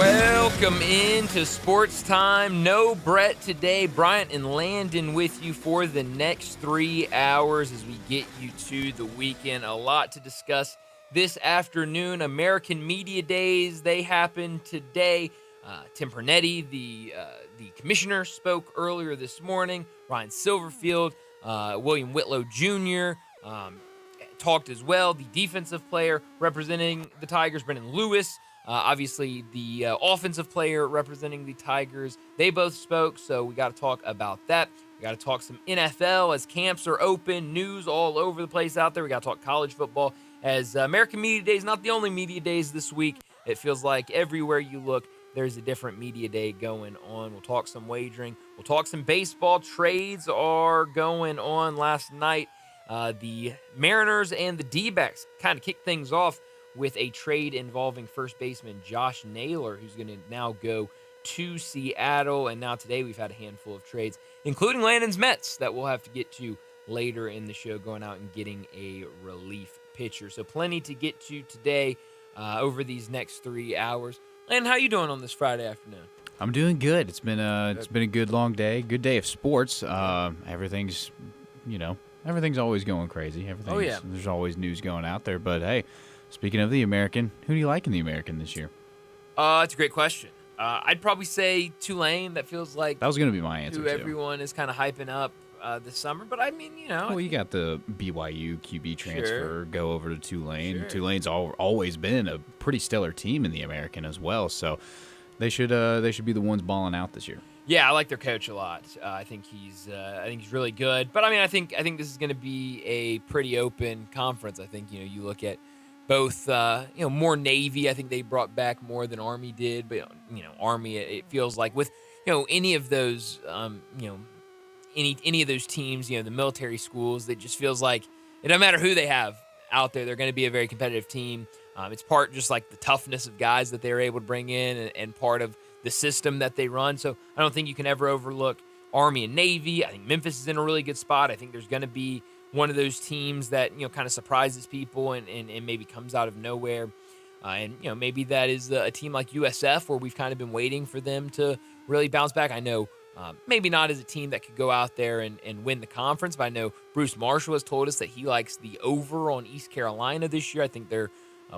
Welcome into Sports Time. No Brett today. Bryant and Landon with you for the next 3 hours as we get you to the weekend. A lot to discuss this afternoon. American Media Days, they happen today. Tim Pernetti, the commissioner, spoke earlier this morning. Ryan Silverfield, William Whitlow Jr., talked as well. The defensive player representing the Tigers, Brendan Lewis, obviously the offensive player representing the Tigers, they both spoke, so we got to talk about that. We got to talk some NFL as camps are open, news all over the place out there. We got to talk college football as American Media Day is not the only media days this week. It feels like everywhere you look, there's a different media day going on. We'll talk some wagering. We'll talk some baseball. Trades are going on last night. The Mariners and the D-backs kind of kicked things off with a trade involving first baseman Josh Naylor, who's going to now go to Seattle. And now today we've had a handful of trades, including Landon's Mets, that we'll have to get to later in the show, going out and getting a relief pitcher. So plenty to get to today over these next 3 hours. Landon, how you doing on this Friday afternoon? I'm doing good. It's been a good long day, good day of sports. Everything's always going crazy. There's always news going out there. But hey, speaking of the American, who do you like in the American this year? It's a great question. I'd probably say Tulane. That feels like that was going to be my answer who everyone is kind of hyping up this summer. But I mean, well, you got the BYU QB transfer go over to Tulane. Sure. Tulane's always been a pretty stellar team in the American as well. So they should be the ones balling out this year. Yeah, I like their coach a lot. I think he's really good. But I mean, I think this is going to be a pretty open conference. I think you look at both more Navy. I think they brought back more than Army did. But Army, it feels like with any of those any of those teams, the military schools, it just feels like it doesn't matter who they have out there, they're going to be a very competitive team. It's part just like the toughness of guys that they're able to bring in and part of the system that they run. So I don't think you can ever overlook Army and Navy. I think Memphis is in a really good spot. I think there's going to be one of those teams that, kind of surprises people and maybe comes out of nowhere. And maybe that is a team like USF where we've kind of been waiting for them to really bounce back. I know maybe not as a team that could go out there and win the conference, but I know Bruce Marshall has told us that he likes the over on East Carolina this year. I think their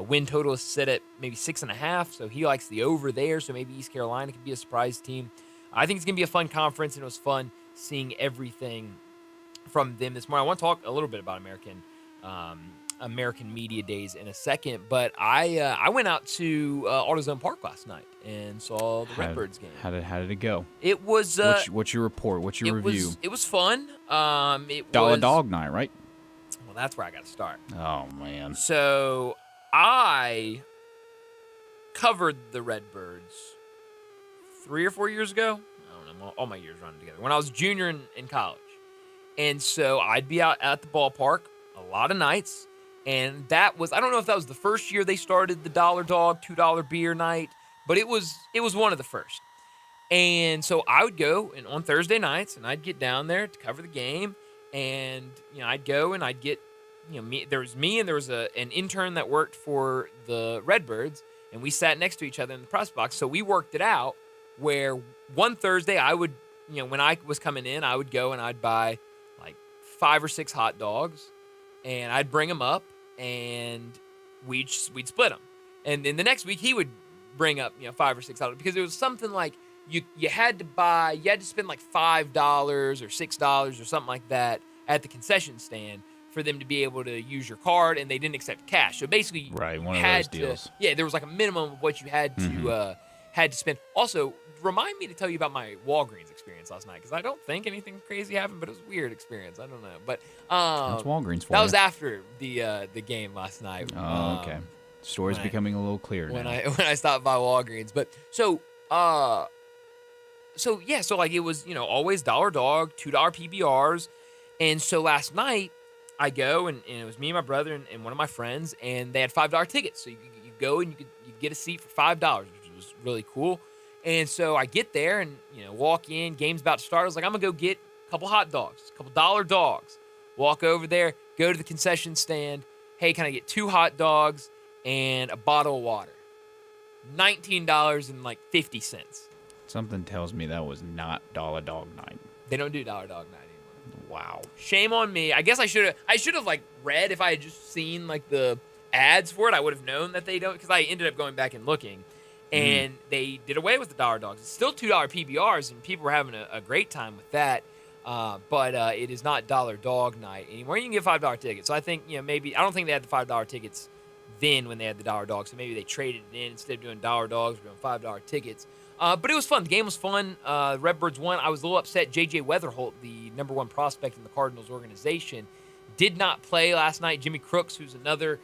win total is set at maybe 6.5, so he likes the over there, so maybe East Carolina could be a surprise team. I think it's going to be a fun conference, and it was fun seeing everything from them this morning. I want to talk a little bit about American Media Days in a second, but I went out to AutoZone Park last night and saw the Redbirds game. How did it go? It was what's your report? What's your review? It was fun. Dog night, right? Well, that's where I got to start. Oh man. So I covered the Redbirds 3 or 4 years ago. I don't know. All my years running together. When I was a junior in college. And so I'd be out at the ballpark a lot of nights. And that was, I don't know if that was the first year they started the $1 dog, $2 beer night, but it was one of the first. And so I would go on Thursday nights and I'd get down there to cover the game. And, I'd go and I'd get, there was me and there was an intern that worked for the Redbirds, and we sat next to each other in the press box. So we worked it out where one Thursday I would, when I was coming in, I would go and I'd buy like 5 or 6 hot dogs and I'd bring them up and we'd split them. And then the next week he would bring up, 5 or 6 hot dogs, because it was something like you had to spend like $5 or $6 or something like that at the concession stand for them to be able to use your card, and they didn't accept cash. So basically, one of those deals. Yeah, there was like a minimum of what you had to spend. Also, remind me to tell you about my Walgreens experience last night, because I don't think anything crazy happened, but it was a weird experience. I don't know, but that's Walgreens for that you. Was after the game last night. Oh, okay. Story's becoming a little clearer when now. When I stopped by Walgreens, but so like it was always $1 dog, $2 PBRs, and so last night I go and it was me and my brother and one of my friends, and they had $5 tickets, so you go and you get a seat for $5, which was really cool. And so I get there and walk in, game's about to start. I was like, I'm gonna go get a couple hot dogs, a couple $1 dogs. Walk over there, go to the concession stand. Hey, can I get 2 hot dogs and a bottle of water? $19.50. Something tells me that was not Dollar Dog Night. They don't do Dollar Dog Night anymore. Wow. Shame on me. I guess I should have like read, if I had just seen like the ads for it, I would have known that they don't, because I ended up going back and looking, and they did away with the Dollar Dogs. It's still $2 PBRs, and people were having a great time with that. But it is not Dollar Dog Night anymore. You can get $5 tickets. So I think, maybe, I don't think they had the $5 tickets then when they had the Dollar Dogs. So maybe they traded it in. Instead of doing Dollar Dogs, we're doing $5 tickets. But it was fun. The game was fun. Redbirds won. I was a little upset. J.J. Weatherholt, the number one prospect in the Cardinals organization, did not play last night. Jimmy Crooks, who's another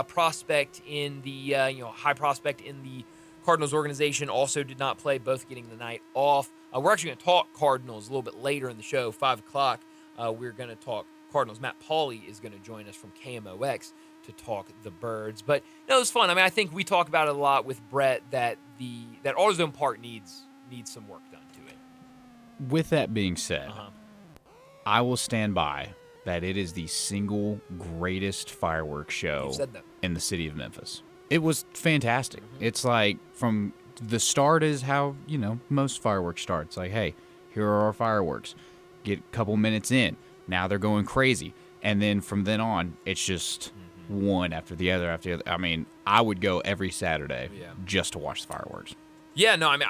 prospect in the, high prospect in the Cardinals organization, also did not play, both getting the night off. We're actually going to talk Cardinals a little bit later in the show, 5 o'clock. We're going to talk Cardinals. Matt Pauley is going to join us from KMOX to talk the Birds. But it was fun. I mean, I think we talk about it a lot with Brett that that AutoZone Park needs some work done to it. With that being said, I will stand by that it is the single greatest fireworks show in the city of Memphis. It was fantastic. It's like from the start is how, most fireworks start. It's like, hey, here are our fireworks. Get a couple minutes in. Now they're going crazy. And then from then on, it's just one after the other after the other. I mean, I would go every Saturday just to watch the fireworks. Yeah, no, I mean,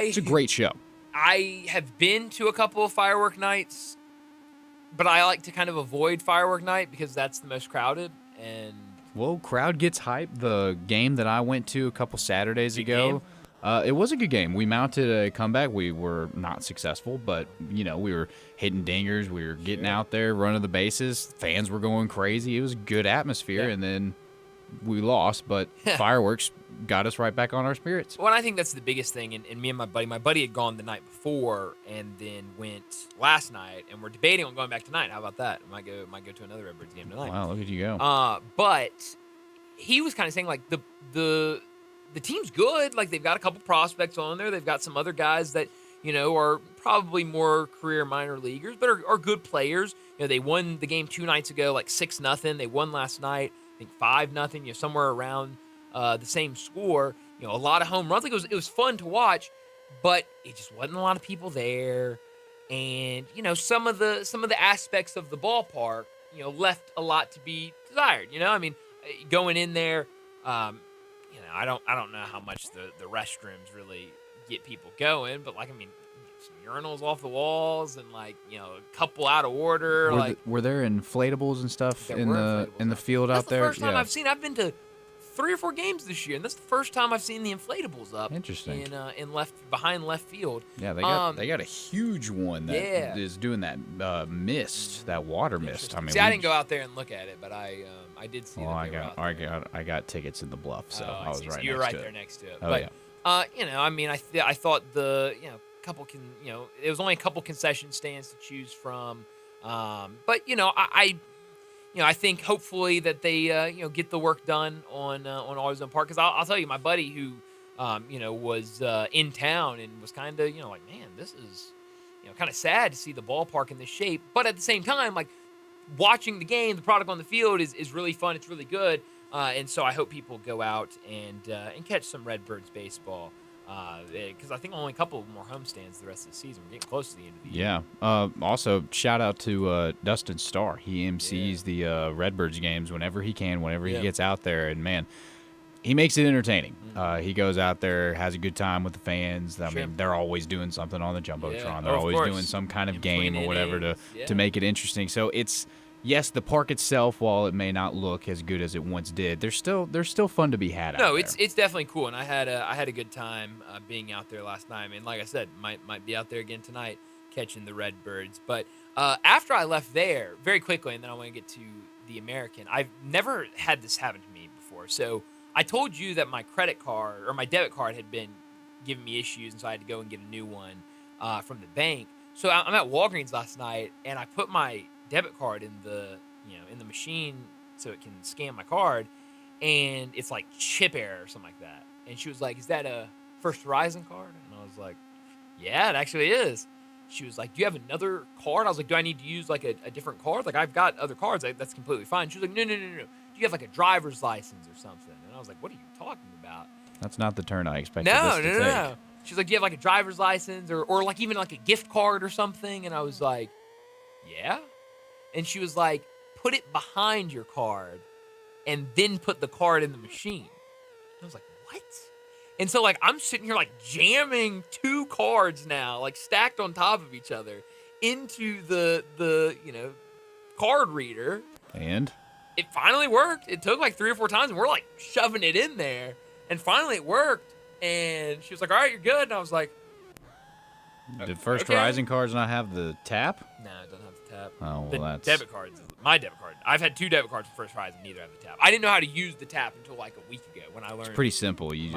it's a great show. I have been to a couple of firework nights, but I like to kind of avoid firework night because that's the most crowded. And well, crowd gets hype. The game that I went to a couple Saturdays ago, it was a good game. We mounted a comeback. We were not successful, but, we were hitting dingers. We were getting out there, running the bases. Fans were going crazy. It was a good atmosphere, and then we lost, but fireworks got us right back on our spirits. Well, I think that's the biggest thing. And me and my buddy had gone the night before and then went last night, and we're debating on going back tonight. How about that? Might go to another Redbirds game tonight. Wow, look at you go. But he was kind of saying, like, the team's good. Like, they've got a couple prospects on there. They've got some other guys that, are probably more career minor leaguers, but are good players. They won the game 2 nights ago, like 6-0. They won last night, I think 5-0, somewhere around the same score. A lot of home runs. Like, it was fun to watch, but it just wasn't a lot of people there. And, some of the aspects of the ballpark, left a lot to be desired. I mean, going in there, I don't know how much the restrooms really get people going, but, like, I mean, some urinals off the walls and, like, a couple out of order. Were there inflatables and stuff in the field out there? That's the first time I've been to 3 or 4 games this year, and that's the first time I've seen the inflatables up. Interesting. Behind left field. Yeah, they got a huge one that is doing that mist, that water mist. I mean, I didn't go out there and look at it, but I did see. Well, I got tickets in the Bluff, so I was right. You were right there next to it. Oh, but I mean, I thought couple it was only a couple concession stands to choose from, but I think hopefully that they get the work done on AutoZone Park, because I'll tell you, my buddy who was in town and was kind of like, man, this is kind of sad to see the ballpark in this shape, but at the same time, like, watching the game, the product on the field is really fun. It's really good, and so I hope people go out and catch some Redbirds baseball. Because I think only a couple more homestands the rest of the season. We're getting close to the end of the year. Yeah. Also, shout out to Dustin Starr. He MCs the Redbirds games whenever he can, whenever he gets out there. And, man, he makes it entertaining. He goes out there, has a good time with the fans. I mean, they're always doing something on the Jumbotron. They're always doing some kind of game or whatever to make it interesting. So it's... Yes, the park itself, while it may not look as good as it once did, there's still fun to be had out there. No, it's definitely cool, and I had a good time being out there last night. And like I said, might be out there again tonight catching the Redbirds. But after I left there, very quickly, and then I want to get to the American, I've never had this happen to me before. So I told you that my credit card or my debit card had been giving me issues, and so I had to go and get a new one from the bank. So I'm at Walgreens last night, and I put my debit card in the machine so it can scan my card, and it's like chip error or something like that. And she was like, "Is that a First Horizon card?" And I was like, "Yeah, it actually is." She was like, "Do you have another card?" I was like, "Do I need to use like a different card? Like, I've got other cards. That's completely fine." She was like, No. Do you have like a driver's license or something?" And I was like, "What are you talking about?" That's not the turn I expected this to take. No. She's like, do you have like a driver's license or like even like a gift card or something? And I was like, yeah. And she was like, put it behind your card and then put the card in the machine. I was like, what? And so like I'm sitting here like jamming 2 cards now, like stacked on top of each other into the card reader. And it finally worked. It took like 3 or 4 times and we're like shoving it in there. And finally it worked. And she was like, all right, you're good. And I was like, did First Horizon cards not have the tap? No, it doesn't have the tap. Oh, well, that's... debit cards. My debit card. I've had 2 debit cards for First Horizon. Neither have the tap. I didn't know how to use the tap until like a week ago when I learned. It's pretty simple. You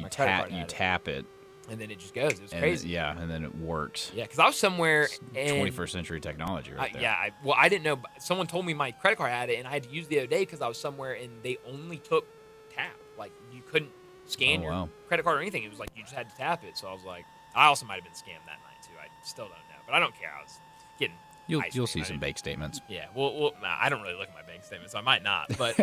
tap it. And then it just goes. It was crazy. And then it works. Yeah, because I was somewhere in 21st century technology right there. Yeah, I didn't know. Someone told me my credit card had it, and I had to use it the other day because I was somewhere and they only took tap. Like, you couldn't scan your credit card or anything. It was like you just had to tap it. So I was like, I also might have been scammed that night too. I still don't know, but I don't care. I was getting. You'll see some bank statements. Yeah, well, I don't really look at my bank statements, so I might not. But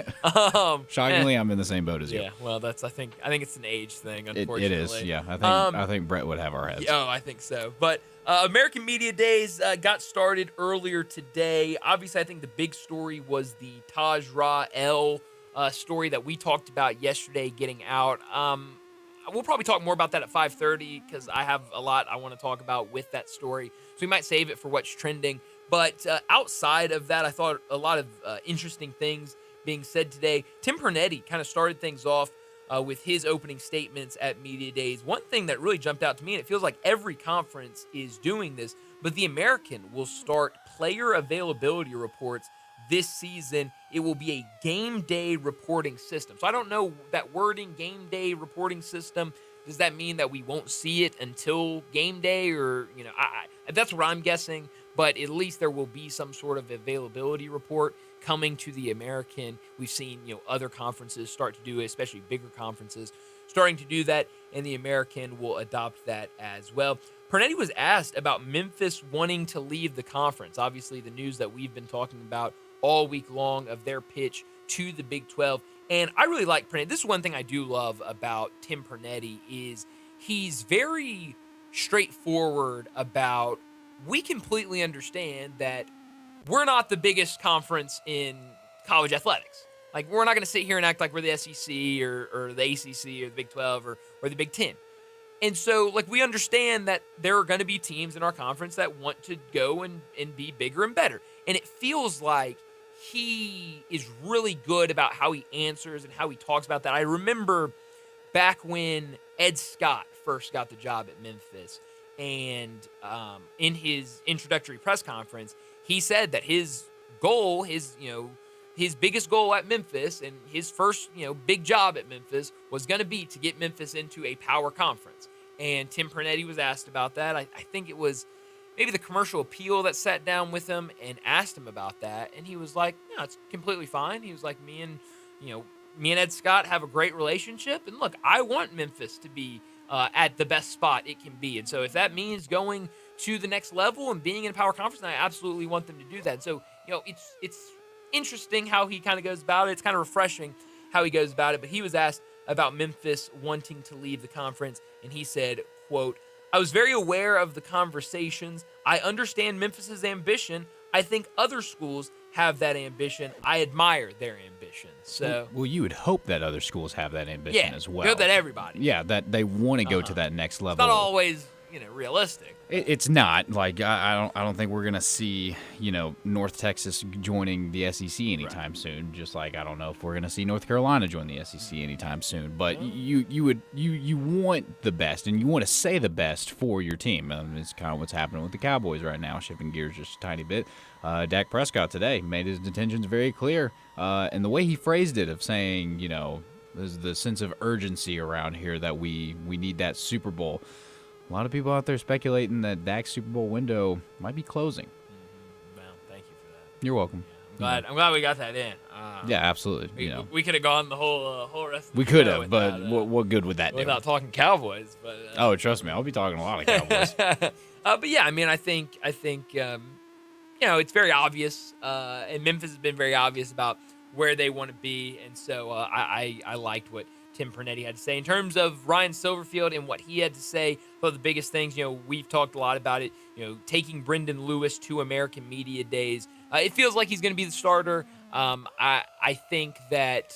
shockingly, I'm in the same boat as you. Yeah, well, I think it's an age thing. Unfortunately, it is. Yeah, I think Brett would have our heads. Oh, I think so. But American Media Days got started earlier today. Obviously, I think the big story was the Taj Rael story that we talked about yesterday getting out. We'll probably talk more about that at 5:30 because I have a lot I want to talk about with that story. So we might save it for what's trending. But outside of that, I thought a lot of interesting things being said today. Tim Pernetti kind of started things off with his opening statements at Media Days. One thing that really jumped out to me, and it feels like every conference is doing this, but the American will start player availability reports this season. It will be a game day reporting system. So I don't know that wording, game day reporting system. Does that mean that we won't see it until game day? Or, that's what I'm guessing. But at least there will be some sort of availability report coming to the American. We've seen, other conferences start to do it, especially bigger conferences starting to do that, and the American will adopt that as well. Pernetti was asked about Memphis wanting to leave the conference. Obviously, the news that we've been talking about all week long of their pitch to the Big 12. And I really like Pernetti. This is one thing I do love about Tim Pernetti is he's very straightforward about we completely understand that we're not the biggest conference in college athletics. Like, we're not going to sit here and act like we're the SEC or the ACC or the Big 12 or the Big 10. And so, we understand that there are going to be teams in our conference that want to go and be bigger and better. And it feels like he is really good about how he answers and how he talks about that. I remember back when Ed Scott first got the job at Memphis, and in his introductory press conference, he said that his goal, his biggest goal at Memphis and his first, big job at Memphis was going to be to get Memphis into a power conference. And Tim Pernetti was asked about that. I think it was maybe the Commercial Appeal that sat down with him and asked him about that. And he was like, no, it's completely fine. He was like, me and Ed Scott have a great relationship. And look, I want Memphis to be at the best spot it can be. And so if that means going to the next level and being in a power conference, then I absolutely want them to do that. So, it's interesting how he kind of goes about it. It's kind of refreshing how he goes about it. But he was asked about Memphis wanting to leave the conference, and he said, quote, I was very aware of the conversations. I understand Memphis's ambition. I think other schools have that ambition. I admire their ambition. So, well, you would hope that other schools have that ambition as well. Yeah, that everybody. Yeah, that they want to go to that next level. It's not always, realistic. It's not. Like, I don't think we're gonna see, North Texas joining the SEC anytime soon. Just like I don't know if we're gonna see North Carolina join the SEC anytime soon. But you want the best, and you want to say the best for your team. It's kind of what's happening with the Cowboys right now. Shifting gears just a tiny bit. Dak Prescott today made his intentions very clear, and the way he phrased it of saying, there's the sense of urgency around here that we need that Super Bowl. A lot of people out there speculating that Dak's Super Bowl window might be closing. Mm-hmm. Well, thank you for that. You're welcome. Yeah, I'm glad we got that in. Yeah, absolutely. We could have gone the whole rest of the We could have, but what good would that do? Without talking Cowboys. But oh, trust me, I'll be talking a lot of Cowboys. But yeah, I think it's very obvious, and Memphis has been very obvious about where they want to be, and so I liked what Tim Pernetti had to say. In terms of Ryan Silverfield and what he had to say, one of the biggest things, we've talked a lot about it, taking Brendan Lewis to American Media Days. It feels like he's going to be the starter. I think that,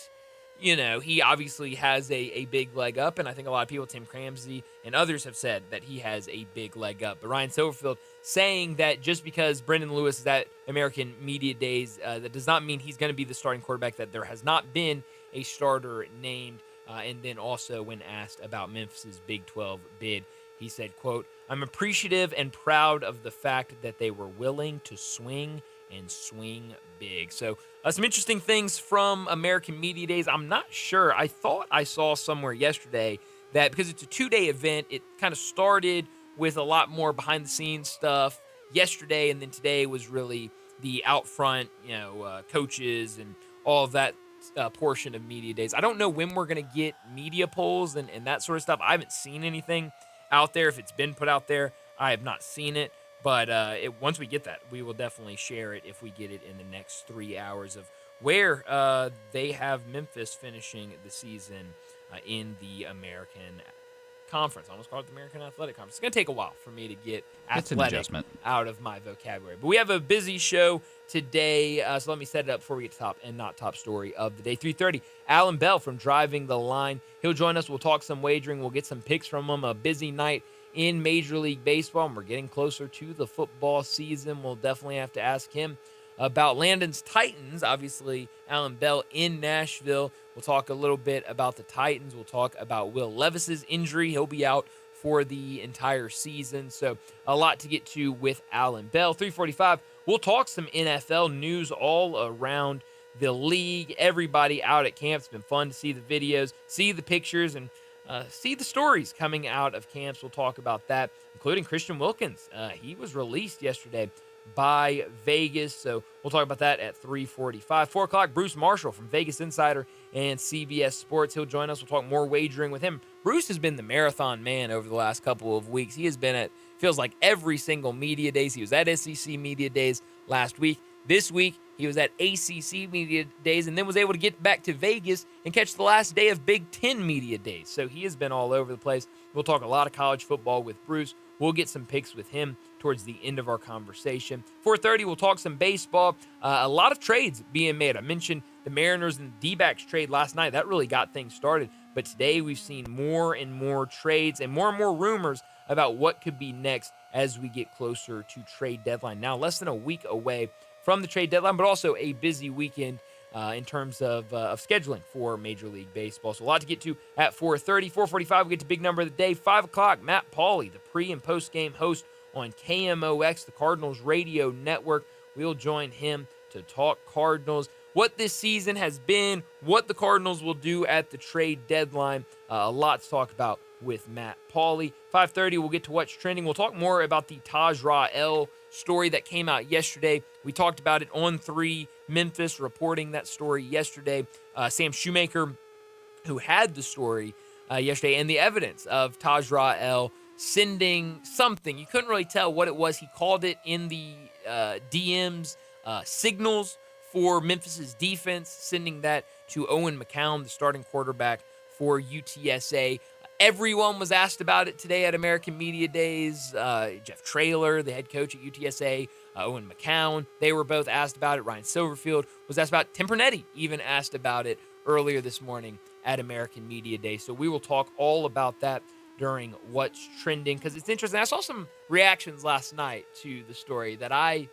he obviously has a big leg up, and I think a lot of people, Tim Cramsey and others, have said that he has a big leg up. But Ryan Silverfield saying that just because Brendan Lewis is at American Media Days, that does not mean he's going to be the starting quarterback, that there has not been a starter named. And then also when asked about Memphis's Big 12 bid, he said, quote, "I'm appreciative and proud of the fact that they were willing to swing and swing big." So some interesting things from American Media Days. I'm not sure. I thought I saw somewhere yesterday that because it's a 2-day event, it kind of started with a lot more behind the scenes stuff yesterday, and then today was really the out front, coaches and all of that portion of Media Days. I don't know when we're going to get media polls and that sort of stuff. I haven't seen anything out there. If it's been put out there, I have not seen it. But once we get that, we will definitely share it if we get it in the next 3 hours of where they have Memphis finishing the season in the American Conference. I almost called it the American Athletic Conference. It's going to take a while for me to get athletic out of my vocabulary. But we have a busy show today, so let me set it up before we get to top and not top story of the day. 3:30, Alan Bell from Driving the Line. He'll join us. We'll talk some wagering. We'll get some picks from him. A busy night in Major League Baseball, and we're getting closer to the football season. We'll definitely have to ask him about Landon's Titans. Obviously, Alan Bell in Nashville. We'll talk a little bit about the Titans. We'll talk about Will Levis's injury. He'll be out for the entire season. So a lot to get to with Alan Bell. 3:45, we'll talk some NFL news all around the league. Everybody out at camp. It's been fun to see the videos, see the pictures, and see the stories coming out of camps. We'll talk about that, including Christian Wilkins. He was released yesterday by Vegas, so we'll talk about that at 3:45. 4 o'clock, Bruce Marshall from Vegas Insider and CBS Sports. He'll join us. We'll talk more wagering with him. Bruce has been the marathon man over the last couple of weeks. He has been at, feels like, every single media days. He was at SEC Media Days last week. This week, he was at ACC Media Days and then was able to get back to Vegas and catch the last day of Big Ten Media Days. So he has been all over the place. We'll talk a lot of college football with Bruce. We'll get some picks with him towards the end of our conversation. 4:30, we'll talk some baseball. A lot of trades being made. I mentioned the Mariners and D-backs trade last night. That really got things started. But today we've seen more and more trades and more rumors about what could be next as we get closer to trade deadline. Now, less than a week away from the trade deadline, but also a busy weekend in terms of scheduling for Major League Baseball. So a lot to get to at 4:30. 4:45, we get to big number of the day. 5 o'clock, Matt Pauley, the pre- and post-game host on KMOX, the Cardinals radio network. We'll join him to talk Cardinals, what this season has been, what the Cardinals will do at the trade deadline. A lot to talk about with Matt Pauley. 5:30, we'll get to what's trending. We'll talk more about the Taj Rael story that came out yesterday. We talked about it on 3 Memphis, reporting that story yesterday. Sam Shoemaker, who had the story yesterday, and the evidence of Taj Rael sending something. You couldn't really tell what it was. He called it in the DMs signals for Memphis's defense, sending that to Owen McCown, the starting quarterback for UTSA. Everyone was asked about it today at American Media Days. Jeff Traylor, the head coach at UTSA, Owen McCown, they were both asked about it. Ryan Silverfield was asked about it. Tim Pernetti even asked about it earlier this morning at American Media Day. So we will talk all about that during What's Trending, because it's interesting. I saw some reactions last night to the story that I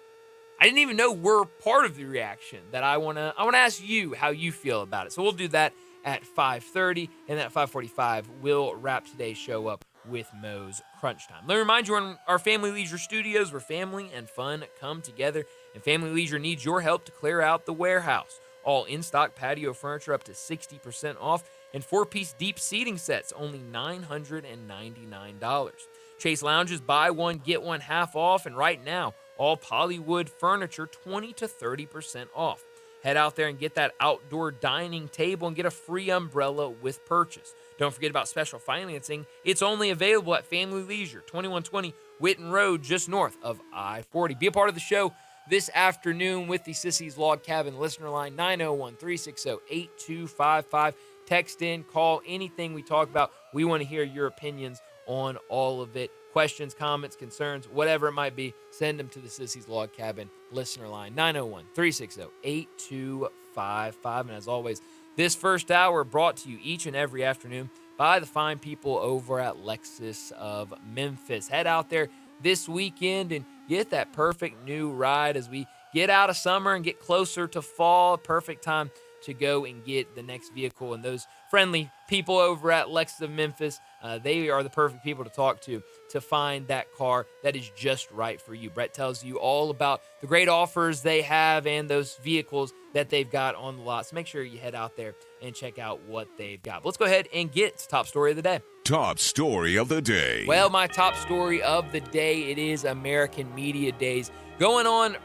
didn't even know were part of the reaction, that I want to ask you how you feel about it. So we'll do that at 5:30, and at 5:45, we'll wrap today's show up with Mo's Crunch Time. Let me remind you, we're in our Family Leisure Studios, where family and fun come together, and Family Leisure needs your help to clear out the warehouse. All in-stock patio furniture up to 60% off, and 4-piece deep seating sets, only $999. Chase Lounges, buy one, get one half off, and right now, all Polywood furniture 20 to 30% off. Head out there and get that outdoor dining table and get a free umbrella with purchase. Don't forget about special financing. It's only available at Family Leisure, 2120 Whitten Road, just north of I-40. Be a part of the show this afternoon with the Sissy's Log Cabin listener line, 901-360-8255. Text in, call, anything we talk about. We want to hear your opinions on all of it. Questions, comments, concerns, whatever it might be, send them to the Sissy's Log Cabin listener line, 901-360-8255. And as always, this first hour brought to you each and every afternoon by the fine people over at Lexus of Memphis. Head out there this weekend and get that perfect new ride as we get out of summer and get closer to fall. Perfect time to go and get the next vehicle. And those friendly people over at Lexus of Memphis, they are the perfect people to talk to find that car that is just right for you. Brett tells you all about the great offers they have and those vehicles that they've got on the lot. So make sure you head out there and check out what they've got. But let's go ahead and get to top story of the day. Top story of the day. Well, my top story of the day, it is American Media Days going on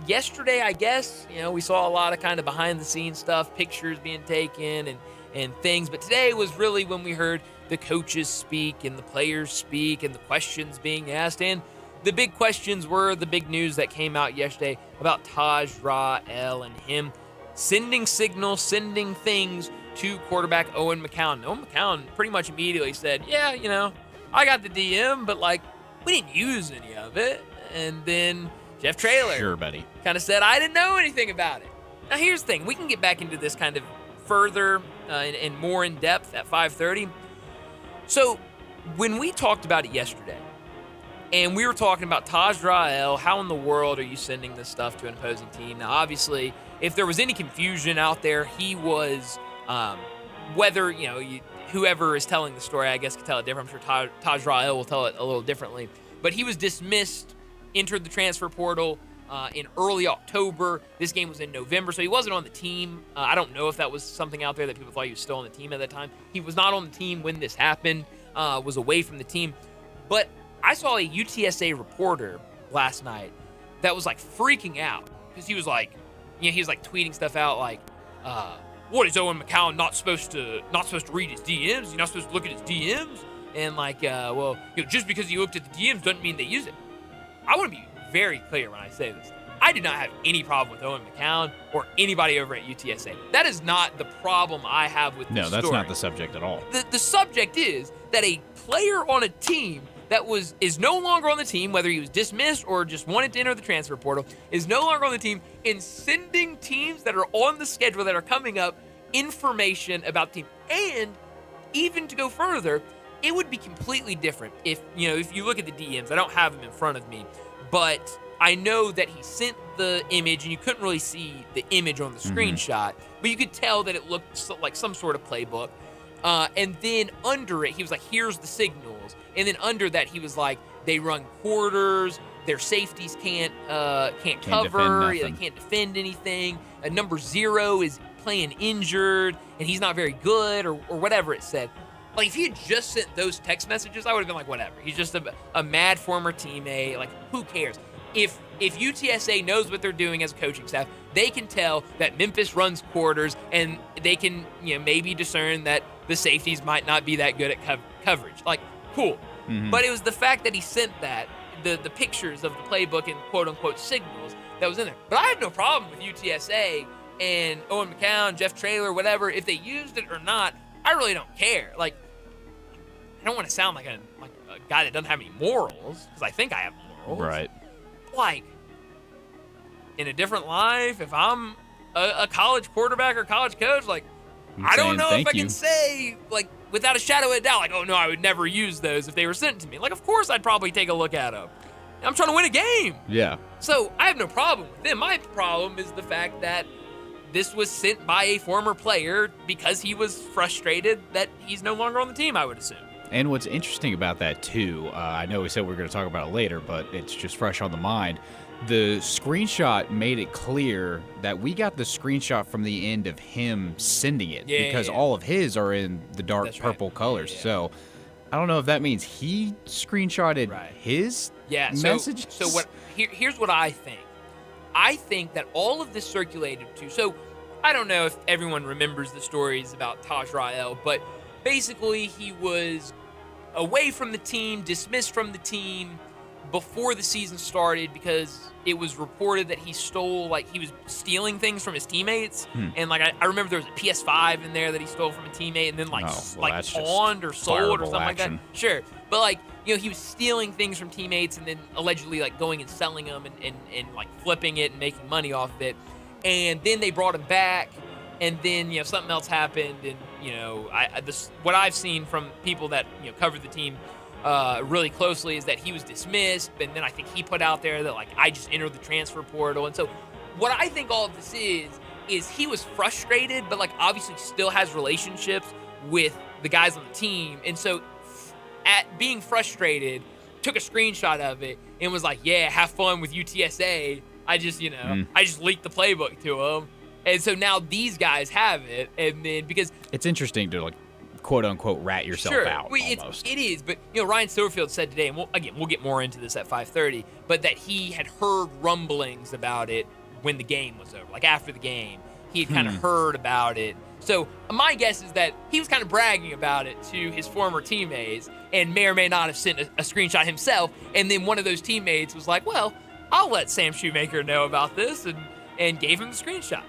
yesterday, I guess. You know, we saw a lot of kind of behind the scenes stuff, pictures being taken and things. But today was really when we heard the coaches speak and the players speak and the questions being asked. And the big questions were the big news that came out yesterday about Taj Rael and him sending signals, sending things to quarterback Owen McCown. Owen McCown pretty much immediately said, yeah, you know, I got the DM, but like, we didn't use any of it. And then Jeff Traylor sure, buddy, kind of said, I didn't know anything about it. Now, here's the thing. We can get back into this kind of further and more in depth at 5:30. So when we talked about it yesterday, and we were talking about Taj Rael, how in the world are you sending this stuff to an opposing team? Now, obviously, if there was any confusion out there, he was, whether, you know, whoever is telling the story, I guess, could tell it different. I'm sure Taj Rael will tell it a little differently. But he was dismissed, entered the transfer portal in early October. This game was in November, so he wasn't on the team. I don't know if that was something out there that people thought he was still on the team at that time. He was not on the team when this happened, was away from the team. But I saw a UTSA reporter last night that was like freaking out because he was like, you know, he was like tweeting stuff out like, what is Owen McCown not supposed to read his DMs? He's not supposed to look at his DMs? And like, well, you know, just because he looked at the DMs doesn't mean they use it. I want to be very clear when I say this. I do not have any problem with Owen McCown or anybody over at UTSA. That is not the problem I have with this story. No, that's not the subject at all. The subject is that a player on a team that is no longer on the team, whether he was dismissed or just wanted to enter the transfer portal, is no longer on the team, and sending teams that are on the schedule that are coming up information about the team. And even to go further, it would be completely different if you look at the DMs. I don't have them in front of me, but I know that he sent the image, and you couldn't really see the image on the screenshot, but you could tell that it looked like some sort of playbook. And then under it, he was like, here's the signals. And then under that, he was like, they run quarters, their safeties can't cover, they can't defend anything. Number 0 is playing injured, and he's not very good, or whatever it said. Like, if he had just sent those text messages, I would have been like, whatever. He's just a mad former teammate. Like, who cares? If UTSA knows what they're doing as a coaching staff, they can tell that Memphis runs quarters, and they can, maybe discern that the safeties might not be that good at coverage. Like, cool. Mm-hmm. But it was the fact that he sent that, the pictures of the playbook and quote-unquote signals that was in there. But I have no problem with UTSA and Owen McCown, Jeff Traylor, whatever. If they used it or not, I really don't care. Like, I don't want to sound like a guy that doesn't have any morals, because I think I have morals. Right. Like, in a different life, if I'm a college quarterback or college coach, like, I don't know if I can say, like, without a shadow of a doubt, like, oh, no, I would never use those if they were sent to me. Like, of course I'd probably take a look at them. I'm trying to win a game. Yeah. So I have no problem with them. My problem is the fact that this was sent by a former player because he was frustrated that he's no longer on the team, I would assume. And what's interesting about that, too, I know we said we were going to talk about it later, but it's just fresh on the mind. The screenshot made it clear that we got the screenshot from the end of him sending it, because all of his are in the dark purple colors. Yeah. So I don't know if that means he screenshotted his message. So here's what I think. I think that all of this circulated to. So I don't know if everyone remembers the stories about Taj Rael, but basically he was away from the team, dismissed from the team. before the season started because it was reported that he stole, he was stealing things from his teammates. And, I remember there was a PS5 in there that he stole from a teammate and then, pawned or sold or something action. like that. Sure. But, he was stealing things from teammates and then allegedly, going and selling them and flipping it and making money off of it. And then they brought him back, and then, something else happened. And, what I've seen from people that, covered the team really closely is that he was dismissed, and then I think he put out there that I just entered the transfer portal. And so what I think all of this is he was frustrated, but obviously still has relationships with the guys on the team. And so at being frustrated, took a screenshot of it and was like, yeah, have fun with UTSA. I just, I just leaked the playbook to him. And so now these guys have it. And then because it's interesting to quote unquote rat yourself out. Almost. It is, but Ryan Silverfield said today, and we'll get more into this at 5:30, but that he had heard rumblings about it when the game was over, after the game, he had kind of heard about it. So my guess is that he was kind of bragging about it to his former teammates, and may or may not have sent a screenshot himself. And then one of those teammates was like, "Well, I'll let Sam Shoemaker know about this," and gave him the screenshot.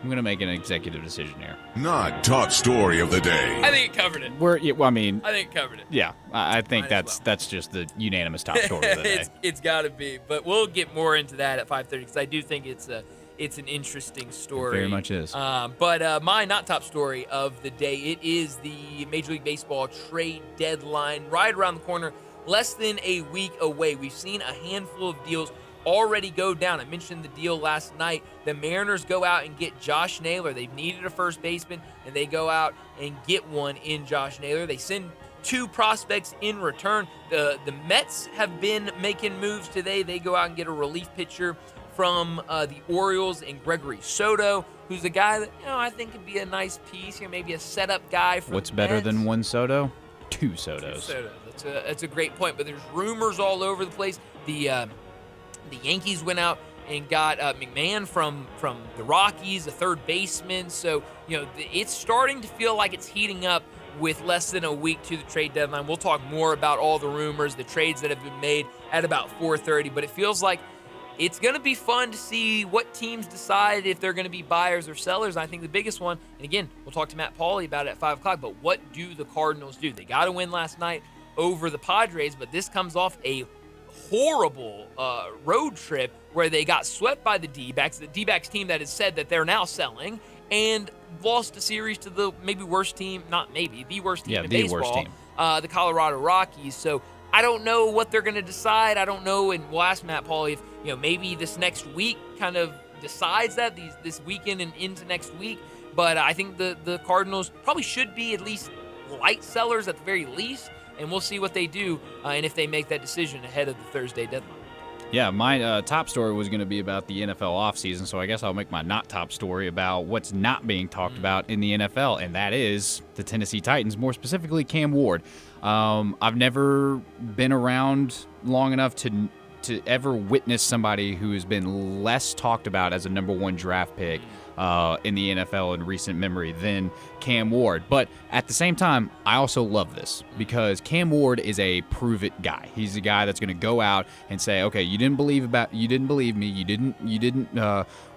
I'm going to make an executive decision here. Not top story of the day. I think it covered it. I think it covered it. Yeah, I think that's just the unanimous top story of the day. It's got to be. But we'll get more into that at 5:30 because I do think it's an interesting story. It very much is. But my not top story of the day, it is the Major League Baseball trade deadline right around the corner, less than a week away. We've seen a handful of deals already go down. I mentioned the deal last night. The Mariners go out and get Josh Naylor. They've needed a first baseman, and they go out and get one in Josh Naylor. They send 2 prospects in return. The Mets have been making moves today. They go out and get a relief pitcher from the Orioles and Gregory Soto, who's a guy that I think could be a nice piece, maybe a setup guy for What's the better Mets. than one Soto? 2 Sotos. 2 Sotos. That's a great point, but there's rumors all over the place. The Yankees went out and got McMahon from the Rockies, a third baseman. So, it's starting to feel like it's heating up with less than a week to the trade deadline. We'll talk more about all the rumors, the trades that have been made at about 4:30, but it feels like it's going to be fun to see what teams decide if they're going to be buyers or sellers. I think the biggest one, and again, we'll talk to Matt Pauley about it at 5 o'clock, but what do the Cardinals do? They got to win last night over the Padres, but this comes off a horrible road trip where they got swept by the D-backs, the D-backs team that has said that they're now selling, and lost a series to the worst team in baseball, worst team. The Colorado Rockies. So I don't know what they're going to decide. I don't know, and we'll ask Matt Pauley if maybe this next week kind of decides that this weekend and into next week. But I think the Cardinals probably should be at least light sellers at the very least. And we'll see what they do and if they make that decision ahead of the Thursday deadline. Yeah, my top story was going to be about the NFL offseason, so I guess I'll make my not top story about what's not being talked about in the NFL, and that is the Tennessee Titans, more specifically Cam Ward. I've never been around long enough to ever witness somebody who has been less talked about as a number 1 draft pick in the NFL in recent memory than Cam Ward. But at the same time, I also love this because Cam Ward is a prove-it guy. He's a guy that's going to go out and say, okay, you didn't believe me, you didn't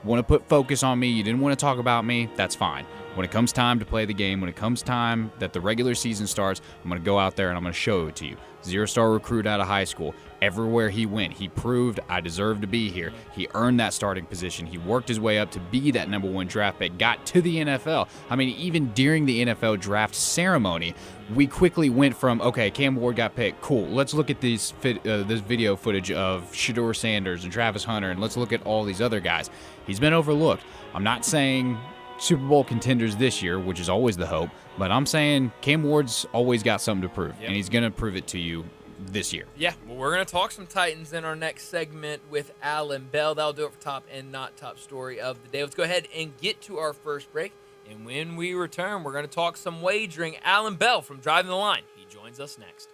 want to put focus on me, you didn't want to talk about me, that's fine. When it comes time to play the game, when it comes time that the regular season starts, I'm going to go out there and I'm going to show it to you. 0-star recruit out of high school. Everywhere he went, he proved I deserve to be here. He earned that starting position. He worked his way up to be that number 1 draft pick, got to the NFL. I mean, even during the NFL draft ceremony, we quickly went from, okay, Cam Ward got picked. Cool. Let's look at this video footage of Shedeur Sanders and Travis Hunter, and let's look at all these other guys. He's been overlooked. I'm not saying Super Bowl contenders this year, which is always the hope, but I'm saying Cam Ward's always got something to prove, and he's going to prove it to you this year. Yeah, well, we're going to talk some Titans in our next segment with Alan Bell. That'll do it for top and not top story of the day. Let's go ahead and get to our first break, and when we return, we're going to talk some wagering. Alan Bell from Driving the Line, he joins us next.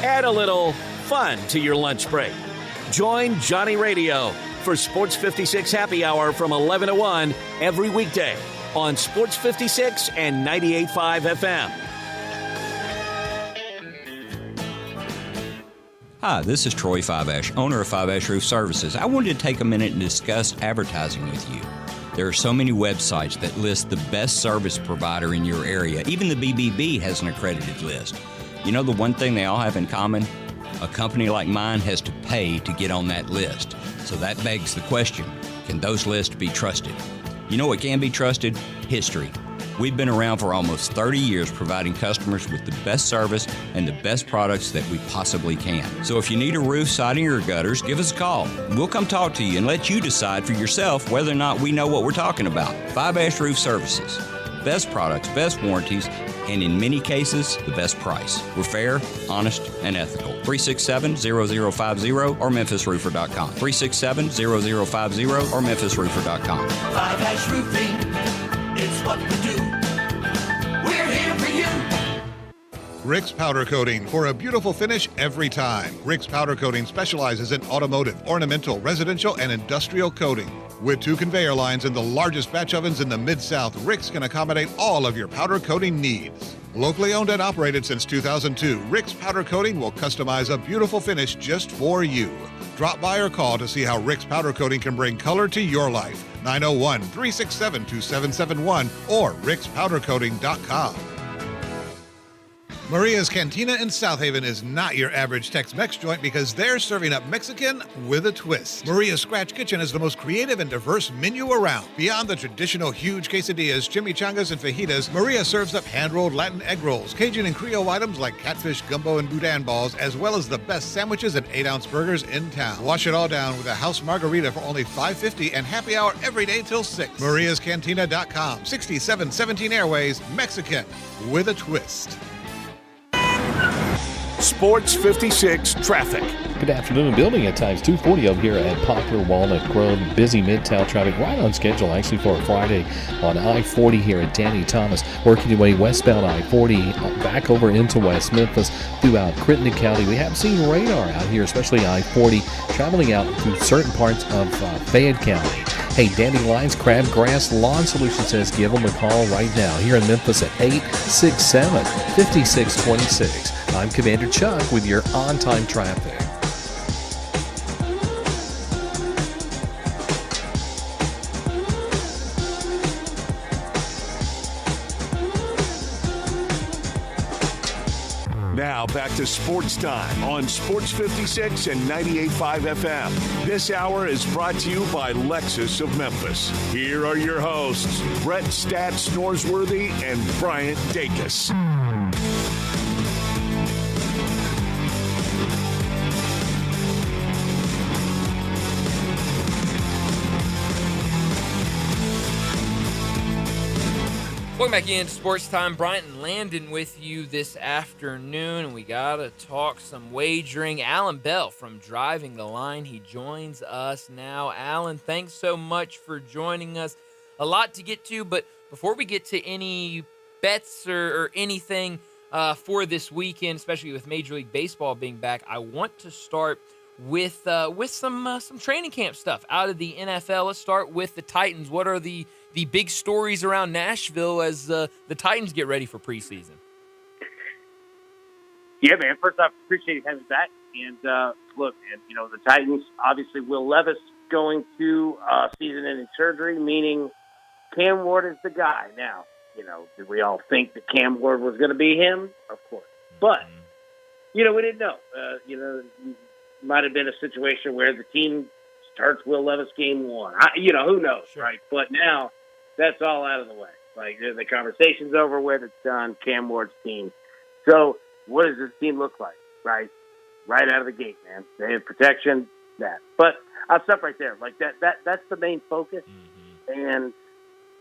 Add a little fun to your lunch break. Join Johnny Radio for Sports 56 Happy Hour from 11 to 1 every weekday on Sports 56 and 98.5 FM. Hi, this is Troy Fiveash, owner of Fiveash Roof Services. I wanted to take a minute and discuss advertising with you. There are so many websites that list the best service provider in your area. Even the BBB has an accredited list. You know the one thing they all have in common? A company like mine has to pay to get on that list. So that begs the question, can those lists be trusted? You know what can be trusted? History. We've been around for almost 30 years providing customers with the best service and the best products that we possibly can. So if you need a roof, siding, or gutters, give us a call. We'll come talk to you and let you decide for yourself whether or not we know what we're talking about. Fiveash Roof Services. Best products, best warranties, and in many cases, the best price. We're fair, honest, and ethical. 367-0050 or memphisroofer.com. 367-0050 or memphisroofer.com. Fiveash Roofing, it's what we do. We're here for you. Rick's Powder Coating, for a beautiful finish every time. Rick's Powder Coating specializes in automotive, ornamental, residential, and industrial coating. With 2 conveyor lines and the largest batch ovens in the Mid-South, Rick's can accommodate all of your powder coating needs. Locally owned and operated since 2002, Rick's Powder Coating will customize a beautiful finish just for you. Drop by or call to see how Rick's Powder Coating can bring color to your life. 901-367-2771 or rickspowdercoating.com. Maria's Cantina in South Haven is not your average Tex-Mex joint because they're serving up Mexican with a twist. Maria's Scratch Kitchen is the most creative and diverse menu around. Beyond the traditional huge quesadillas, chimichangas, and fajitas, Maria serves up hand-rolled Latin egg rolls, Cajun and Creole items like catfish, gumbo, and boudin balls, as well as the best sandwiches and 8-ounce burgers in town. Wash it all down with a house margarita for only $5.50 and happy hour every day till 6. MariasCantina.com, 6717 Airways, Mexican with a twist. Sports 56 traffic. Good afternoon. Building at times 240 over here at Poplar, Walnut Grove. Busy Midtown traffic right on schedule actually for a Friday on I-40 here at Danny Thomas. Working your way westbound I-40 back over into West Memphis throughout Crittenden County. We have seen radar out here, especially I-40, traveling out through certain parts of Fayette County. Hey, Dandelion's Crabgrass Lawn Solution says give them a call right now here in Memphis at 867-5626. I'm Commander Chuck with your on-time traffic. Now back to Sports Time on Sports 56 and 98.5 FM. This hour is brought to you by Lexus of Memphis. Here are your hosts, Brett Stats Norsworthy and Bryant Dacus. Welcome back into Sports Time. Bryant and Landon with you this afternoon, and we got to talk some wagering. Alan Bell from Driving the Line, he joins us now. Alan, thanks so much for joining us. A lot to get to, but before we get to any bets or anything for this weekend, especially with Major League Baseball being back, I want to start with some training camp stuff out of the NFL. Let's start with the Titans. What are the big stories around Nashville as the Titans get ready for preseason? Yeah, man. First off, appreciate you having me back. And look, man, the Titans, obviously Will Levis going to season-ending surgery, meaning Cam Ward is the guy. Now, did we all think that Cam Ward was going to be him? Of course. But, we didn't know. Might have been a situation where the team starts Will Levis game 1. Who knows, sure. Right? But now that's all out of the way. Like, the conversation's over with. It's done. Cam Ward's team. So what does this team look like, right? Right out of the gate, man. They have protection, that. But I'll stop right there. Like, that's the main focus. Mm-hmm. And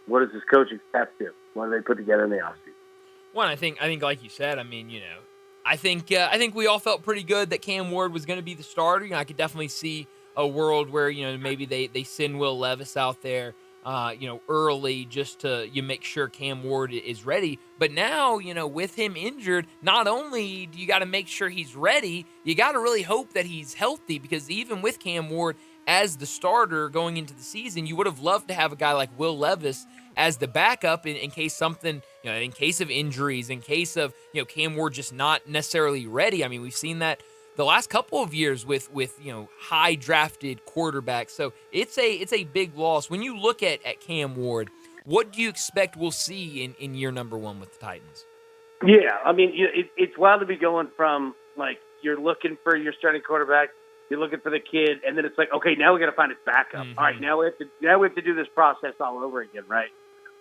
what does this coaching staff do? What do they put together in the offseason? Well, I think like you said, I think we all felt pretty good that Cam Ward was going to be the starter. I could definitely see a world where maybe they send Will Levis out there, early just to make sure Cam Ward is ready. But now, with him injured, not only do you got to make sure he's ready, you got to really hope that he's healthy, because even with Cam Ward as the starter going into the season, you would have loved to have a guy like Will Levis as the backup in case something, in case of injuries, in case of, Cam Ward just not necessarily ready. I mean, we've seen that the last couple of years with high drafted quarterbacks. So it's a big loss. When you look at Cam Ward, what do you expect we'll see in year number 1 with the Titans? Yeah, I mean, it's wild to be going from, like, you're looking for your starting quarterback, you're looking for the kid, and then it's like, okay, now we got to find his backup. All right, now we have to do this process all over again, right?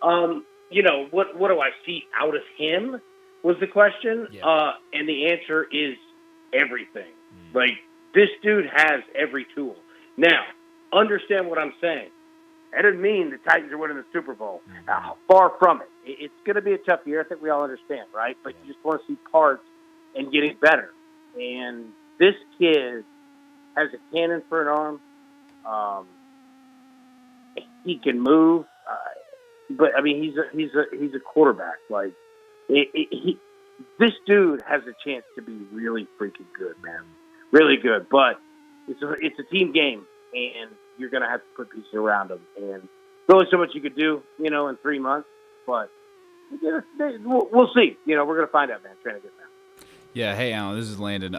What do I see out of him was the question, and the answer is everything. Like, this dude has every tool. Now, understand what I'm saying. That doesn't mean the Titans are winning the Super Bowl. Far from it. It's going to be a tough year. I think we all understand, right? But you just want to see parts and getting better. And this kid has a cannon for an arm. He can move. But I mean, he's a quarterback. Like, this dude has a chance to be really freaking good, man. Really good. But it's a team game, and you're going to have to put pieces around him. And there's only so much you could do, in 3 months. But we'll see. We're going to find out, man. Trying to get there. Yeah, hey, Alan, this is Landon.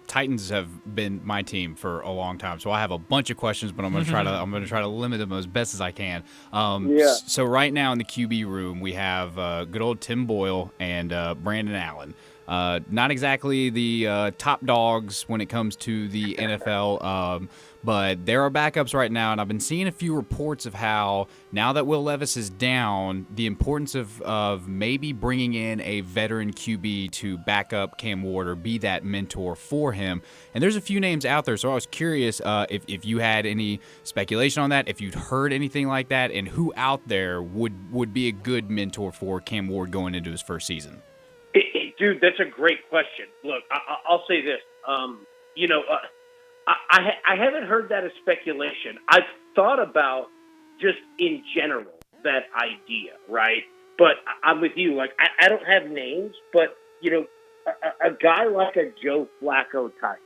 Titans have been my team for a long time, so I have a bunch of questions, but I'm going to try to limit them as best as I can. So right now in the QB room, we have good old Tim Boyle and Brandon Allen. Not exactly the top dogs when it comes to the NFL, but there are backups right now, and I've been seeing a few reports of how, now that Will Levis is down, the importance of maybe bringing in a veteran QB to back up Cam Ward or be that mentor for him. And there's a few names out there, so I was curious if you had any speculation on that, if you'd heard anything like that, and who out there would be a good mentor for Cam Ward going into his first season. Dude, that's a great question. Look, I'll say this. I haven't heard that as speculation. I've thought about just in general that idea, right? But I'm with you. Like, I don't have names, but, a guy like a Joe Flacco type,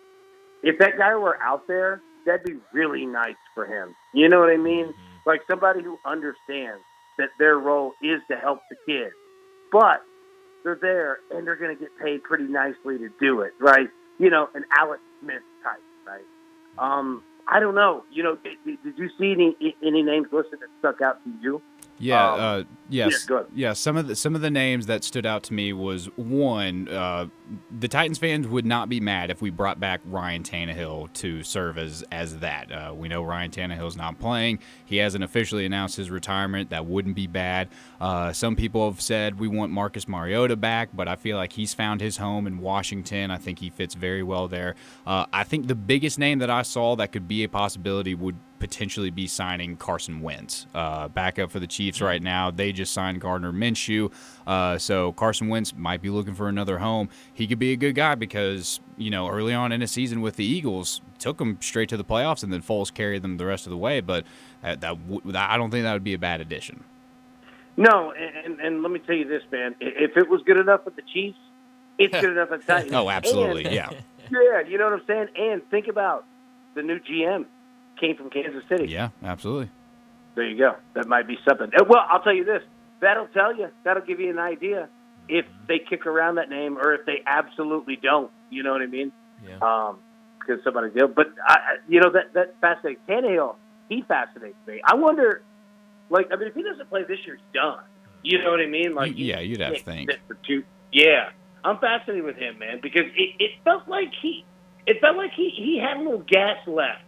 if that guy were out there, that'd be really nice for him. You know what I mean? Like, somebody who understands that their role is to help the kid. But they're there, and they're going to get paid pretty nicely to do it, right? An Alex Smith type, right? I don't know. Did you see any names listed that stuck out to you? Yes. Yeah, Some of the names that stood out to me was one. The Titans fans would not be mad if we brought back Ryan Tannehill to serve as that. We know Ryan Tannehill's not playing. He hasn't officially announced his retirement. That wouldn't be bad. Some people have said we want Marcus Mariota back, but I feel like he's found his home in Washington. I think he fits very well there. I think the biggest name that I saw that could be a possibility would potentially be signing Carson Wentz, backup for the Chiefs right now. They just signed Gardner Minshew, so Carson Wentz might be looking for another home. He could be a good guy because, early on in the season with the Eagles, took them straight to the playoffs, and then Foles carried them the rest of the way, but I don't think that would be a bad addition. No, and let me tell you this, man. If it was good enough with the Chiefs, it's good enough at the Titans. Oh, absolutely, and, yeah. Yeah, you know what I'm saying? And think about the new GM. Came from Kansas City. Yeah, absolutely. There you go. That might be something. Well, I'll tell you this. That'll give you an idea if they kick around that name or if they absolutely don't. You know what I mean? Yeah. Because somebody did. But, that fascinating. Tannehill, he fascinates me. I wonder, if he doesn't play this year, he's done. You know what I mean? You'd have to think. Yeah. I'm fascinated with him, man, because it felt like he had a little gas left.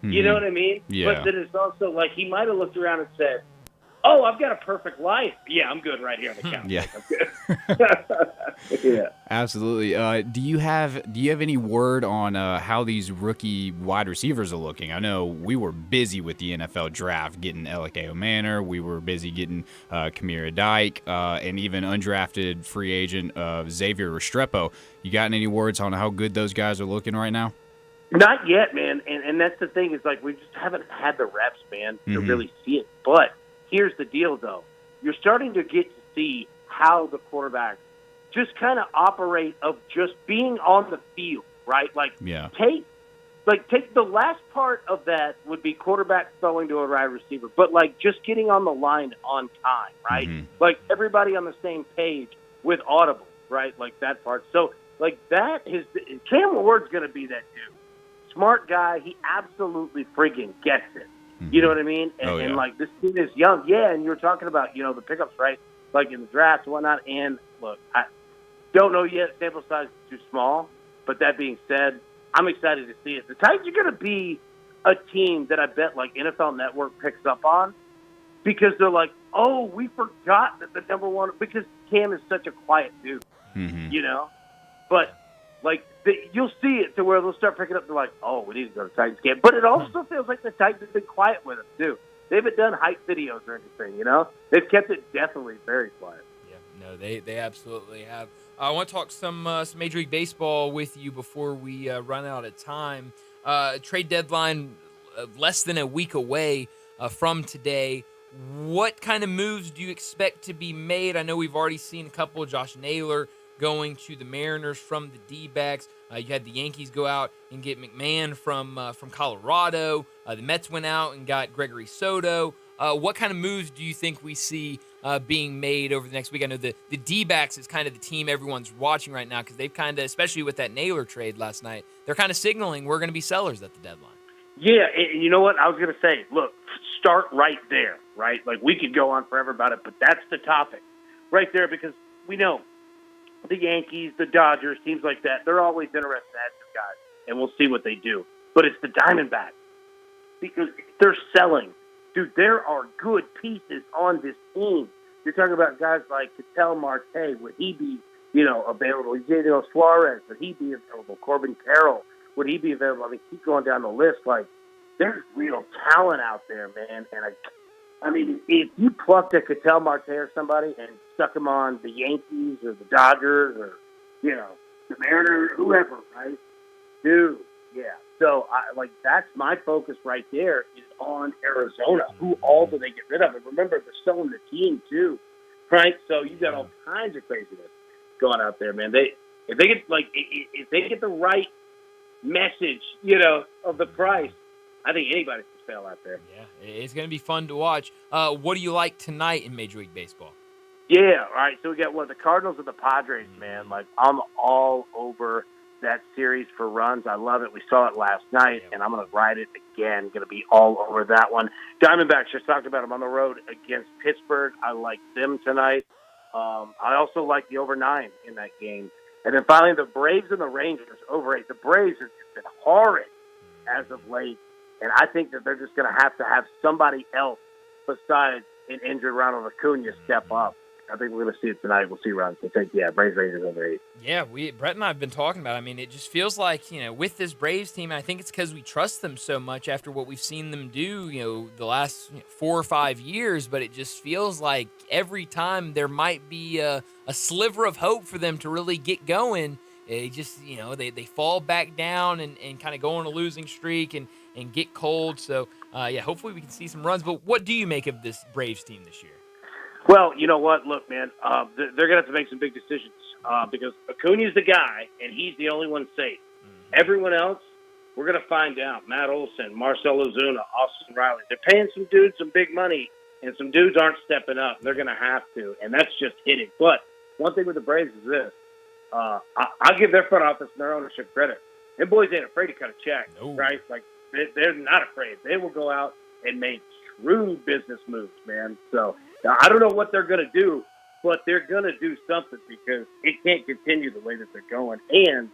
You know what I mean? Yeah. But then it's also like he might have looked around and said, "Oh, I've got a perfect life. Yeah, I'm good right here on the couch. Yeah, I'm good." Yeah, absolutely. Do you have any word on how these rookie wide receivers are looking? I know we were busy with the NFL draft, getting Elike Manor. We were busy getting Kamira Dyke, and even undrafted free agent Xavier Restrepo. You got any words on how good those guys are looking right now? Not yet, man. And that's the thing is, we just haven't had the reps, man, to really see it. But here's the deal, though. You're starting to get to see how the quarterbacks just kind of operate of just being on the field, right? Take the last part of that would be quarterback throwing to a wide receiver, but, just getting on the line on time, right? Everybody on the same page with audible, right? That part. So Like that is Cam Ward's going to be that dude. Smart guy. He absolutely freaking gets it. You know what I mean? And like this team is young. Yeah, and you were talking about, the pickups, right? Like in the draft and whatnot. And look, I don't know yet. Sample size is too small. But that being said, I'm excited to see it. The Titans are going to be a team that I bet like NFL Network picks up on because they're like, oh, we forgot that the number one, because Cam is such a quiet dude, But like you'll see it to where they'll start picking up. They're like, oh, we need to go to Titans camp. But it also feels like the Titans have been quiet with him too. They haven't done hype videos or anything. They've kept it definitely very quiet. Yeah, no, they absolutely have. I want to talk some Major League Baseball with you before we run out of time. Trade deadline less than a week away from today. What kind of moves do you expect to be made? I know we've already seen a couple. Josh Naylor going to the Mariners from the D-backs. You had the Yankees go out and get McMahon from Colorado. The Mets went out and got Gregory Soto. What kind of moves do you think we see being made over the next week? I know the D-backs is kind of the team everyone's watching right now because they've kind of, especially with that Naylor trade last night, they're kind of signaling we're going to be sellers at the deadline. Yeah, and you know what? I was going to say, look, start right there, right? Like, we could go on forever about it, but that's the topic right there because we know the Yankees, the Dodgers, teams like that, they're always interested in some guys, and we'll see what they do. But it's the Diamondbacks because they're selling. Dude, there are good pieces on this team. You're talking about guys like Ketel Marte. Would he be, available? Eugenio Suarez, would he be available? Corbin Carroll, would he be available? I mean, keep going down the list. Like, there's real talent out there, man. And I mean, if you plucked a Ketel Marte or somebody and stuck him on the Yankees or the Dodgers or, the Mariners, whoever, right? Dude, yeah. So, that's my focus right there is on Arizona. Who all do they get rid of? And remember, they're selling the team, too, right? So, you got all kinds of craziness going out there, man. If they get the right message, of the price, I think anybody's for sale out there. Yeah, it's going to be fun to watch. What do you like tonight in Major League Baseball? Yeah, all right. So we got the Cardinals and the Padres, man. Like, I'm all over that series for runs. I love it. We saw it last night, and I'm going to ride it again. Going to be all over that one. Diamondbacks, just talked about them on the road against Pittsburgh. I like them tonight. I also like the over 9 in that game. And then finally, the Braves and the Rangers, over 8. The Braves have just been horrid as of late, and I think that they're just going to have somebody else besides an injured Ronald Acuna step up. I think we're going to see it tonight. We'll see runs. I think, Braves, Rangers over 8. Yeah, Brett and I have been talking about it. I mean, it just feels like, with this Braves team, I think it's because we trust them so much after what we've seen them do, the last 4 or 5 years, but it just feels like every time there might be a sliver of hope for them to really get going, they just, they fall back down and kind of go on a losing streak and get cold. So, hopefully we can see some runs. But what do you make of this Braves team this year? Well, you know what? Look, man, they're going to have to make some big decisions because Acuna's the guy, and he's the only one safe. Mm-hmm. Everyone else, we're going to find out. Matt Olson, Marcell Ozuna, Austin Riley. They're paying some dudes some big money, and some dudes aren't stepping up. They're going to have to, and that's just hitting. But one thing with the Braves is this. I'll give their front office and their ownership credit. Them boys ain't afraid to cut a check, right? Like, they're not afraid. They will go out and make true business moves, man. So, now, I don't know what they're going to do, but they're going to do something because it can't continue the way that they're going. And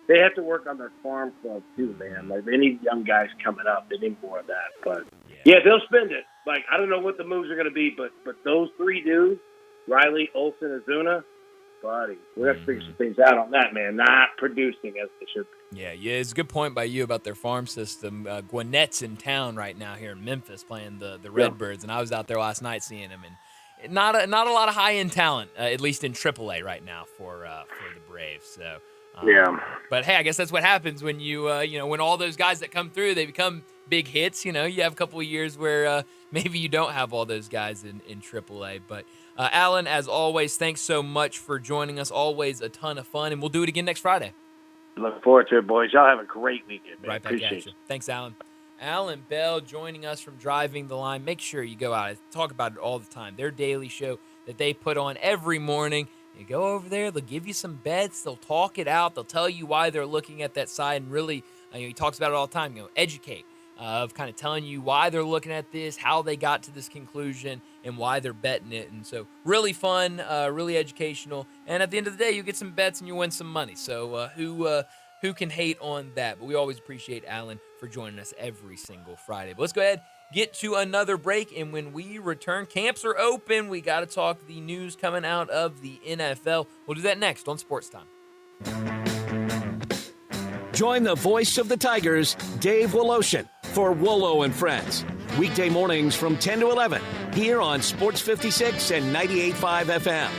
they have to work on their farm club, too, man. Like, they need young guys coming up. They need more of that. But, they'll spend it. Like, I don't know what the moves are going to be, but those 3 dudes, Riley, Olson, Ozuna, buddy, we have to figure some things out on that, man. Not producing as they should be. Yeah, it's a good point by you about their farm system. Gwinnett's in town right now here in Memphis playing the Redbirds, and I was out there last night seeing him, and not a lot of high-end talent, at least in AAA right now for the Braves. So, but hey, I guess that's what happens when you when all those guys that come through, they become big hits. You have a couple of years where maybe you don't have all those guys in AAA. But Alan, as always, thanks so much for joining us. Always a ton of fun, and we'll do it again next Friday. Look forward to it, boys. Y'all have a great weekend, man. Right back at you. Thanks, Alan. Alan Bell joining us from Driving the Line. Make sure you go out. I talk about it all the time. Their daily show that they put on every morning. You go over there, they'll give you some bets, they'll talk it out, they'll tell you why they're looking at that side, and really, he talks about it all the time, educate, of kind of telling you why they're looking at this, how they got to this conclusion, and why they're betting it. And so really fun, really educational, and at the end of the day, you get some bets and you win some money. So who can hate on that? But we always appreciate Alan for joining us every single Friday. But let's go ahead, get to another break, and when we return, camps are open. We got to talk the news coming out of the NFL. We'll do that next on Sports Time. Join the voice of the Tigers, Dave Woloshin, for Wolo and Friends. Weekday mornings from 10 to 11 here on Sports 56 and 98.5 FM.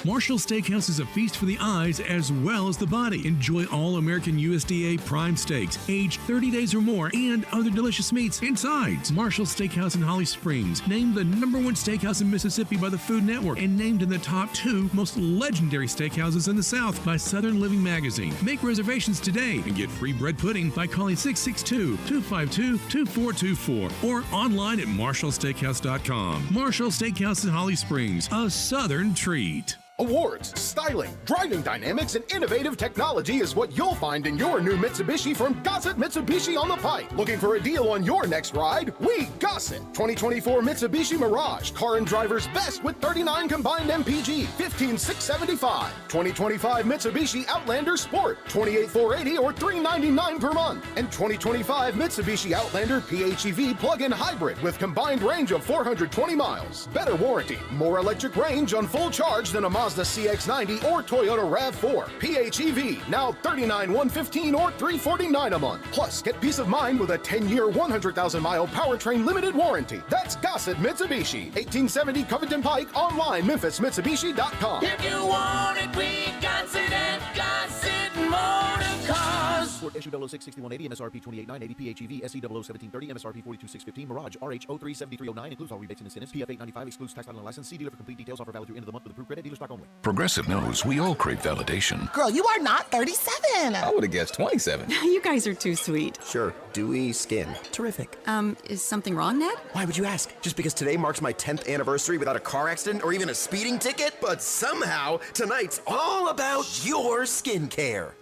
Marshall Steakhouse is a feast for the eyes as well as the body. Enjoy all American USDA prime steaks, aged 30 days or more, and other delicious meats and sides. Marshall Steakhouse in Holly Springs, named the #1 steakhouse in Mississippi by the Food Network, and named in the top 2 most legendary steakhouses in the South by Southern Living Magazine. Make reservations today and get free bread pudding by calling 662-252-2424 or online at marshallsteakhouse.com. Marshall Steakhouse in Holly Springs, a Southern treat. Awards, styling, driving dynamics, and innovative technology is what you'll find in your new Mitsubishi from Gossett Mitsubishi on the Pike. Looking for a deal on your next ride? We Gossett. 2024 Mitsubishi Mirage, car and driver's best with 39 combined MPG, $15,675. 2025 Mitsubishi Outlander Sport, $28,480 or $399 per month. And 2025 Mitsubishi Outlander PHEV plug-in hybrid with combined range of 420 miles. Better warranty, more electric range on full charge than a Mazda CX-90 or Toyota RAV4. PHEV, now $39,115 or $349 a month. Plus, get peace of mind with a 10-year, 100,000-mile powertrain limited warranty. That's Gossett Mitsubishi, 1870 Covington Pike, online, memphismitsubishi.com. If you want it, we got it at Gossett Motor Cars. Ford issue 006-6180, MSRP 28,980, PHEV, SE 00730, MSRP 42,615, Mirage, RH 03-7309, includes all rebates and incentives, PF 895, excludes tax title and license, see dealer for complete details, offer valid through end of the month with approved credit, dealer stock only. Progressive knows we all crave validation. Girl, you are not 37. I would have guessed 27. You guys are too sweet. Sure. Dewy skin. Terrific. Is something wrong, Ned? Why would you ask? Just because today marks my 10th anniversary without a car accident or even a speeding ticket? But somehow, tonight's all about your skincare.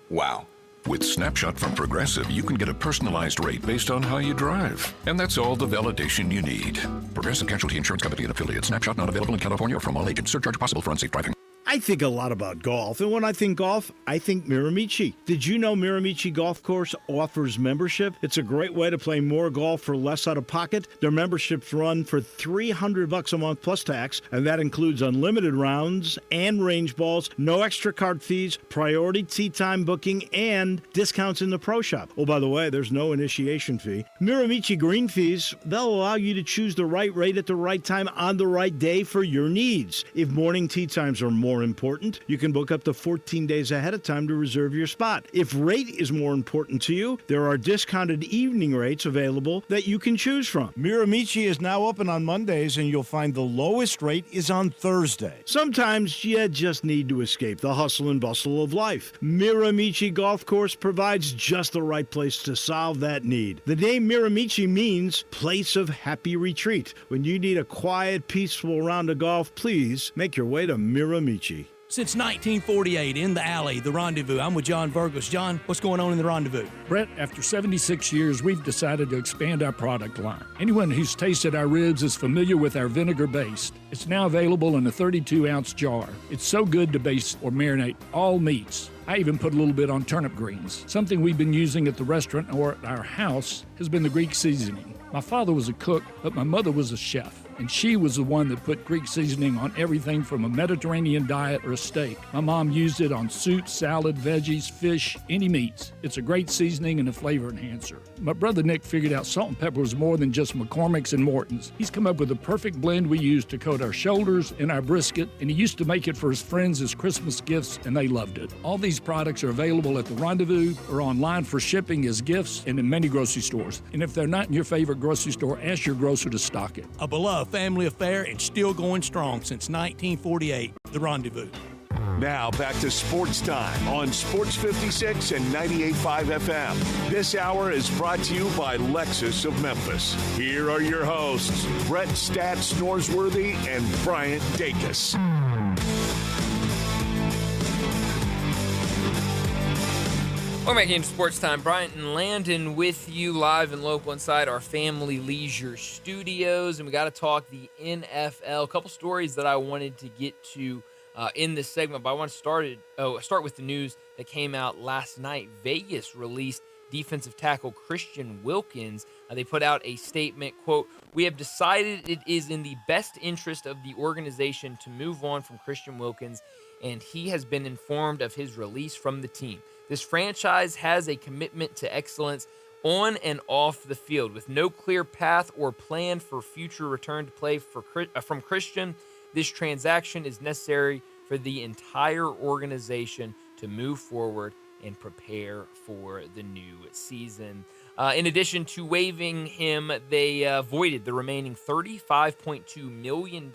Wow. With Snapshot from Progressive, you can get a personalized rate based on how you drive. And that's all the validation you need. Progressive Casualty Insurance Company and affiliates. Snapshot not available in California or from all agents. Surcharge possible for unsafe driving. I think a lot about golf, and when I think golf, I think Miramichi. Did you know Miramichi Golf Course offers membership? It's a great way to play more golf for less out of pocket. Their memberships run for $300 a month plus tax, and that includes unlimited rounds and range balls, no extra card fees, priority tee time booking, and discounts in the pro shop. Oh, by the way, there's no initiation fee. Miramichi green fees, they'll allow you to choose the right rate at the right time on the right day for your needs. If morning tee times are more important, you can book up to 14 days ahead of time to reserve your spot. If rate is more important to you, there are discounted evening rates available that you can choose from. Miramichi is now open on Mondays, and you'll find the lowest rate is on Thursday. Sometimes you just need to escape the hustle and bustle of life. Miramichi Golf Course provides just the right place to solve that need. The name Miramichi means place of happy retreat. When you need a quiet, peaceful round of golf, please make your way to Miramichi. Since 1948, in the alley, the Rendezvous. I'm with John Virgos. John, what's going on in the Rendezvous? Brett, after 76 years, we've decided to expand our product line. Anyone who's tasted our ribs is familiar with our vinegar base. It's now available in a 32-ounce jar. It's so good to baste or marinate all meats. I even put a little bit on turnip greens. Something we've been using at the restaurant or at our house has been the Greek seasoning. My father was a cook, but my mother was a chef, and she was the one that put Greek seasoning on everything from a Mediterranean diet or a steak. My mom used it on soup, salad, veggies, fish, any meats. It's a great seasoning and a flavor enhancer. My brother Nick figured out salt and pepper was more than just McCormick's and Morton's. He's come up with the perfect blend we use to coat our shoulders and our brisket, and he used to make it for his friends as Christmas gifts, and they loved it. All these products are available at the Rendezvous or online for shipping as gifts and in many grocery stores. And if they're not in your favorite grocery store, ask your grocer to stock it. A beloved family affair and still going strong since 1948. The Rendezvous. Now back to Sports Time on Sports 56 and 98.5 FM. This hour is brought to you by Lexus of Memphis. Here are your hosts, Brett Stats Norsworthy and Bryant Dacus. Welcome back into Sports Time. Bryant and Landon with you live and local inside our Family Leisure studios. And we got to talk the NFL. A couple stories that I wanted to get to in this segment, but I want to start with the news that came out last night. Vegas released defensive tackle Christian Wilkins. They put out a statement, quote, "We have decided it is in the best interest of the organization to move on from Christian Wilkins, and he has been informed of his release from the team. This franchise has a commitment to excellence on and off the field. With no clear path or plan for future return to play from Christian, this transaction is necessary for the entire organization to move forward and prepare for the new season." In addition to waiving him, they voided the remaining $35.2 million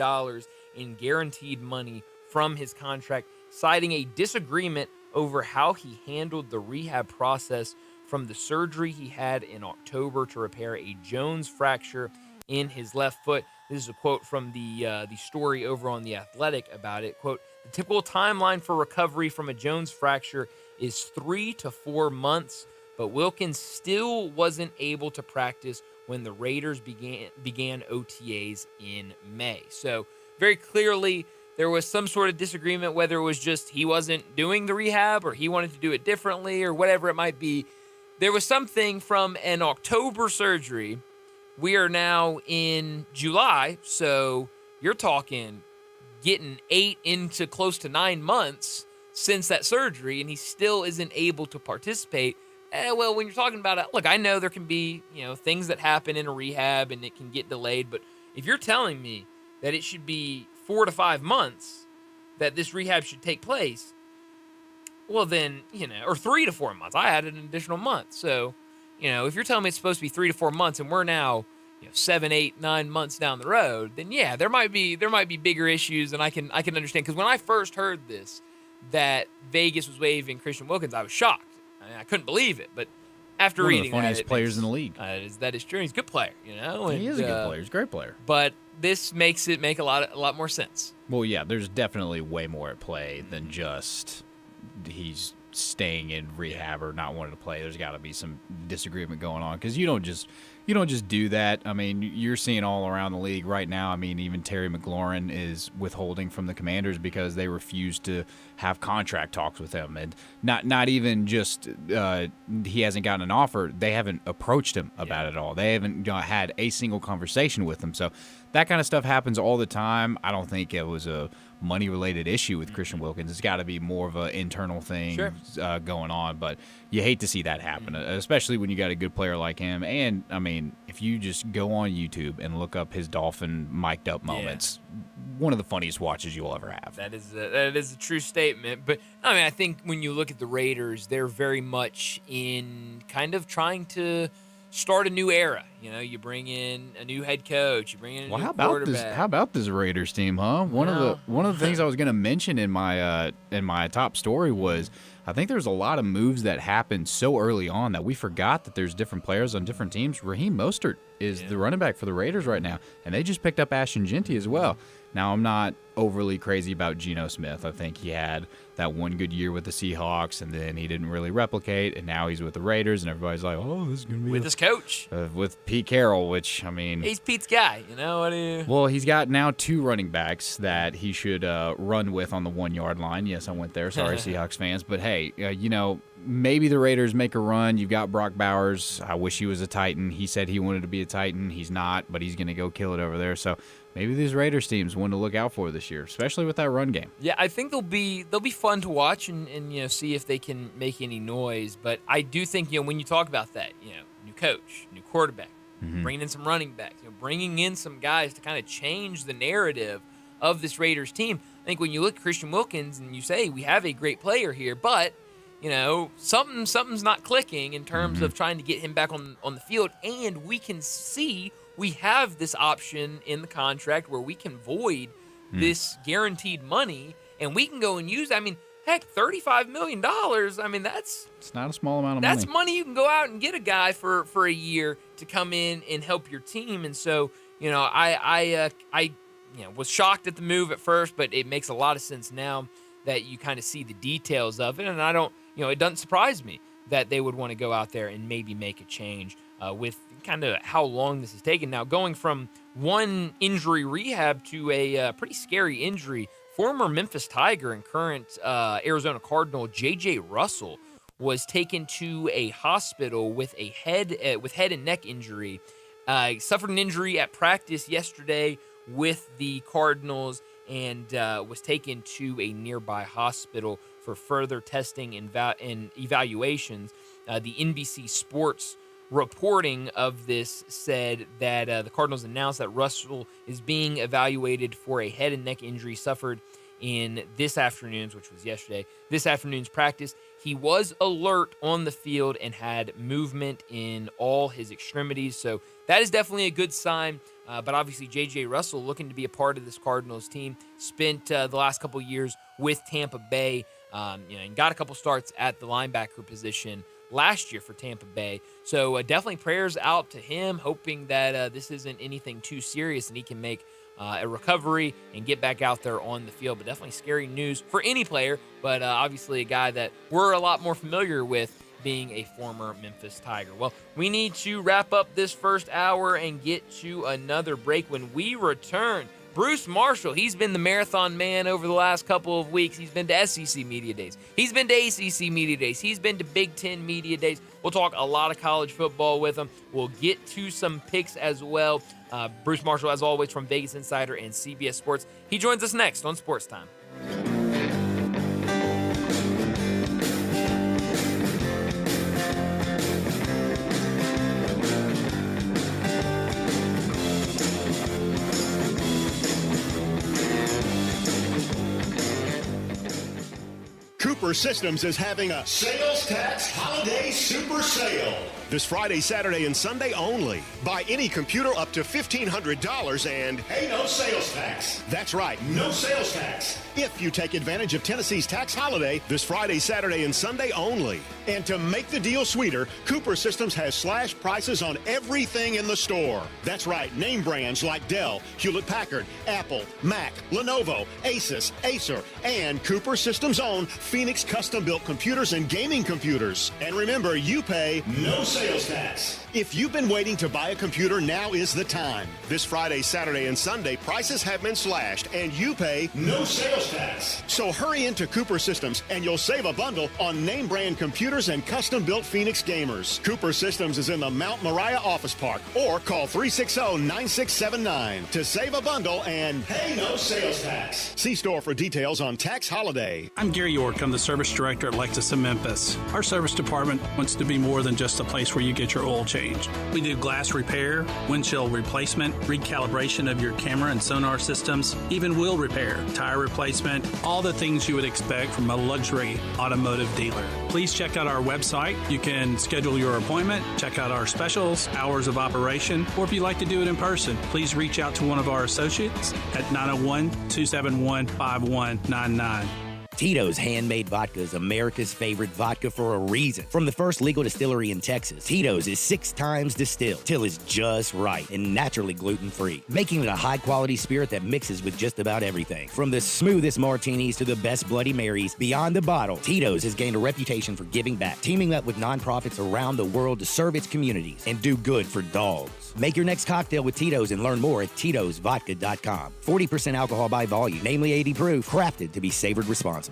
in guaranteed money from his contract, citing a disagreement over how he handled the rehab process from the surgery he had in October to repair a Jones fracture in his left foot. This is a quote from the story over on The Athletic about it. Quote, "The typical timeline for recovery from a Jones fracture is 3 to 4 months, but Wilkins still wasn't able to practice when the Raiders began OTAs in May." So very clearly, there was some sort of disagreement, whether it was just he wasn't doing the rehab or he wanted to do it differently or whatever it might be. There was something from an October surgery. We are now in July, so you're talking getting 8 into close to 9 months since that surgery, and he still isn't able to participate. Well, when you're talking about it, look, I know there can be, things that happen in a rehab and it can get delayed, but if you're telling me that it should be 4 to 5 months that this rehab should take place, well then, or 3 to 4 months. I added an additional month. So, if you're telling me it's supposed to be 3 to 4 months and we're now 7, 8, 9 months down the road, then yeah, there might be bigger issues, and I can understand. Because when I first heard this, that Vegas was waiving Christian Wilkins, I was shocked. I couldn't believe it. But after one reading of the funniest players in the league. That is true. He's a good player, And, he is a good player. He's a great player. But this makes it make a lot more sense. Well, yeah, there's definitely way more at play than just he's staying in rehab or not wanting to play. There's got to be some disagreement going on, because you don't just do that. I mean, you're seeing all around the league right now. I mean, even Terry McLaurin is withholding from the Commanders because they refuse to have contract talks with him, and not even just he hasn't gotten an offer. They haven't approached him about it all. They haven't had a single conversation with him. So that kind of stuff happens all the time. I don't think it was a money-related issue with Christian Wilkins. It's got to be more of an internal thing going on, but you hate to see that happen, especially when you got a good player like him. And, I mean, if you just go on YouTube and look up his Dolphin mic'd up moments, one of the funniest watches you'll ever have. That is a true statement. But, I mean, I think when you look at the Raiders, they're very much in kind of trying to start a new era. You bring in a new head coach. You bring in a new quarterback. How about this Raiders team, huh? One of the things I was going to mention in my top story was I think there's a lot of moves that happened so early on that we forgot that there's different players on different teams. Raheem Mostert is the running back for the Raiders right now, and they just picked up Ashton Jeanty as well. Now, I'm not overly crazy about Geno Smith. I think he had that one good year with the Seahawks, and then he didn't really replicate, and now he's with the Raiders, and everybody's like, oh, this is going to be with his coach. With Pete Carroll, which, I mean... He's Pete's guy, Well, he's got now 2 running backs that he should run with on the 1-yard line. Yes, I went there. Sorry, Seahawks fans. But, hey, maybe the Raiders make a run. You've got Brock Bowers. I wish he was a Titan. He said he wanted to be a Titan. He's not, but he's going to go kill it over there. So maybe these Raiders teams one to look out for this year, especially with that run game. Yeah, I think they'll be fun to watch and see if they can make any noise. But I do think when you talk about that, new coach, new quarterback, bringing in some running backs, bringing in some guys to kind of change the narrative of this Raiders team. I think when you look at Christian Wilkins and you say we have a great player here, but something's not clicking in terms of trying to get him back on the field, and we can see we have this option in the contract where we can void this guaranteed money and we can go and use, I mean, heck, $35 million. I mean, it's not a small amount of money. That's money. money you can go out and get a guy for a year to come in and help your team. And so, I was shocked at the move at first, but it makes a lot of sense now that you kind of see the details of it. And I don't, it doesn't surprise me that they would want to go out there and maybe make a change with kind of how long this has taken. Now, going from one injury rehab to a pretty scary injury, former Memphis Tiger and current Arizona Cardinal J.J. Russell was taken to a hospital with a head and neck injury. Suffered an injury at practice yesterday with the Cardinals and was taken to a nearby hospital for further testing and evaluations. The NBC Sports reporting of this said that the Cardinals announced that Russell is being evaluated for a head and neck injury suffered in this afternoon's, which was yesterday, this afternoon's practice. He was alert on the field and had movement in all his extremities. So that is definitely a good sign. But obviously, J.J. Russell looking to be a part of this Cardinals team. Spent the last couple years with Tampa Bay, and got a couple starts at the linebacker position last year for Tampa Bay. So definitely prayers out to him, hoping that this isn't anything too serious and he can make a recovery and get back out there on the field. But definitely scary news for any player, but obviously a guy that we're a lot more familiar with, being a former Memphis Tiger. Well, we need to wrap up this first hour and get to another break. When we return, Bruce Marshall, he's been the marathon man over the last couple of weeks. He's been to SEC Media Days. He's been to ACC Media Days. He's been to Big Ten Media Days. We'll talk a lot of college football with him. We'll get to some picks as well. Bruce Marshall, as always, from Vegas Insider and CBS Sports. He joins us next on Sports Time. Cooper Systems is having a sales tax holiday super sale. This Friday, Saturday, and Sunday only. Buy any computer up to $1,500 and pay no sales tax. That's right, no sales tax. If you take advantage of Tennessee's tax holiday this Friday, Saturday, and Sunday only. And to make the deal sweeter, Cooper Systems has slashed prices on everything in the store. That's right, name brands like Dell, Hewlett-Packard, Apple, Mac, Lenovo, Asus, Acer, and Cooper Systems' own Phoenix custom-built computers and gaming computers. And remember, you pay no sales tax. If you've been waiting to buy a computer, now is the time. This Friday, Saturday, and Sunday, prices have been slashed, and you pay no sales tax. So hurry into Cooper Systems, and you'll save a bundle on name brand computers and custom-built Phoenix gamers. Cooper Systems is in the Mount Moriah Office Park, or call 360-9679 to save a bundle and pay no sales tax. See store for details on tax holiday. I'm Gary York. I'm the service director at Lexus in Memphis. Our service department wants to be more than just a place where you get your oil changed. We do glass repair, windshield replacement, recalibration of your camera and sonar systems, even wheel repair, tire replacement, all the things you would expect from a luxury automotive dealer. Please check out our website. You can schedule your appointment, check out our specials, hours of operation, or if you'd like to do it in person, please reach out to one of our associates at 901-271-5199. Tito's Handmade Vodka is America's favorite vodka for a reason. From the first legal distillery in Texas, Tito's is 6 times distilled till it's just right and naturally gluten-free, making it a high-quality spirit that mixes with just about everything. From the smoothest martinis to the best Bloody Marys, beyond the bottle, Tito's has gained a reputation for giving back, teaming up with nonprofits around the world to serve its communities and do good for dogs. Make your next cocktail with Tito's and learn more at Tito'sVodka.com. 40% alcohol by volume, namely 80 proof, crafted to be savored responsibly.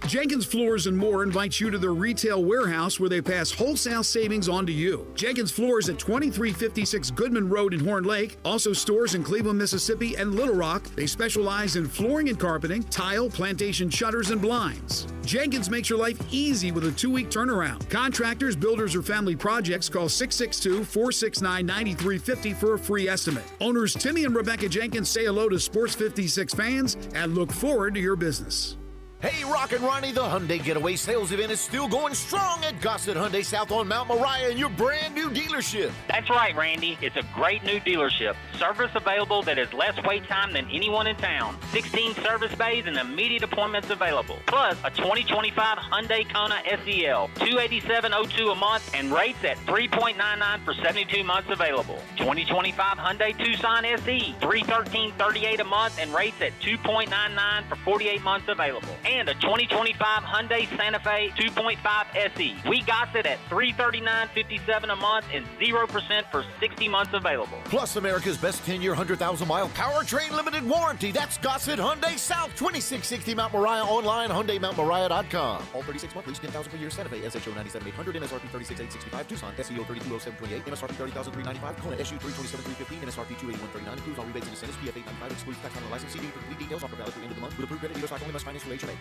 Jenkins Floors and More invites you to their retail warehouse where they pass wholesale savings on to you. Jenkins Floors at 2356 Goodman Road in Horn Lake. Also stores in Cleveland, Mississippi and Little Rock. They specialize in flooring and carpeting, tile, plantation shutters, and blinds. Jenkins makes your life easy with a 2-week turnaround. Contractors, builders, or family projects, call 662-469-9350 for a free estimate. Owners Timmy and Rebecca Jenkins say hello to Sports 56 fans and look forward to your business. Hey, Rockin' Ronnie, the Hyundai Getaway sales event is still going strong at Gossett Hyundai South on Mount Moriah in your brand new dealership. That's right, Randy. It's a great new dealership. Service available that is less wait time than anyone in town. 16 service bays and immediate appointments available. Plus, a 2025 Hyundai Kona SEL. $287.02 a month and rates at 3.99 for 72 months available. 2025 Hyundai Tucson SE. $313.38 a month and rates at 2.99 for 48 months available. And a 2025 Hyundai Santa Fe 2.5 SE. We got it at $339.57 a month and 0% for 60 months available. Plus America's best 10-year, 100,000-mile powertrain limited warranty. That's Gossett Hyundai South, 2660 Mount Moriah. Online, HyundaiMountMoriah.com. All 36 month lease, $10,000 per year. Santa Fe, SHO 97,800, MSRP 36,865. Tucson, SEO 32,0728, MSRP 30,395. Kona, SU 327,315, MSRP 281,39. Includes all rebates and incentives. PF 895 excludes tax on the license. CD for complete details. Offer valid through end of the month. With approved credit, dealer stock only must finance through HMA.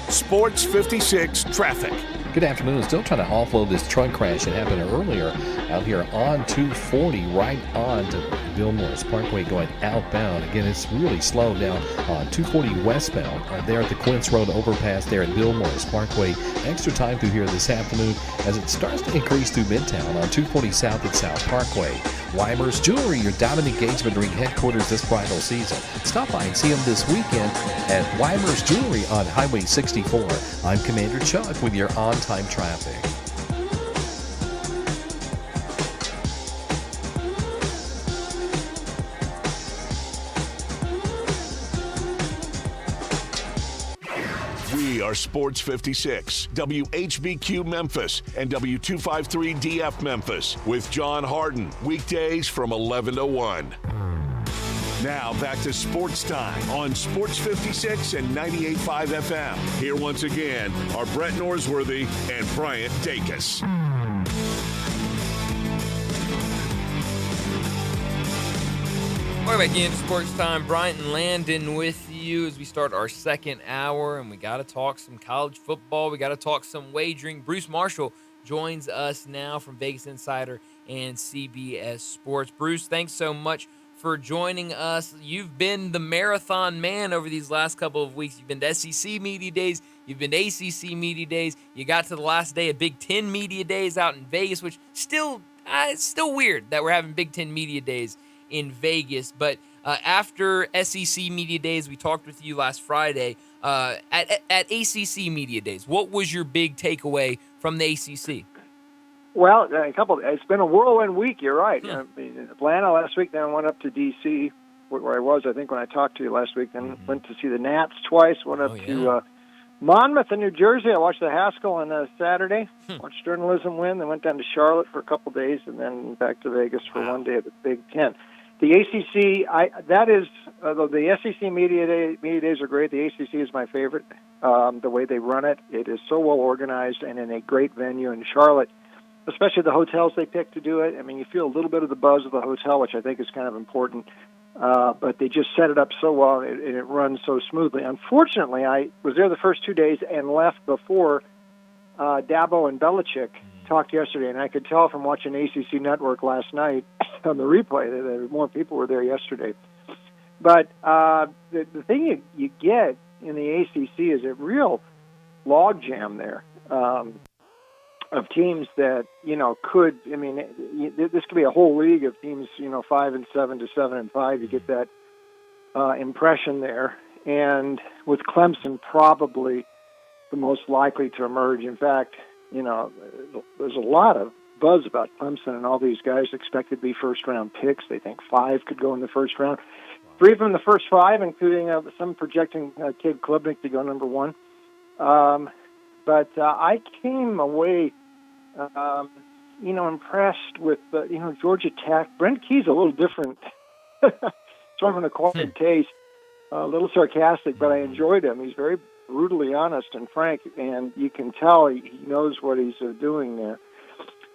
Sports 56 traffic. Good afternoon. Still trying to offload this truck crash that happened earlier out here on 240 right on to Bill Morris Parkway going outbound. Again, it's really slow down on 240 westbound there at the Quince Road overpass there at Bill Morris Parkway. Extra time through here this afternoon as it starts to increase through Midtown on 240 south at South Parkway. Weimer's Jewelry, your diamond engagement ring headquarters this bridal season. Stop by and see them this weekend at Weimer's Jewelry on Highway 64. I'm Commander Chuck with your on-time traffic. We are Sports 56, WHBQ Memphis, and W253DF Memphis with John Harden, weekdays from 11 to 1. Now back to Sports Time on Sports 56 and 98.5 FM. Here once again are Brett Norsworthy and Bryant Dacus. Welcome back into Sports Time. Bryant and Landon with you as we start our second hour, and we got to talk some college football. We got to talk some wagering. Bruce Marshall joins us now from Vegas Insider and CBS Sports. Bruce, thanks so much for joining us. You've been the marathon man over these last couple of weeks. You've been to SEC Media Days. You've been to ACC Media Days. You got to the last day of Big Ten Media Days out in Vegas, which it's still weird that we're having Big Ten Media Days in Vegas. But after SEC Media Days, we talked with you last Friday. At ACC Media Days, what was your big takeaway from the ACC? Well, it's been a whirlwind week, you're right. I mean, Atlanta last week, then I went up to D.C., where I was, I think, when I talked to you last week. Then went to see the Nats twice, went up to Monmouth in New Jersey. I watched the Haskell on Saturday, watched journalism win, then went down to Charlotte for a couple days, and then back to Vegas for one day of the Big Ten. The ACC, the SEC media days are great. The ACC is my favorite. The way they run it, it is so well organized and in a great venue in Charlotte, especially the hotels they pick to do it. I mean, you feel a little bit of the buzz of the hotel, which I think is kind of important. But they just set it up so well, and it runs so smoothly. Unfortunately, I was there the first 2 days and left before Dabo and Belichick talked yesterday, and I could tell from watching ACC Network last night on the replay that more people were there yesterday. But the thing you get in the ACC is a real logjam there of teams that, could, this could be a whole league of teams, 5-7 to 7-5. You get that impression there. And with Clemson probably the most likely to emerge. In fact, there's a lot of buzz about Clemson and all these guys expected to be first-round picks. They think 5 could go in the first round. 3 from the first 5, including some projecting Cade Klubnik to go number 1. But I came away, impressed with, Georgia Tech. Brent Key's a little different, sort of an acquired taste, a little sarcastic, but I enjoyed him. He's very brutally honest and frank, and you can tell he knows what he's doing there.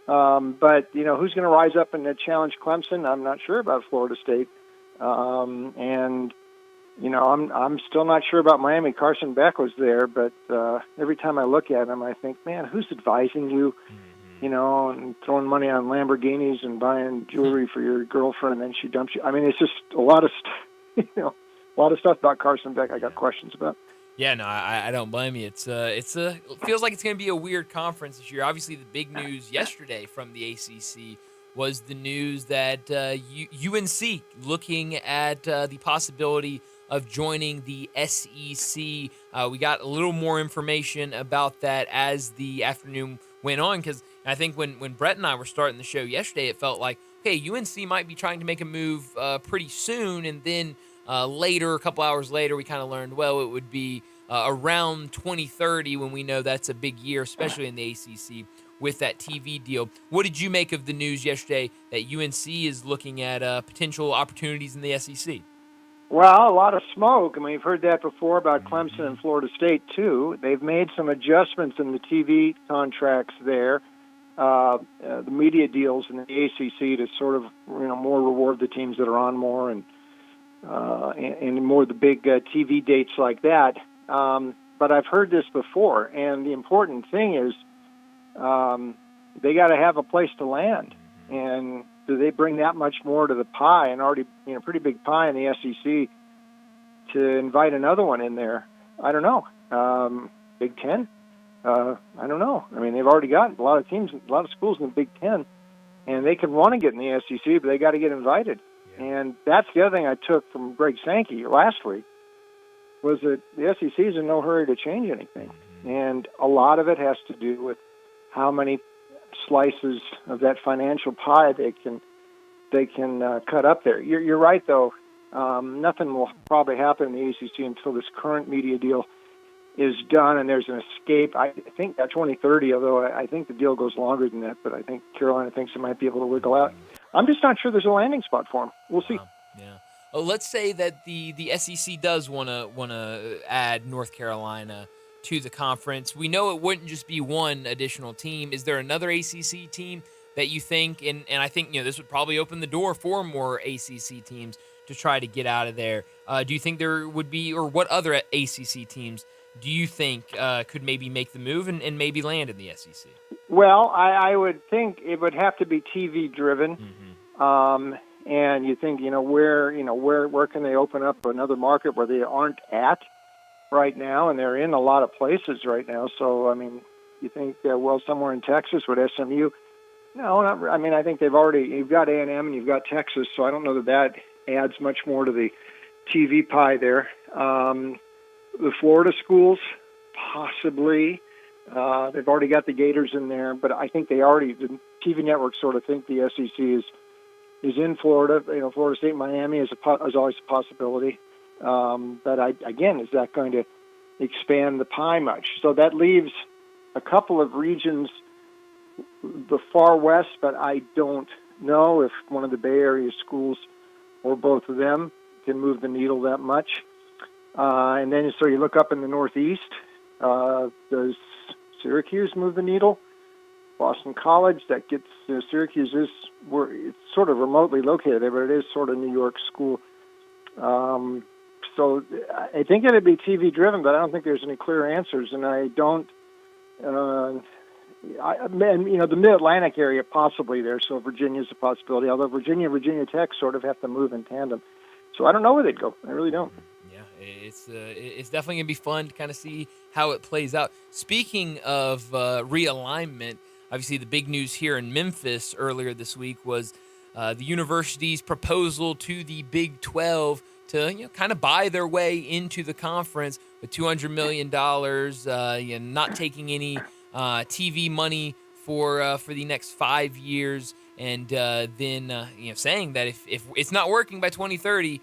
But, who's going to rise up and challenge Clemson? I'm not sure about Florida State. And, I'm still not sure about Miami. Carson Beck was there, but every time I look at him, I think, man, who's advising you? And throwing money on Lamborghinis and buying jewelry for your girlfriend, and then she dumps you. I mean, it's just a lot of stuff, a lot of stuff about Carson Beck I got questions about. Yeah, no, I don't blame you. It feels like it's going to be a weird conference this year. Obviously, the big news yesterday from the ACC was the news that UNC looking at the possibility of joining the SEC. We got a little more information about that as the afternoon went on, because I think when Brett and I were starting the show yesterday, it felt like, okay, UNC might be trying to make a move pretty soon, and then later, a couple hours later, we kind of learned, well, it would be around 2030 when we know that's a big year, especially in the ACC with that TV deal. What did you make of the news yesterday that UNC is looking at potential opportunities in the SEC? Well, a lot of smoke. I mean, we've heard that before about Clemson and Florida State, too. They've made some adjustments in the TV contracts there, the media deals in the ACC to sort of, more reward the teams that are on more and more the big TV dates like that. But I've heard this before, and the important thing is they got to have a place to land. And do they bring that much more to the pie, and already pretty big pie in the SEC, to invite another one in there? I don't know. Big Ten? I don't know. I mean, they've already got a lot of teams, a lot of schools in the Big Ten, and they could want to get in the SEC, but they got to get invited. And that's the other thing I took from Greg Sankey last week, was that the SEC is in no hurry to change anything. And a lot of it has to do with how many slices of that financial pie they can cut up there. You're right, though. Nothing will probably happen in the ACC until this current media deal is done and there's an escape. I think that 2030, although I think the deal goes longer than that, but I think Carolina thinks it might be able to wiggle out. I'm just not sure there's a landing spot for him. We'll see. Yeah. Well, let's say that the SEC does want to add North Carolina to the conference. We know it wouldn't just be one additional team. Is there another ACC team that you think, and I think this would probably open the door for more ACC teams to try to get out of there. Do you think there would be, or what other ACC teams do you think could maybe make the move and maybe land in the SEC? Well, I would think it would have to be TV driven. And you think, where can they open up another market where they aren't at right now? And they're in a lot of places right now. So, I mean, you think, somewhere in Texas with SMU? No, I think you've got A&M and you've got Texas, so I don't know that adds much more to the TV pie there. The Florida schools, possibly. They've already got the Gators in there, but I think the TV networks sort of think the SEC is in Florida. Florida State, Miami is always a possibility. But is that going to expand the pie much? So that leaves a couple of regions, the far west, but I don't know if one of the Bay Area schools or both of them can move the needle that much. And then so you look up in the Northeast, does Syracuse move the needle? Boston College, that gets, Syracuse it's sort of remotely located there, but it is sort of New York school. So I think it'd be TV driven, but I don't think there's any clear answers, and I don't. The Mid-Atlantic area possibly there, so Virginia's a possibility. Although Virginia Tech sort of have to move in tandem, so I don't know where they'd go. I really don't. Yeah, it's definitely gonna be fun to kind of see how it plays out. Speaking of realignment, obviously the big news here in Memphis earlier this week was the university's proposal to the Big 12 to kind of buy their way into the conference with $200 million, not taking any TV money for the next 5 years, and then saying that if it's not working by 2030,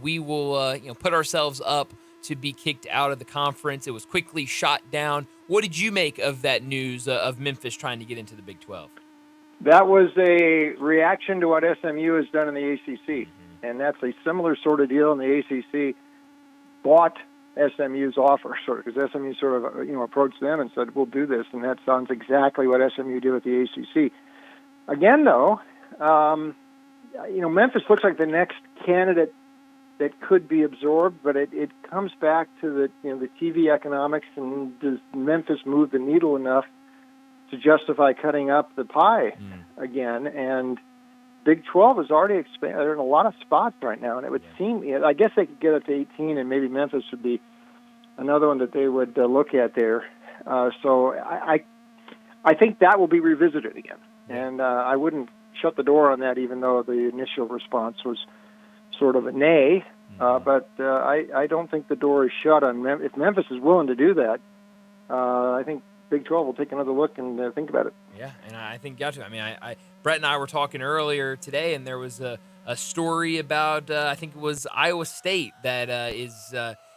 we will put ourselves up to be kicked out of the conference. It was quickly shot down. What did you make of that news of Memphis trying to get into the Big 12? That was a reaction to what SMU has done in the ACC, and that's a similar sort of deal. And the ACC bought SMU's offer, because SMU sort of approached them and said, "We'll do this," and that sounds exactly what SMU did with the ACC. Again, though, Memphis looks like the next candidate that could be absorbed, but it comes back to the TV economics, and does Memphis move the needle enough to justify cutting up the pie again? And Big 12 has already expanded. They're in a lot of spots right now, and it would seem, I guess they could get up to 18, and maybe Memphis would be another one that they would look at there. So I think that will be revisited again, and I wouldn't shut the door on that, even though the initial response was sort of a nay. But I don't think the door is shut on if Memphis is willing to do that. I think Big 12 will take another look and think about it. Yeah, and I think got to. I mean, Brett and I were talking earlier today, and there was a story about I think it was Iowa State that is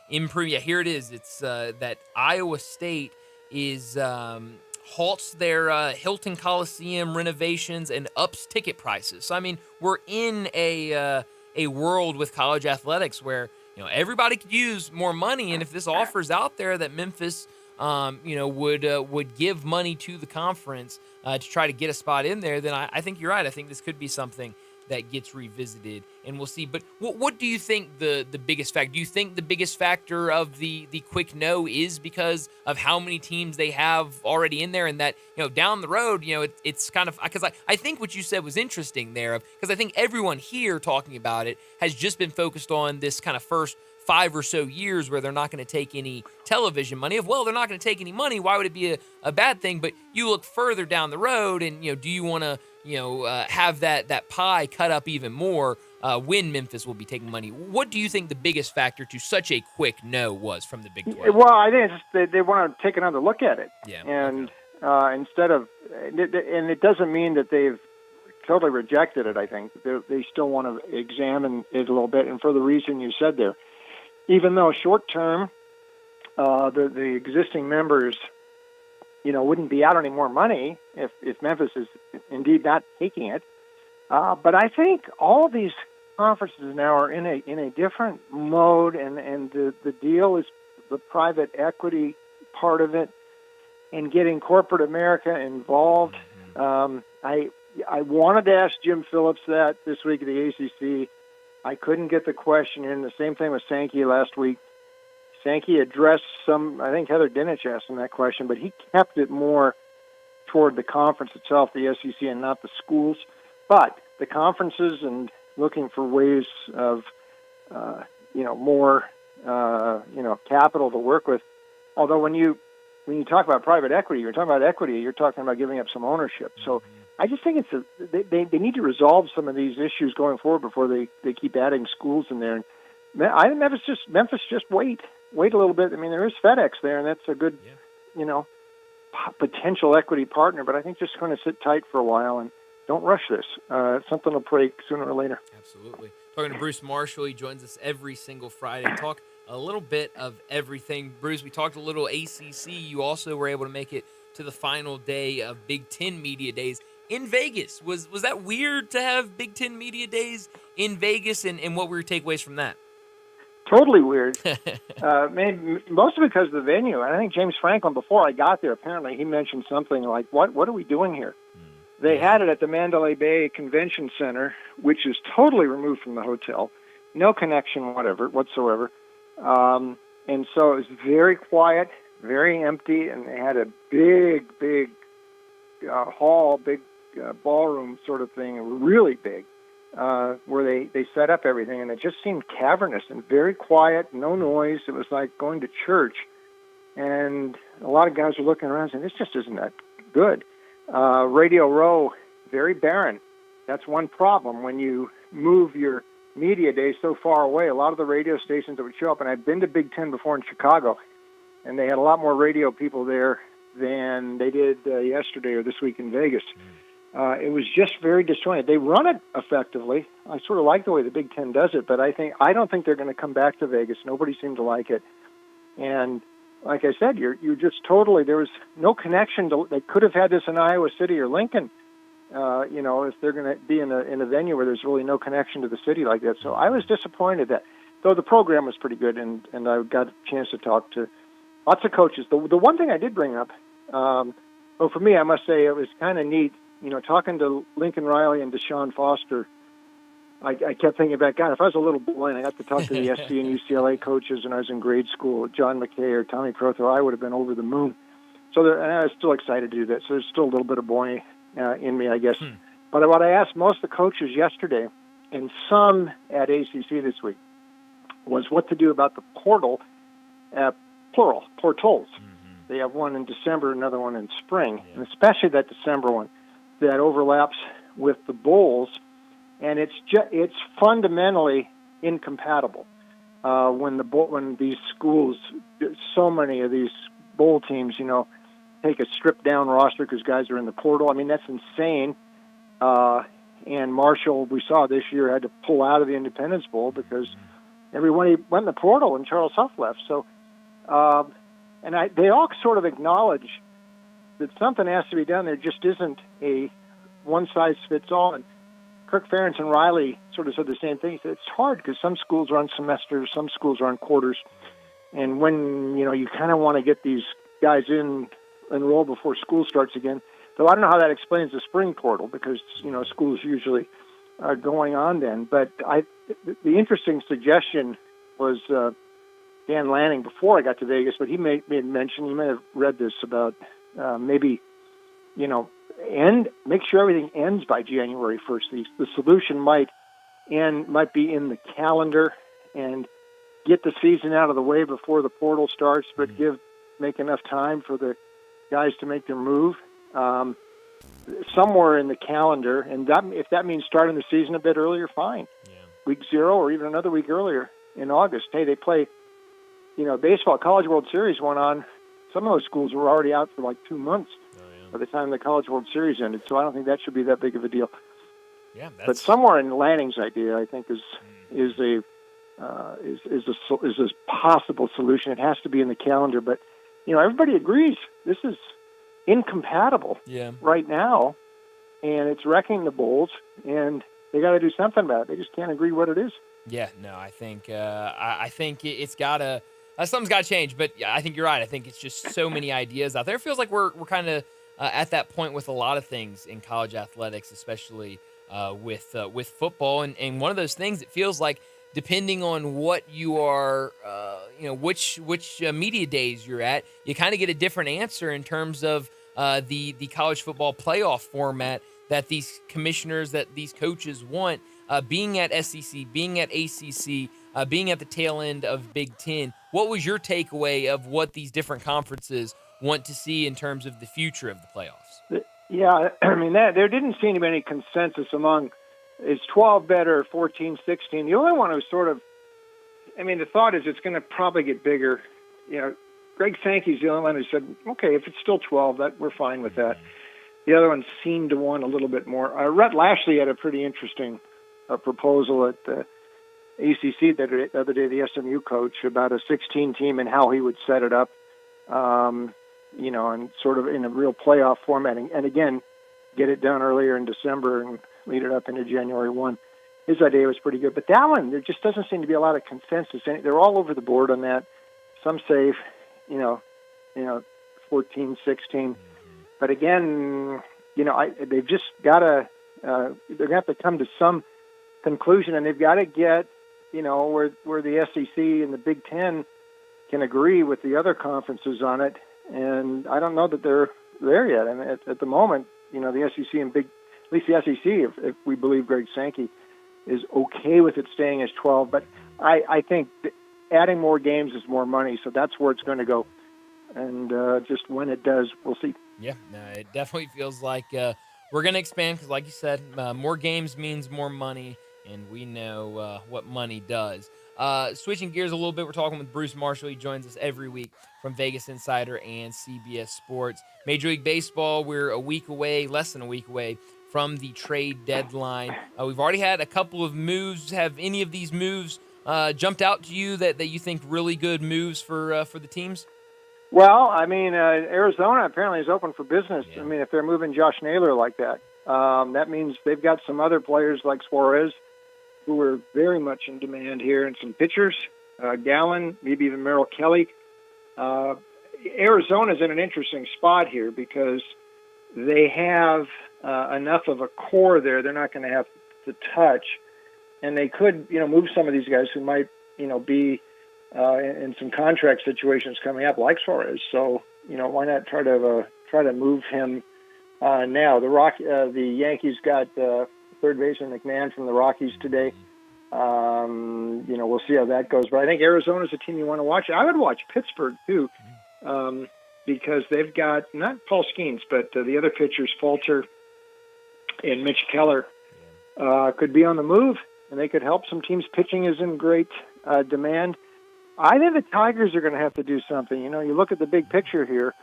improving. Yeah, here it is. It's that Iowa State is halts their Hilton Coliseum renovations and ups ticket prices. So I mean, we're in a world with college athletics where everybody could use more money, and if this offer's out there that Memphis would give money to the conference to try to get a spot in there, then I think you're right. I think this could be something that gets revisited, and we'll see. But what do you think the biggest factor? Do you think the biggest factor of the quick no is because of how many teams they have already in there, and that down the road, it's kind of because I think what you said was interesting there, because I think everyone here talking about it has just been focused on this kind of first 5 or so years where they're not going to take any television money. They're not going to take any money, why would it be a bad thing? But you look further down the road, and do you want to have that pie cut up even more when Memphis will be taking money? What do you think the biggest factor to such a quick no was from the Big 12? Well, I think it's just they want to take another look at it. Yeah. And instead of, and it doesn't mean that they've totally rejected it. I think they still want to examine it a little bit, and for the reason you said there. Even though short term, the existing members, wouldn't be out any more money if Memphis is indeed not taking it. But I think all of these conferences now are in a different mode, and the deal is the private equity part of it, and getting corporate America involved. I wanted to ask Jim Phillips that this week at the ACC. I couldn't get the question in. The same thing with Sankey last week. Sankey addressed I think Heather Dinich asked him that question, but he kept it more toward the conference itself, the SEC, and not the schools. But the conferences and looking for ways of, more, capital to work with. Although when you talk about private equity, you're talking about giving up some ownership. So I just think they need to resolve some of these issues going forward before they keep adding schools in there. And I think Memphis just wait a little bit. I mean, there is FedEx there, and that's a good, potential equity partner. But I think just kind of sit tight for a while and don't rush this. Something will break sooner or later. Absolutely. Talking to Bruce Marshall, he joins us every single Friday. Talk a little bit of everything. Bruce, we talked a little ACC. You also were able to make it to the final day of Big Ten Media Days in Vegas. Was that weird to have Big Ten Media Days in Vegas, and what were your takeaways from that? Totally weird. Mostly because of the venue. And I think James Franklin, before I got there, apparently he mentioned something like, what are we doing here? They had it at the Mandalay Bay Convention Center, which is totally removed from the hotel. No connection whatsoever. And so it was very quiet, very empty, and they had a big hall, big ballroom sort of thing, really big, where they set up everything, and it just seemed cavernous and very quiet, no noise. It was like going to church, and a lot of guys were looking around saying, this just isn't that good. Radio Row, very barren. That's one problem. When you move your media day so far away, a lot of the radio stations that would show up, and I've been to Big Ten before in Chicago, and they had a lot more radio people there than they did yesterday or this week in Vegas. It was just very disjointed. They run it effectively. I sort of like the way the Big Ten does it, but I don't think they're going to come back to Vegas. Nobody seemed to like it. And like I said, you're just totally, there was no connection to, they could have had this in Iowa City or Lincoln, if they're going to be in a venue where there's really no connection to the city like that. So I was disappointed that, though the program was pretty good, and I got a chance to talk to lots of coaches. The one thing I did bring up, for me, I must say it was kind of neat, talking to Lincoln Riley and Deshaun Foster. I kept thinking about, God, if I was a little boy and I got to talk to the SC and UCLA coaches when I was in grade school, John McKay or Tommy Prothero, I would have been over the moon. So and I was still excited to do that. So there's still a little bit of boy in me, I guess. But what I asked most of the coaches yesterday, and some at ACC this week, was what to do about the portal at plural, portals. They have one in December, another one in spring, and especially that December one that overlaps with the bowls, and it's fundamentally incompatible. When these schools, so many of these bowl teams, take a stripped down roster because guys are in the portal. I mean, that's insane. And Marshall, we saw this year, had to pull out of the Independence Bowl because everyone went in the portal and Charles Huff left. So, they all sort of acknowledge that something has to be done. There just isn't a one-size-fits-all. And Kirk Ferentz and Riley sort of said the same thing. He said it's hard because some schools run semesters, some schools run quarters. And when, you kind of want to get these guys enrolled before school starts again, though I don't know how that explains the spring portal because, schools usually are going on then. But the interesting suggestion was Dan Lanning before I got to Vegas, but he made mention, you may have read this, about maybe, make sure everything ends by January 1st. The solution might be in the calendar and get the season out of the way before the portal starts, but make enough time for the guys to make their move. Somewhere in the calendar, and if that means starting the season a bit earlier, fine. Week 0 or even another week earlier in August. Hey, they play, baseball. College World Series went on. Some of those schools were already out for like 2 months by the time the College World Series ended, so I don't think that should be that big of a deal. Yeah, but somewhere in Lanning's idea, I think is a possible solution. It has to be in the calendar, but everybody agrees this is incompatible right now, and it's wrecking the Bulls, and they got to do something about it. They just can't agree what it is. Yeah, no, I think it's gotta something's got to change. But I think you're right. I think it's just so many ideas out there. It feels like we're kind of at that point with a lot of things in college athletics, especially with football. And one of those things, it feels like, depending on what you are, which media days you're at, you kind of get a different answer in terms of the college football playoff format that these commissioners, that these coaches want, being at SEC, being at ACC, being at the tail end of Big Ten. What was your takeaway of what these different conferences want to see in terms of the future of the playoffs? Yeah, I mean, there didn't seem to be any consensus among, is 12 better, 14, 16? The only one who sort of, the thought is it's going to probably get bigger. Greg Sankey's the only one who said, okay, if it's still 12, we're fine with that. The other one seemed to want a little bit more. Rhett Lashley had a pretty interesting proposal at the ACC the other day, the SMU coach, about a 16 team and how he would set it up, and sort of in a real playoff format. And again, get it done earlier in December and lead it up into January 1. His idea was pretty good. But that one, there just doesn't seem to be a lot of consensus. And they're all over the board on that. Some say, 14, 16. But again, they've just got to, they're going to have to come to some conclusion, and they've got to get, where the SEC and the Big Ten can agree with the other conferences on it. And I don't know that they're there yet. I mean, at the moment, the SEC and at least the SEC, if we believe Greg Sankey, is okay with it staying as 12. But I think adding more games is more money, so that's where it's going to go. And just when it does, we'll see. Yeah, no, it definitely feels like we're going to expand because, like you said, more games means more money, and we know what money does. Switching gears a little bit, we're talking with Bruce Marshall. He joins us every week from Vegas Insider and CBS Sports. Major League Baseball, we're less than a week away from the trade deadline. We've already had a couple of moves. Have any of these moves jumped out to you that you think really good moves for the teams? Well, Arizona apparently is open for business. Yeah. If they're moving Josh Naylor like that, that means they've got some other players like Suarez who are very much in demand here, and some pitchers, Gallen, maybe even Merrill Kelly. Arizona's in an interesting spot here because they have enough of a core there they're not going to have to touch, and they could, move some of these guys who might, be in some contract situations coming up, like Suarez. So, why not try to move him now? The Yankees got third baseman McMahon from the Rockies today. We'll see how that goes. But I think Arizona's a team you want to watch. I would watch Pittsburgh, too, because they've got, not Paul Skeens, but the other pitchers, Falter and Mitch Keller, could be on the move, and they could help some teams. Pitching is in great demand. I think the Tigers are going to have to do something. You look at the big picture here.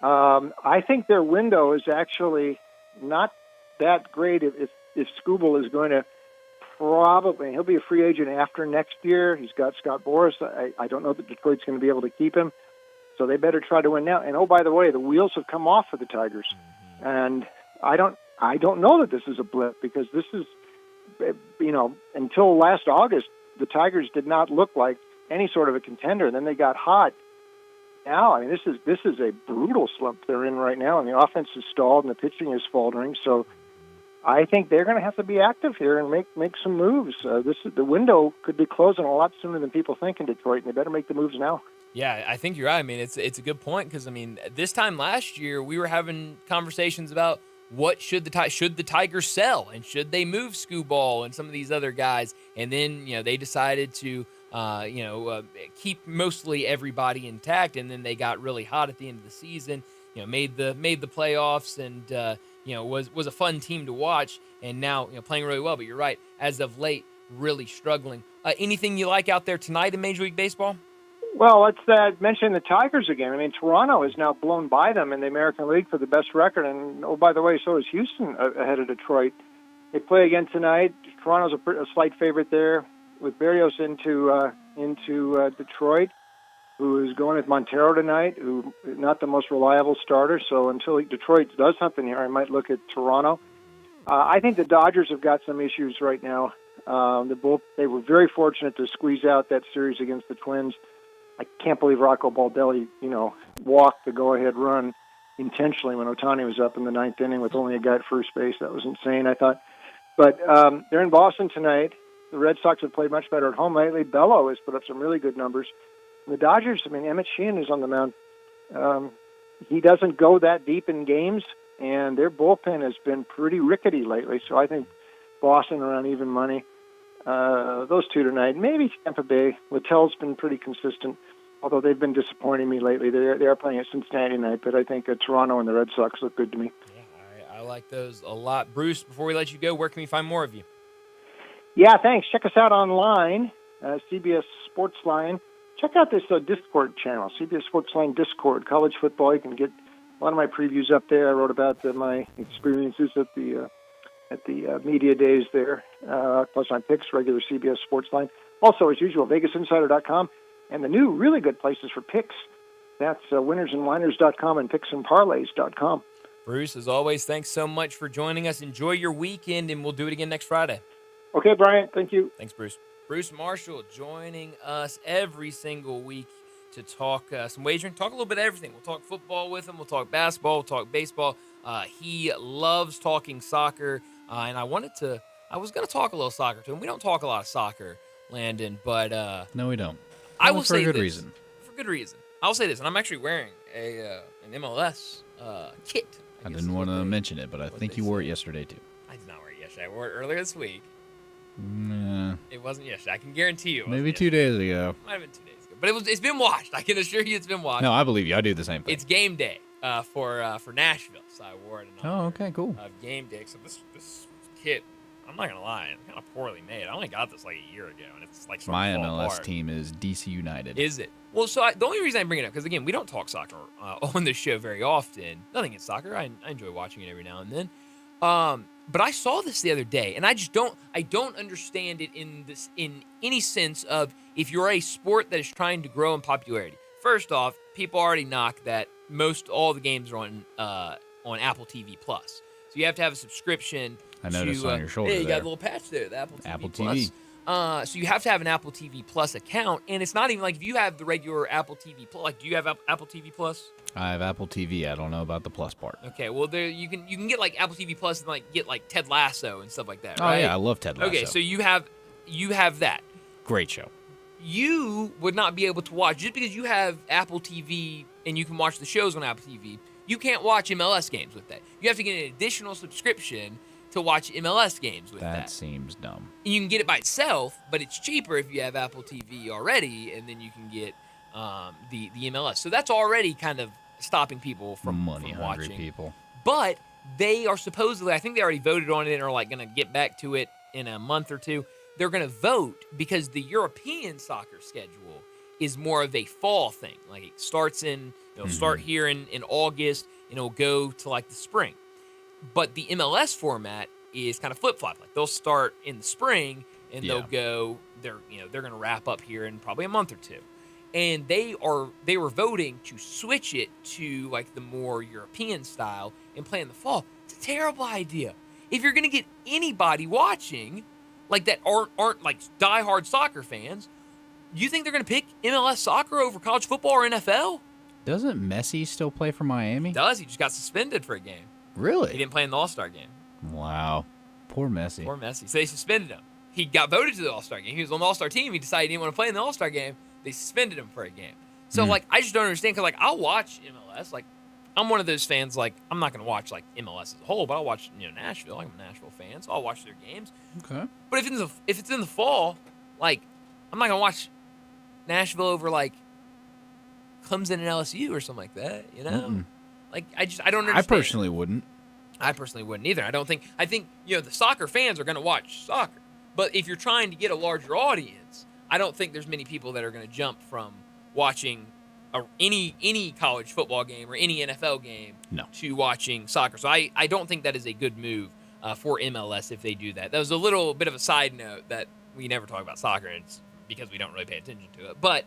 I think their window is actually not that great if Skubal is going to probably, he'll be a free agent after next year. He's got Scott Boras. I don't know that Detroit's going to be able to keep him, so they better try to win now. And, oh, by the way, the wheels have come off for the Tigers. And I don't know that this is a blip, because this is, until last August, the Tigers did not look like any sort of a contender. And then they got hot. Now, this is a brutal slump they're in right now, and the offense is stalled and the pitching is faltering. So I think they're going to have to be active here and make some moves. The window could be closing a lot sooner than people think in Detroit, and they better make the moves now. Yeah, I think you're right. It's a good point, because this time last year we were having conversations about should the Tigers sell, and should they move Skubal and some of these other guys, and then they decided to keep mostly everybody intact, and then they got really hot at the end of the season. Made the playoffs, and was a fun team to watch, and now playing really well. But you're right, as of late, really struggling. Anything you like out there tonight in Major League Baseball? Well, let's mention the Tigers again. Toronto is now blown by them in the American League for the best record, and oh, by the way, so is Houston ahead of Detroit. They play again tonight. Toronto's a slight favorite there, with Berrios into Detroit, who is going with Montero tonight, who is not the most reliable starter. So until Detroit does something here, I might look at Toronto. I think the Dodgers have got some issues right now. They were very fortunate to squeeze out that series against the Twins. I can't believe Rocco Baldelli, walked the go-ahead run intentionally when Ohtani was up in the ninth inning with only a guy at first base. That was insane, I thought. But they're in Boston tonight. The Red Sox have played much better at home lately. Bello has put up some really good numbers. The Dodgers, Emmett Sheehan is on the mound. He doesn't go that deep in games, and their bullpen has been pretty rickety lately. So I think Boston around even money. Those two tonight. Maybe Tampa Bay. Littell's been pretty consistent, although they've been disappointing me lately. They are playing at Cincinnati tonight, but I think Toronto and the Red Sox look good to me. Yeah, I like those a lot. Bruce, before we let you go, where can we find more of you? Yeah, thanks. Check us out online, CBS Sportsline. Check out this Discord channel, CBS Sportsline Discord, college football. You can get a lot of my previews up there. I wrote about my experiences at the media days there, plus my picks, regular CBS Sportsline. Also, as usual, VegasInsider.com, and the new really good places for picks. That's winnersandwhiners.com and picksandparlays.com. Bruce, as always, thanks so much for joining us. Enjoy your weekend, and we'll do it again next Friday. Okay, Brian. Thank you. Thanks, Bruce. Bruce Marshall joining us every single week to talk some wagering, talk a little bit of everything. We'll talk football with him. We'll talk basketball. We'll talk baseball. He loves talking soccer, and I was going to talk a little soccer to him. We don't talk a lot of soccer, Landon, but no, we don't. I will say for a good this, reason. For good reason. I'll say this, and I'm actually wearing an MLS kit. I didn't want to mention it, but I think you wore it yesterday too. I did not wear it yesterday. I wore it earlier this week. Nah. It wasn't yesterday. I can guarantee you. Maybe 2 days ago. Might have been 2 days ago, but it's been washed. I can assure you, it's been washed. No, I believe you. I do the same thing. It's game day for Nashville, so I wore it. Okay, cool. Game day. So this kit, I'm not gonna lie, it's kind of poorly made. I only got this like a year ago, and it's like my MLS team is DC United. Is it? Well, so the only reason I bring it up, because again, we don't talk soccer on this show very often. Nothing against soccer. I enjoy watching it every now and then. But I saw this the other day, and I don't understand it in any sense of if you're a sport that is trying to grow in popularity. First off, people already knock that all the games are on Apple TV Plus, so you have to have a subscription. I noticed on your shoulder. Yeah, you there. got a little patch there, the Apple TV TV. Plus. So you have to have an Apple TV Plus account, and it's not even like if you have the regular Apple TV Plus. Like, do you have Apple TV Plus? I have Apple TV. I don't know about the Plus part. Okay, well, there you can get like Apple TV Plus and like get like Ted Lasso and stuff like that. Oh right? yeah, I love Ted Lasso. Okay, so you have that. Great show. You would not be able to watch just because you have Apple TV and you can watch the shows on Apple TV. You can't watch MLS games with that. You have to get an additional subscription to watch MLS games with that. That seems dumb. You can get it by itself, but it's cheaper if you have Apple TV already, and then you can get the MLS. So that's already kind of stopping people from watching. People. But they are supposedly, I think they already voted on it and are like going to get back to it in a month or two. They're going to vote because the European soccer schedule is more of a fall thing. Like it starts it'll start here in August and it'll go to like the spring. But the MLS format is kind of flip-flop. Like they'll start in the spring and they'll go, they're going to wrap up here in probably a month or two. And they were voting to switch it to like the more European style and play in the fall. It's a terrible idea. If you're going to get anybody watching like that aren't like diehard soccer fans, you think they're going to pick MLS soccer over college football or NFL? Doesn't Messi still play for Miami? He does. He just got suspended for a game. Really? He didn't play in the All-Star game. Wow. Poor Messi. Poor Messi. So they suspended him. He got voted to the All-Star game. He was on the All-Star team. He decided he didn't want to play in the All-Star game. They suspended him for a game. So, like, I just don't understand because, like, I'll watch MLS. Like, I'm one of those fans, like, I'm not going to watch, like, MLS as a whole, but I'll watch, Nashville. I'm a Nashville fan, so I'll watch their games. Okay. But if it's in the fall, like, I'm not going to watch Nashville over, like, Clemson and LSU or something like that, you know? Mm-mm. Like, I don't understand. I personally wouldn't. I personally wouldn't either. I think the soccer fans are going to watch soccer. But if you're trying to get a larger audience, I don't think there's many people that are going to jump from watching any college football game or any NFL game to watching soccer. So I don't think that is a good move for MLS if they do that. That was a little bit of a side note that we never talk about soccer, and it's because we don't really pay attention to it. But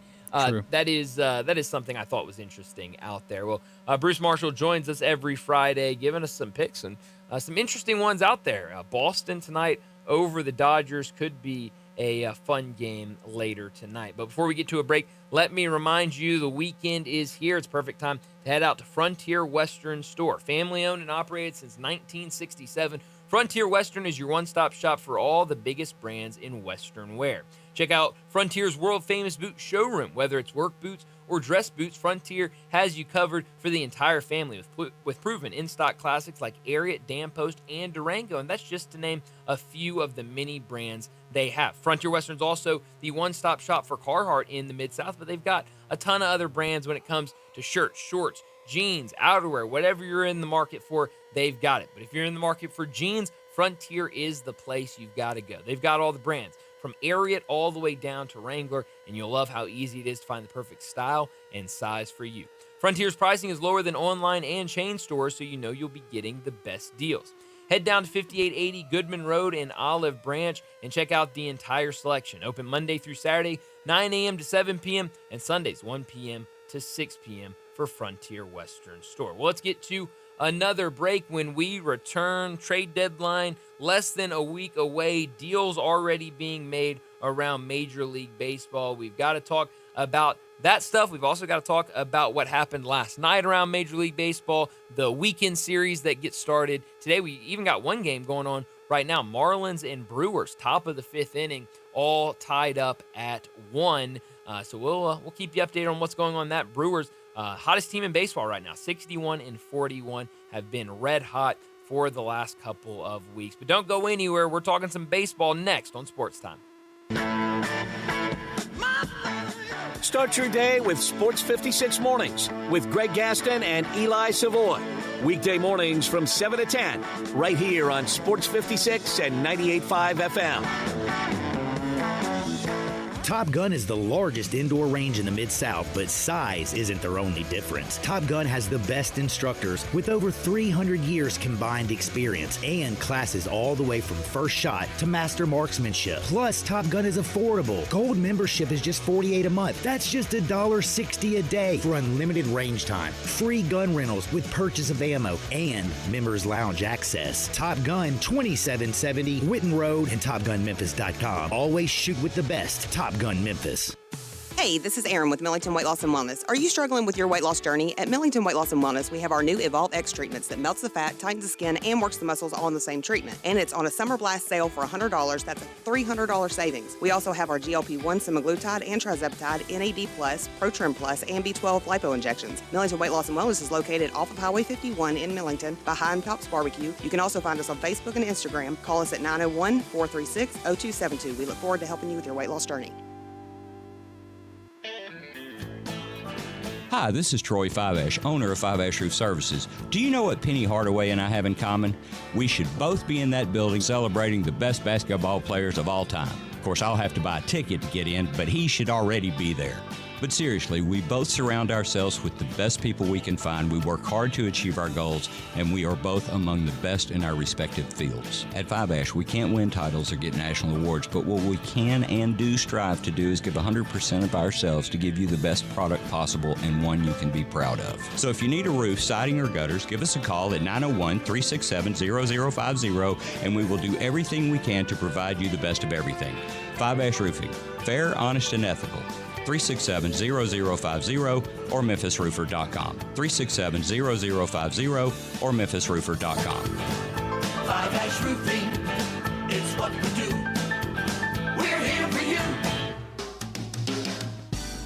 that is something I thought was interesting out there. Well, Bruce Marshall joins us every Friday, giving us some picks and some interesting ones out there. Boston tonight over the Dodgers could be a fun game later tonight. But before we get to a break, let me remind you the weekend is here. It's a perfect time to head out to Frontier Western Store. Family owned and operated since 1967, Frontier Western is your one-stop shop for all the biggest brands in Western wear. Check out Frontier's world-famous boot showroom. Whether it's work boots or dress boots, Frontier has you covered for the entire family with proven in-stock classics like Ariat, Dam Post, and Durango, and that's just to name a few of the many brands they have. Frontier Western's also the one-stop shop for Carhartt in the Mid-South, but they've got a ton of other brands when it comes to shirts, shorts, jeans, outerwear, whatever you're in the market for, they've got it. But if you're in the market for jeans, Frontier is the place you've got to go. They've got all the brands, from Ariat all the way down to Wrangler, and you'll love how easy it is to find the perfect style and size for you. Frontier's pricing is lower than online and chain stores, so you know you'll be getting the best deals. Head down to 5880 Goodman Road in Olive Branch and check out the entire selection. Open Monday through Saturday, 9 a.m. to 7 p.m., and Sundays, 1 p.m. to 6 p.m. for Frontier Western Store. Well, let's get to another break. When we return, trade deadline less than a week away, deals already being made around Major League Baseball. We've got to talk about that stuff. We've also got to talk about what happened last night around Major League Baseball, the weekend series that gets started today. We even got one game going on right now. Marlins and Brewers, top of the fifth inning, all tied up at 1. So we'll keep you updated on what's going on in that. Brewers, hottest team in baseball right now, 61-41, have been red hot for the last couple of weeks. But don't go anywhere. We're talking some baseball next on Sports Time. Start your day with Sports 56 Mornings with Greg Gaston and Eli Savoy. Weekday mornings from 7 to 10, right here on Sports 56 and 98.5 FM. Top Gun is the largest indoor range in the Mid-South, but size isn't their only difference. Top Gun has the best instructors with over 300 years combined experience and classes all the way from first shot to master marksmanship. Plus, Top Gun is affordable. Gold membership is just $48 a month. That's just $1.60 a day for unlimited range time, free gun rentals with purchase of ammo, and members lounge access. Top Gun, 2770 Witten Road and TopGunMemphis.com. Always shoot with the best. Top Gun Memphis. Hey, this is Erin with Millington Weight Loss and Wellness. Are you struggling with your weight loss journey? At Millington Weight Loss and Wellness, we have our new Evolve X treatments that melts the fat, tightens the skin, and works the muscles all in the same treatment. And it's on a Summer Blast sale for $100. That's a $300 savings. We also have our GLP-1 semaglutide and trizepatide, NAD+, ProTrim Plus, and B12 lipo injections. Millington Weight Loss and Wellness is located off of Highway 51 in Millington, behind Pop's Barbecue. You can also find us on Facebook and Instagram. Call us at 901-436-0272. We look forward to helping you with your weight loss journey. Hi, this is Troy Fiveash, owner of Fiveash Roof Services. Do you know what Penny Hardaway and I have in common? We should both be in that building celebrating the best basketball players of all time. Of course, I'll have to buy a ticket to get in, but he should already be there. But seriously, we both surround ourselves with the best people we can find. We work hard to achieve our goals, and we are both among the best in our respective fields. At Fiveash, we can't win titles or get national awards, but what we can and do strive to do is give 100% of ourselves to give you the best product possible and one you can be proud of. So if you need a roof, siding, or gutters, give us a call at 901-367-0050, and we will do everything we can to provide you the best of everything. Fiveash Roofing. Fair, honest, and ethical. 367-0050 or memphisroofer.com. 367-0050 or memphisroofer.com. Fiveash Roofing, it's what we do. We're here for you.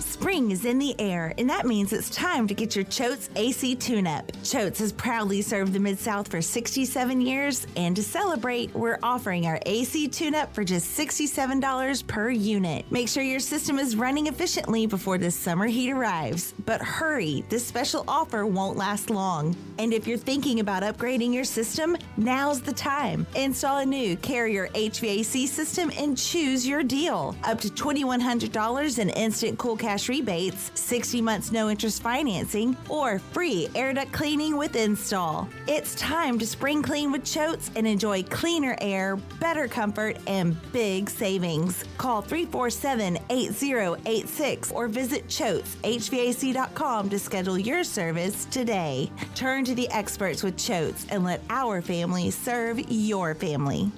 Spring is in the air, and that means it's time to get your Choate's AC tune-up. Choate's has proudly served the Mid-South for 67 years, and to celebrate, we're offering our AC tune-up for just $67 per unit. Make sure your system is running efficiently before the summer heat arrives. But hurry, this special offer won't last long. And if you're thinking about upgrading your system, now's the time. Install a new Carrier HVAC system and choose your deal. Up to $2,100 in instant cool cash rebates, 60 months no interest financing, or free air duct cleaning with install. It's time to spring clean with Choate's and enjoy cleaner air, better comfort, and big savings. Call 347-8086 or visit ChoatesHVAC.com to schedule your service today. Turn to the experts with Choate's and let our family serve your family.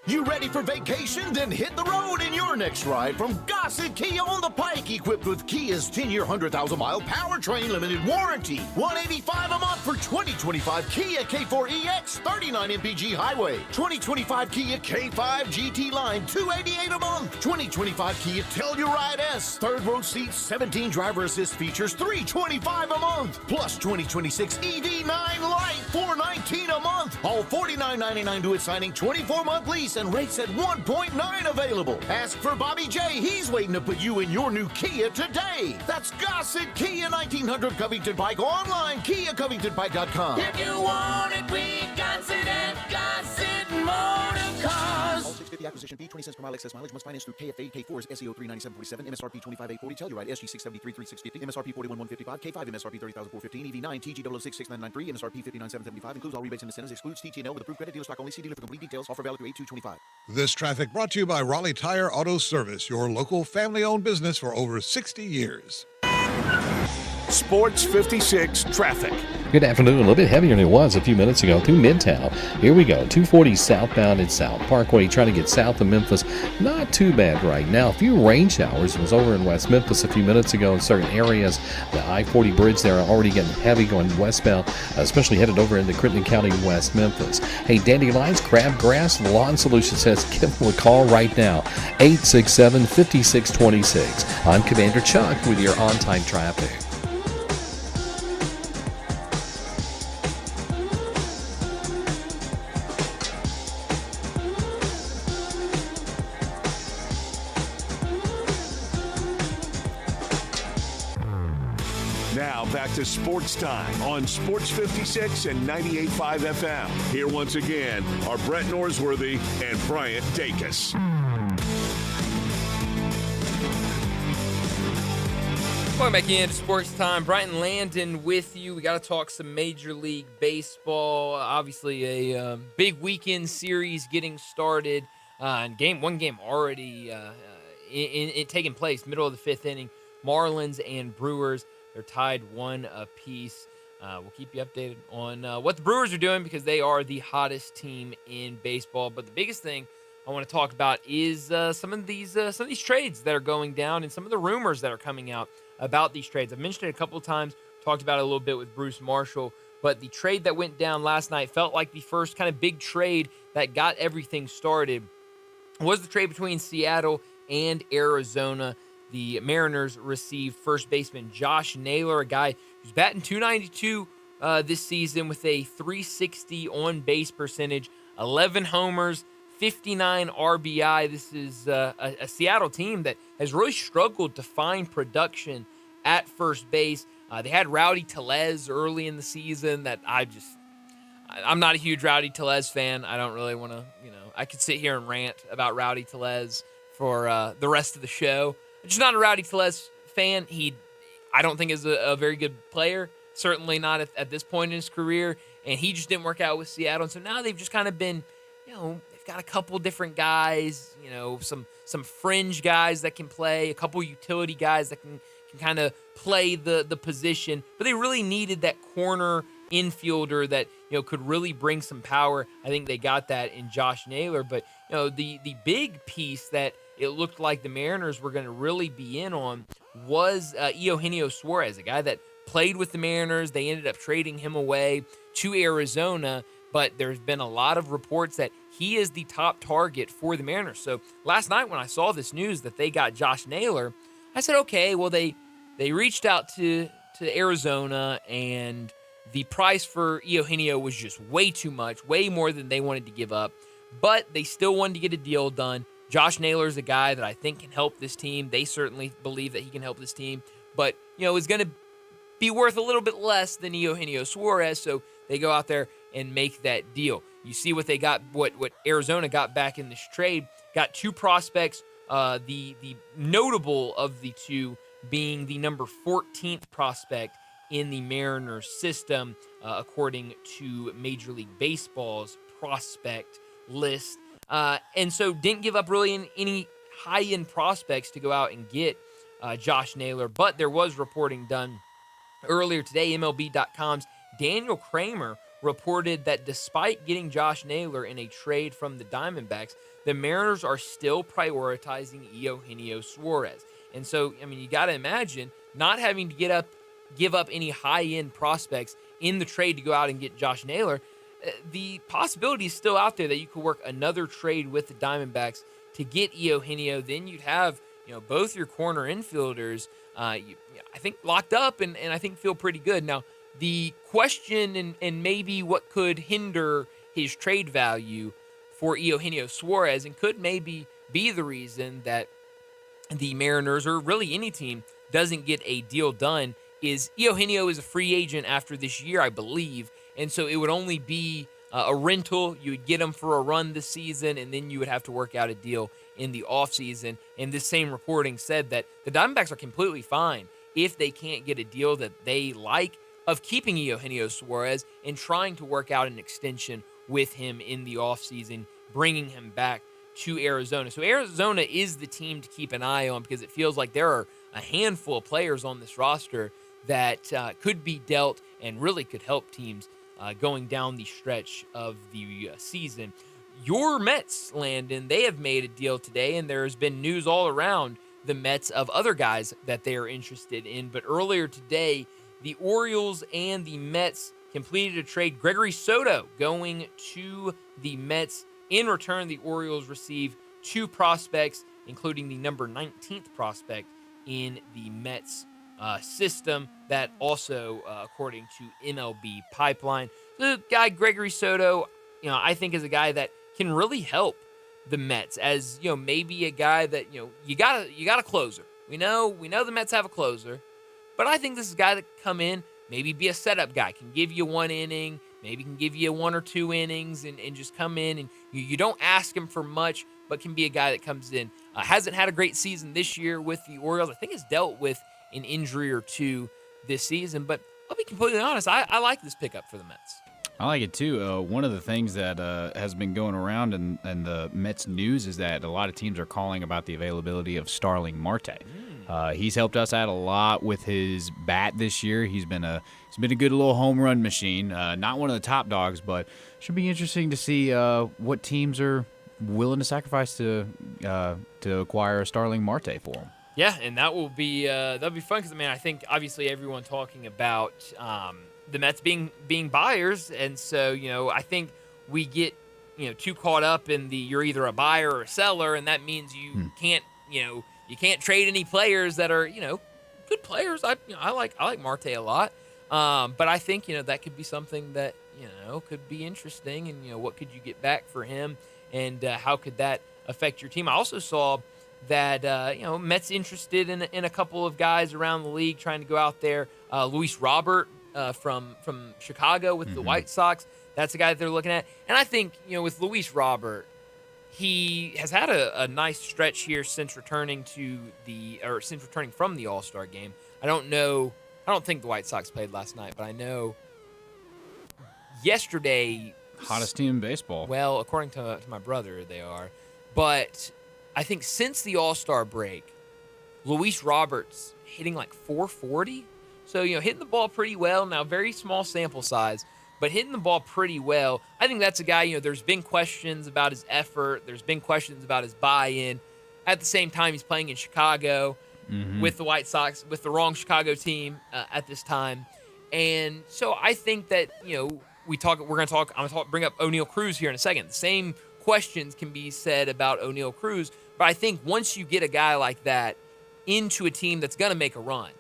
You ready for vacation? Then hit the road in your next ride from Gossett Kia on the Pike, equipped with Kia's 10-year, 100,000-mile powertrain limited warranty. $185 a month for 2025 Kia K4EX 39 mpg highway. 2025 Kia K5 GT line, $288 a month. 2025 Kia Telluride S, third row seats, 17 driver assist features, $325 a month. Plus 2026 EV9 Lite, $419 a month. All $49.99 due at signing, 24-month lease, and rates at 1.9 available. Ask for Bobby J. He's waiting to put you in your new Kia today. That's Gossett Kia 1900 Covington Pike. Online, KiaCovingtonPike.com. If you want it, we got it at Gossett Motor Cars. All 650 acquisition fee, 20 cents per mile excess mileage must finance through KFA, K4's SEO 39747, MSRP 25840, Telluride SG 6733650, MSRP 41155, K5 MSRP 30415, EV9 TG 0066993, MSRP 59775, includes all rebates and incentives, excludes TTNL with approved credit, dealer stock only, see dealer for complete details, offer valid through 8/2/25. This traffic brought to you by Raleigh Tire Auto Service, your local family-owned business for over 60 years. Sports 56 traffic. Good afternoon. A little bit heavier than it was a few minutes ago through Midtown. Here we go. 240 southbound at South Parkway, trying to get south of Memphis. Not too bad right now. A few rain showers was over in West Memphis a few minutes ago in certain areas. The I-40 bridge there are already getting heavy going westbound, especially headed over into Crittenden County, West Memphis. Hey, Dandelions, Crabgrass Lawn Solutions says give them a call right now. 867-5626. I'm Commander Chuck with your on-time traffic. Now back to Sports Time on Sports 56 and 98.5 FM. Here once again are Brett Norsworthy and Bryant Dacus. Welcome back into Sports Time. Brian Landon with you. We got to talk some Major League Baseball. Obviously, a big weekend series getting started. And one game already taking place, middle of the fifth inning. Marlins and Brewers. They're tied 1 apiece. We'll keep you updated on what the Brewers are doing because they are the hottest team in baseball. But the biggest thing I want to talk about is some of these trades that are going down and some of the rumors that are coming out about these trades. I've mentioned it a couple of times, talked about it a little bit with Bruce Marshall, but the trade that went down last night felt like the first kind of big trade that got everything started. Was the trade between Seattle and Arizona. The Mariners received first baseman Josh Naylor, a guy who's batting .292 this season with a .360 on-base percentage, 11 homers, 59 RBI. This is a Seattle team that has really struggled to find production at first base. They had Rowdy Tellez early in the season that I'm not a huge Rowdy Tellez fan. I don't really want to, I could sit here and rant about Rowdy Tellez for the rest of the show. I'm just not a Rowdy Tellez fan. I don't think is a very good player. Certainly not at this point in his career. And he just didn't work out with Seattle. And so now they've just kind of been, they've got a couple different guys, some fringe guys that can play, a couple utility guys that can kind of play the position. But they really needed that corner infielder that, could really bring some power. I think they got that in Josh Naylor. But, the big piece that it looked like the Mariners were going to really be in on was Eugenio Suarez, a guy that played with the Mariners. They ended up trading him away to Arizona, but there's been a lot of reports that he is the top target for the Mariners. So last night when I saw this news that they got Josh Naylor, I said, okay, well, they reached out to Arizona, and the price for Eugenio was just way too much, way more than they wanted to give up, but they still wanted to get a deal done. Josh Naylor is a guy that I think can help this team. They certainly believe that he can help this team, but, is going to be worth a little bit less than Eugenio Suarez, so they go out there and make that deal. You see what they got, what Arizona got back in this trade. Got two prospects, the notable of the two being the number 14th prospect in the Mariners system, according to Major League Baseball's prospect list. And so didn't give up really any high-end prospects to go out and get Josh Naylor, but there was reporting done earlier today. MLB.com's Daniel Kramer reported that despite getting Josh Naylor in a trade from the Diamondbacks, the Mariners are still prioritizing Eugenio Suarez. And so, you got to imagine not having to give up any high-end prospects in the trade to go out and get Josh Naylor. The possibility is still out there that you could work another trade with the Diamondbacks to get Eugenio. Then you'd have, both your corner infielders, I think, locked up and I think feel pretty good. Now, the question and maybe what could hinder his trade value for Eugenio Suarez and could maybe be the reason that the Mariners, or really any team, doesn't get a deal done is Eugenio is a free agent after this year, I believe, and so it would only be a rental. You would get him for a run this season, and then you would have to work out a deal in the offseason. And this same reporting said that the Diamondbacks are completely fine if they can't get a deal that they like of keeping Eugenio Suarez and trying to work out an extension with him in the offseason, bringing him back to Arizona. So Arizona is the team to keep an eye on because it feels like there are a handful of players on this roster that could be dealt and really could help teams going down the stretch of the season. Your Mets, Landon, they have made a deal today, and there has been news all around the Mets of other guys that they are interested in. But earlier today, the Orioles and the Mets completed a trade. Gregory Soto going to the Mets. In return, the Orioles receive two prospects, including the number 19th prospect in the Mets system. That also, according to MLB Pipeline. The guy, Gregory Soto, I think is a guy that can really help the Mets as, maybe a guy that, you got a closer. We know the Mets have a closer, but I think this is a guy that can come in, maybe be a setup guy, can give you one inning, maybe can give you 1 or 2 innings and just come in and you don't ask him for much, but can be a guy that comes in. Hasn't had a great season this year with the Orioles. I think has dealt with an injury or two this season, but I'll be completely honest, I like this pickup for the Mets. I like it too. One of the things that has been going around in the Mets news is that a lot of teams are calling about the availability of Starling Marte. He's helped us out a lot with his bat this year. He's been a good little home run machine. Not one of the top dogs, but should be interesting to see what teams are willing to sacrifice to acquire Starling Marte for him. Yeah, and that'll be fun because I think obviously everyone talking about the Mets being buyers, and so I think we get too caught up in you're either a buyer or a seller, and that means you can't you can't trade any players that are good players. I like Marte a lot, but I think that could be something that could be interesting, and what could you get back for him, and how could that affect your team? I also saw that Mets interested in a couple of guys around the league trying to go out there. Luis Robert from Chicago with the White Sox, that's a guy that they're looking at. And I think with Luis Robert, he has had a nice stretch here since returning from the All-Star game. I don't think the White Sox played last night, but I know yesterday, hottest team in baseball. Well, according to my brother, they are, but I think since the All-Star break, Luis Roberts hitting like 440. So, hitting the ball pretty well. Now, very small sample size, but hitting the ball pretty well. I think that's a guy, there's been questions about his effort. There's been questions about his buy-in. At the same time, he's playing in Chicago with the White Sox, with the wrong Chicago team at this time. And so I think that, I'm going to bring up O'Neal Cruz here in a second. The same questions can be said about O'Neal Cruz. But I think once you get a guy like that into a team that's going to make a run,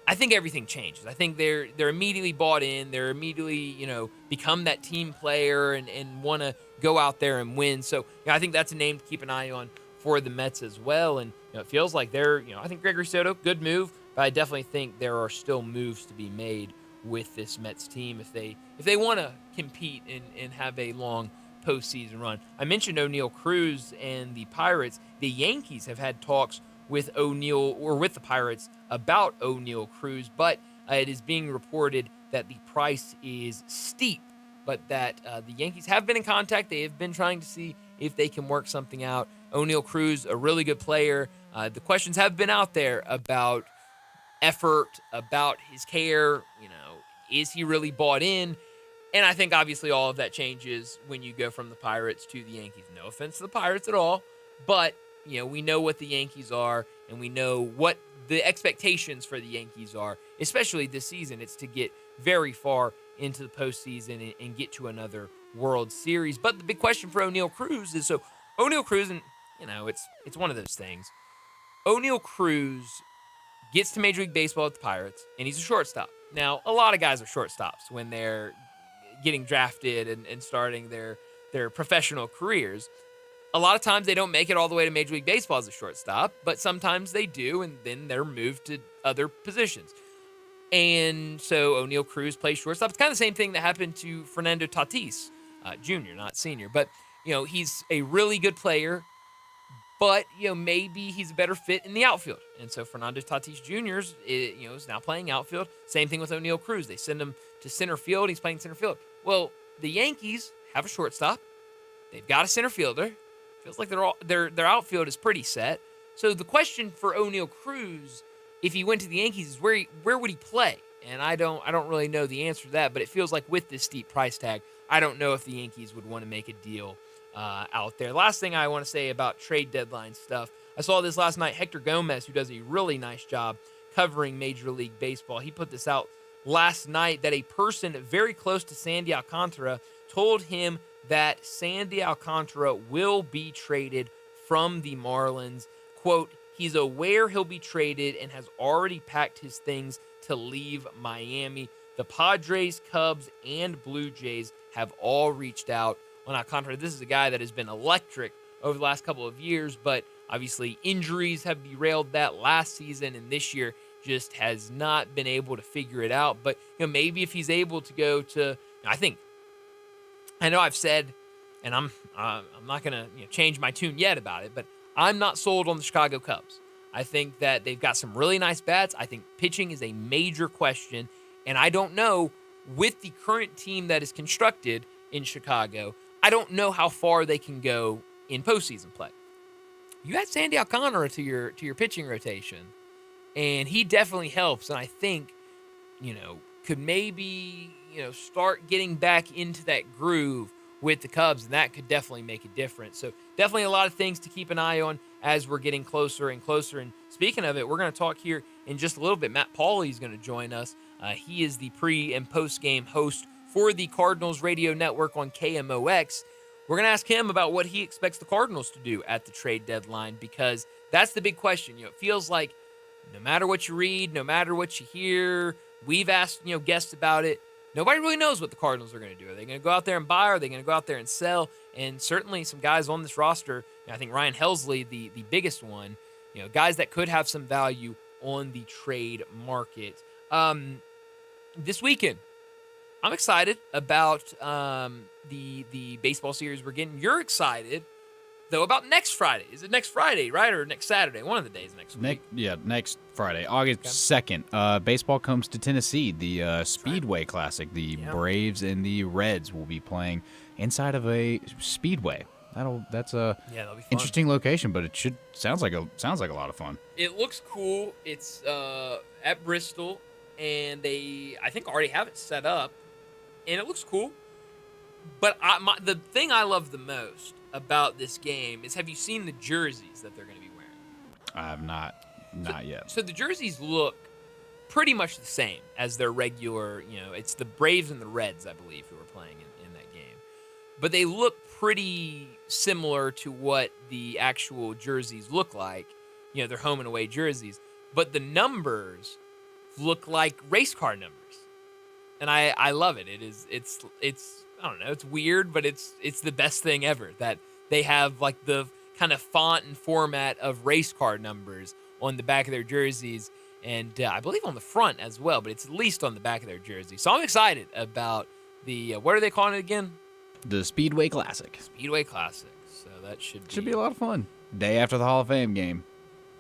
I think everything changes. I think they're immediately bought in. They're immediately, become that team player and want to go out there and win. So, I think that's a name to keep an eye on for the Mets as well. And it feels like I think Gregory Soto, good move, but I definitely think there are still moves to be made with this Mets team if they want to compete and have a long postseason run. I mentioned O'Neal Cruz and the Pirates. The Yankees have had talks with the Pirates about O'Neal Cruz, but it is being reported that the price is steep, but that the Yankees have been in contact. They have been trying to see if they can work something out. O'Neal Cruz, a really good player. The questions have been out there about effort, about his care. Is he really bought in? And I think obviously all of that changes when you go from the Pirates to the Yankees. No offense to the Pirates at all, but we know what the Yankees are, and we know what the expectations for the Yankees are, especially this season. It's to get very far into the postseason and get to another World Series. But the big question for O'Neal Cruz is, O'Neal Cruz, and it's one of those things. O'Neal Cruz gets to Major League Baseball with the Pirates, and he's a shortstop. Now, a lot of guys are shortstops when they're getting drafted and starting their professional careers. A lot of times they don't make it all the way to Major League Baseball as a shortstop, but sometimes they do, and then they're moved to other positions. And so O'Neal Cruz plays shortstop. It's kind of the same thing that happened to Fernando Tatis, Jr., not senior. But, he's a really good player, but, maybe he's a better fit in the outfield. And so Fernando Tatis Jr. is now playing outfield. Same thing with O'Neal Cruz. They send him to center field. He's playing center field. Well, the Yankees have a shortstop. They've got a center fielder. Feels like their outfield is pretty set. So the question for O'Neal Cruz, if he went to the Yankees, is where would he play? And I don't really know the answer to that, but it feels like with this steep price tag, I don't know if the Yankees would want to make a deal out there. Last thing I want to say about trade deadline stuff, I saw this last night. Hector Gomez, who does a really nice job covering Major League Baseball, he put this out last night that a person very close to Sandy Alcantara told him that Sandy Alcantara will be traded from the Marlins. Quote, he's aware he'll be traded and has already packed his things to leave Miami. The Padres, Cubs, and Blue Jays have all reached out on Alcantara. This is a guy that has been electric over the last couple of years, but obviously injuries have derailed that last season, and this year just has not been able to figure it out. But maybe if he's able to go to, I know I've said, and I'm not going to change my tune yet about it, but I'm not sold on the Chicago Cubs. I think that they've got some really nice bats. I think pitching is a major question, and I don't know, with the current team that is constructed in Chicago, I don't know how far they can go in postseason play. You add Sandy Alcantara to your pitching rotation, and he definitely helps, and I think, could maybe, start getting back into that groove with the Cubs, and that could definitely make a difference. So definitely a lot of things to keep an eye on as we're getting closer and closer. And speaking of it, we're going to talk here in just a little bit. Matt Pauley is going to join us. He is the pre- and post-game host for the Cardinals radio network on KMOX. We're going to ask him about what he expects the Cardinals to do at the trade deadline, because that's the big question. It feels like no matter what you read, no matter what you hear, we've asked, guests about it. Nobody really knows what the Cardinals are going to do. Are they going to go out there and buy? Or are they going to go out there and sell? And certainly some guys on this roster, I think Ryan Helsley, the biggest one, guys that could have some value on the trade market. This weekend, I'm excited about the baseball series we're getting. You're excited, though, about next Friday. Is it next Friday, right, or next Saturday? One of the days next week. Next Friday, August 2nd. Baseball comes to Tennessee. The Speedway Classic. The Braves and the Reds will be playing inside of a speedway. That's a that'll be fun. Interesting location, but it sounds like a lot of fun. It looks cool. It's at Bristol, and they, I think, already have it set up. And it looks cool. But the thing I love the most about this game is, have you seen the jerseys that they're going to be wearing? I have not yet. So the jerseys look pretty much the same as their regular, it's the Braves and the Reds, I believe, who are playing in that game. But they look pretty similar to what the actual jerseys look like. They're home and away jerseys. But the numbers look like race car numbers. And I love it. It's I don't know, it's weird, but it's the best thing ever that they have like the kind of font and format of race car numbers on the back of their jerseys, and I believe on the front as well, but it's at least on the back of their jersey. So I'm excited about the what are they calling it again? The Speedway Classic. Speedway Classic. So that should be a lot of fun. Day after the Hall of Fame game.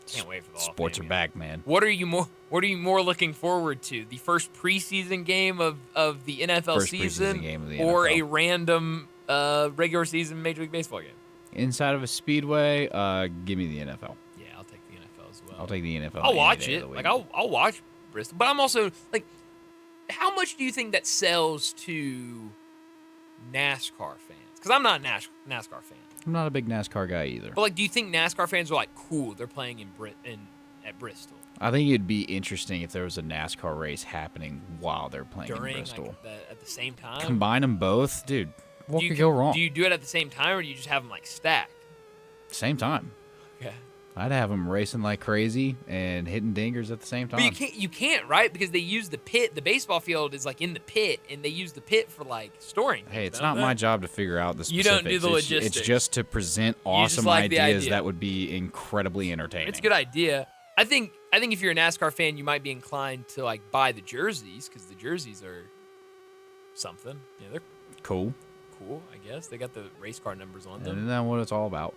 Can't wait for the Hall of Fame. Sports are back, man. What are you more looking forward to? The first preseason game of the NFL season, or a random regular season Major League Baseball game? Inside of a speedway, give me the NFL. Yeah, I'll take the NFL as well. I'll take the NFL. I'll watch it. Like I'll watch Bristol, but I'm also like, how much do you think that sells to NASCAR fans? Because I'm not a NASCAR fan. I'm not a big NASCAR guy either. But like, do you think NASCAR fans are like, cool, they're playing at Bristol? I think it'd be interesting if there was a NASCAR race happening while they're playing in Bristol. Like, at the same time? Combine them both? Dude, what could go wrong? Do you do it at the same time, or do you just have them like stacked? Same time. Okay. I'd have them racing like crazy and hitting dingers at the same time. But you can't, right? Because they use the pit. The baseball field is like in the pit, and they use the pit for like storing. Hey, it's not my job to figure out the specifics. You don't do the logistics. It's just to present awesome ideas that would be incredibly entertaining. It's a good idea. I think if you're a NASCAR fan, you might be inclined to like buy the jerseys, because the jerseys are something. Yeah, they're cool. Cool, I guess. They got the race car numbers on them. Isn't that what it's all about?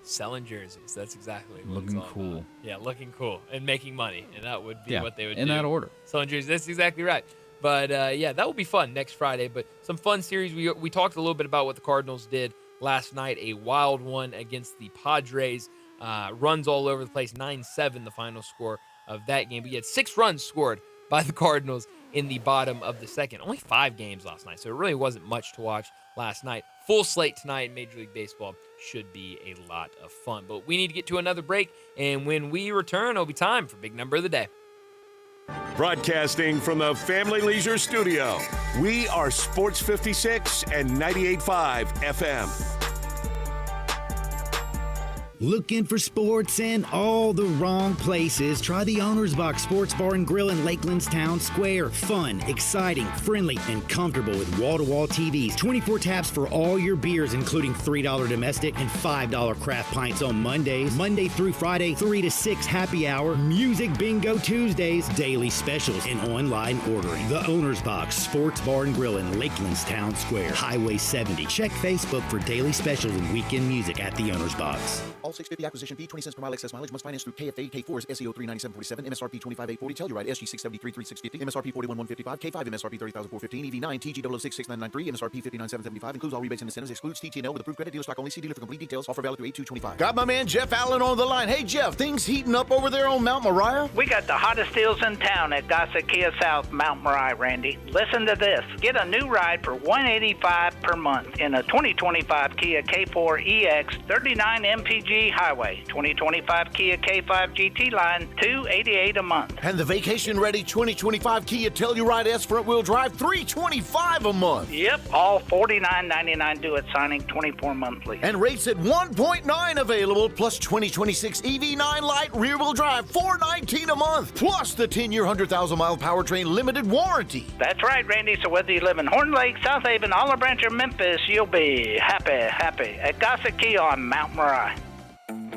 Selling jerseys. That's exactly what looking it's all cool. About. Yeah, looking cool and making money, and that would be what they would do. In that order. Selling jerseys. That's exactly right. But that will be fun next Friday. But some fun series. We talked a little bit about what the Cardinals did last night. A wild one against the Padres. Runs all over the place. 9-7 the final score of that game. But you had 6 runs scored by the Cardinals in the bottom of the second. Only 5 games last night, so it really wasn't much to watch last night. Full slate tonight in Major League Baseball. Should be a lot of fun. But we need to get to another break, and when we return, it'll be time for Big Number of the Day. Broadcasting from the Family Leisure Studio, we are Sports 56 and 98.5 FM. Looking for sports in all the wrong places? Try the Owner's Box Sports Bar and Grill in Lakeland's Town Square. Fun, exciting, friendly, and comfortable with wall-to-wall TVs. 24 taps for all your beers, including $3 domestic and $5 craft pints on Mondays. Monday through Friday, 3 to 6 happy hour. Music bingo Tuesdays. Daily specials and online ordering. The Owner's Box Sports Bar and Grill in Lakeland's Town Square. Highway 70. Check Facebook for daily specials and weekend music at the Owner's Box. All All 650 acquisition fee, 20 cents per mile excess mileage. Must finance through KFA, K4's SEO 39747, MSRP 25840. Telluride SG 6733650, MSRP 41155, K5 MSRP 30415, EV9 TG 0066993, MSRP 59775. Includes all rebates and incentives. Excludes TTNL with approved credit. Dealer stock only. See dealer for complete details. Offer valid through 8225. Got my man Jeff Allen on the line. Hey Jeff, things heating up over there on Mount Moriah? We got the hottest deals in town at Gossett Kia South, Mount Moriah, Randy. Listen to this. Get a new ride for $185 per month in a 2025 Kia K4 EX 39 MPG Highway, 2025 Kia K5 GT Line, $288 a month. And the vacation-ready 2025 Kia Telluride S front-wheel drive, $325 a month. Yep, all $49.99 due at signing, 24 monthly. And rates at 1.9 available, plus 2026 EV9 Lite rear-wheel drive, $419 a month, plus the 10-year, 100,000-mile powertrain limited warranty. That's right, Randy. So whether you live in Horn Lake, South Haven, Olive Branch, or Memphis, you'll be happy at Gossett Kia on Mount Moriah.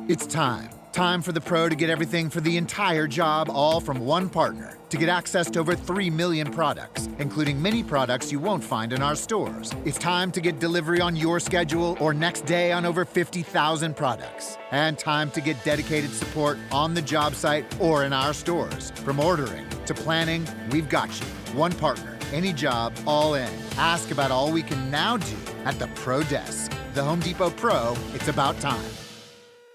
It's time. Time for the pro to get everything for the entire job, all from one partner. To get access to over 3 million products, including many products you won't find in our stores. It's time to get delivery on your schedule or next day on over 50,000 products. And time to get dedicated support on the job site or in our stores. From ordering to planning, we've got you. One partner, any job, all in. Ask about all we can now do at the Pro Desk. The Home Depot Pro, it's about time.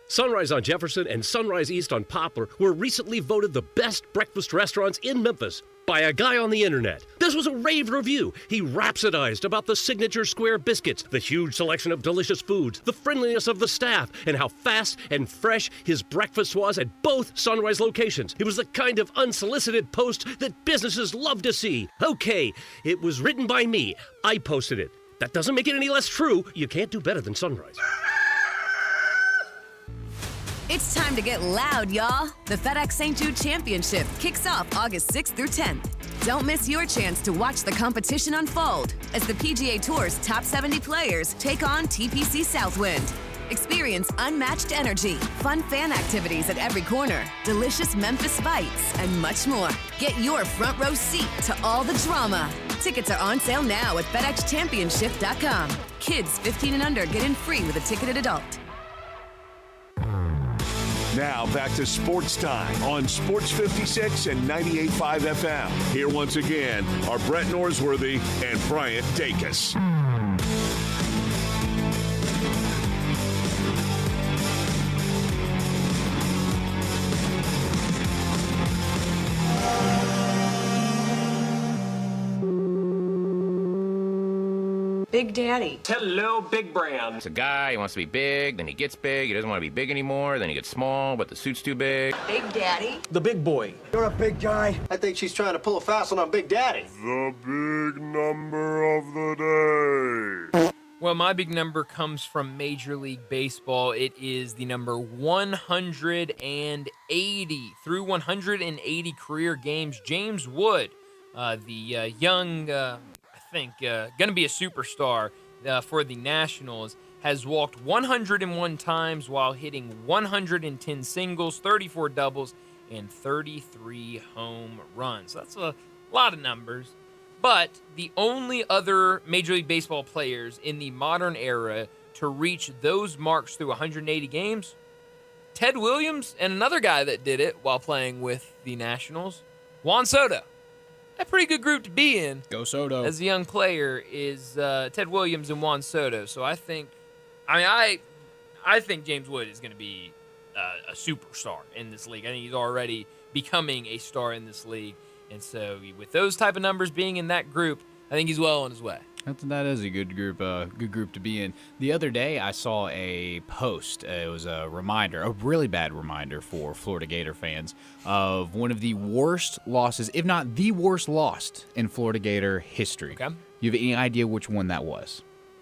Sunrise on Jefferson and Sunrise East on Poplar were recently voted the best breakfast restaurants in Memphis by a guy on the internet. This was a rave review. He rhapsodized about the signature square biscuits, the huge selection of delicious foods, the friendliness of the staff, and how fast and fresh his breakfast was at both Sunrise locations. It was the kind of unsolicited post that businesses love to see. Okay, it was written by me. I posted it. That doesn't make it any less true. You can't do better than Sunrise. It's time to get loud, y'all. The FedEx St. Jude Championship kicks off August 6th through 10th. Don't miss your chance to watch the competition unfold as the PGA Tour's top 70 players take on TPC Southwind. Experience unmatched energy, fun fan activities at every corner, delicious Memphis bites, and much more. Get your front row seat to all the drama. Tickets are on sale now at FedExChampionship.com. Kids 15 and under get in free with a ticketed adult. Now back to Sports Time on Sports 56 and 98.5 FM. Here once again are Brett Norsworthy and Bryant Dacus. Big Daddy. Hello, Big Brown. It's a guy, he wants to be big, then he gets big, he doesn't want to be big anymore, then he gets small, but the suit's too big. Big Daddy. The big boy. You're a big guy. I think she's trying to pull a fast one on Big Daddy. The big number of the day. Well, my big number comes from Major League Baseball. It is the number 180. Through 180 career games, James Wood, the young... going to be a superstar for the Nationals, has walked 101 times while hitting 110 singles, 34 doubles, and 33 home runs. That's a lot of numbers. But the only other Major League Baseball players in the modern era to reach those marks through 180 games, Ted Williams and another guy that did it while playing with the Nationals, Juan Soto. A pretty good group to be in. Go Soto. As a young player is Ted Williams and Juan Soto. So I think James Wood is going to be a superstar in this league. I think he's already becoming a star in this league. And so with those type of numbers being in that group, I think he's well on his way. That is a good group to be in. The other day, I saw a post. It was a reminder, a really bad reminder for Florida Gator fans of one of the worst losses, if not the worst loss in Florida Gator history. Okay. You have any idea which one that was?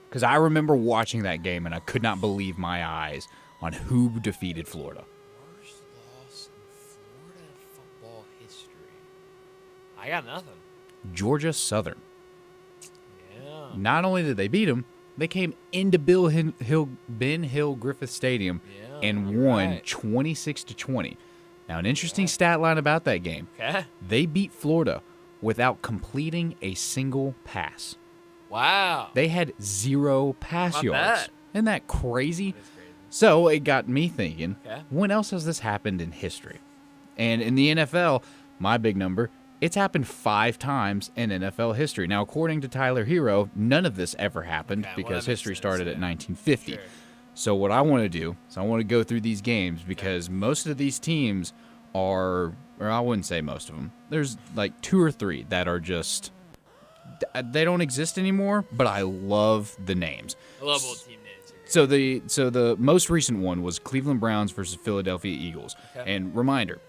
Because I remember watching that game, and I could not believe my eyes on who defeated Florida. Worst loss in Florida football history. I got nothing. Georgia Southern. Not only did they beat them, they came into Ben Hill Griffith Stadium and won 26-20. Now, an interesting stat line about that game. Okay. They beat Florida without completing a single pass. Wow. They had 0 pass Not yards. bad. Isn't that crazy? So it got me thinking, Okay. when else has this happened in history? And in the NFL, my big number, it's happened 5 times in NFL history. Now, according to Tyler Hero, none of this ever happened because history started at 1950. Sure. So what I want to do is I want to go through these games because most of these teams are, or I wouldn't say most of them, there's like 2 or 3 that are just, they don't exist anymore, but I love the names. I love old team names. So the most recent one was Cleveland Browns versus Philadelphia Eagles. Okay. And reminder,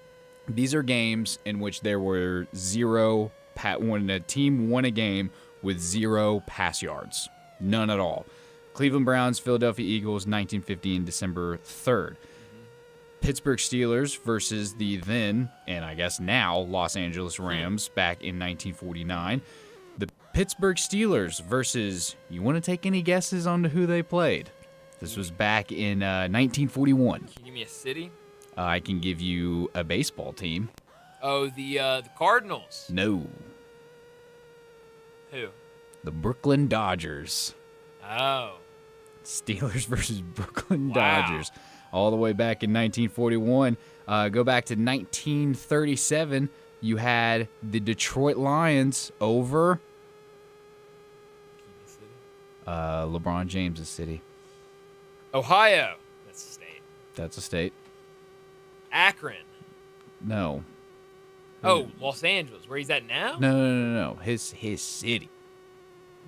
these are games in which there were when a team won a game with 0 pass yards. None at all. Cleveland Browns, Philadelphia Eagles, 1950 and December 3rd. Pittsburgh Steelers versus the then, and I guess now, Los Angeles Rams back in 1949. The Pittsburgh Steelers versus, you want to take any guesses on who they played? This was back in 1941. Can you give me a city? I can give you a baseball team. Oh, the Cardinals. No. Who? The Brooklyn Dodgers. Oh. Steelers versus Brooklyn Wow. Dodgers. All the way back in 1941. Go back to 1937. You had the Detroit Lions over LeBron James' city. Ohio. That's a state. That's a state. Akron. No. Oh, Los Angeles, where he's at now? No. His city.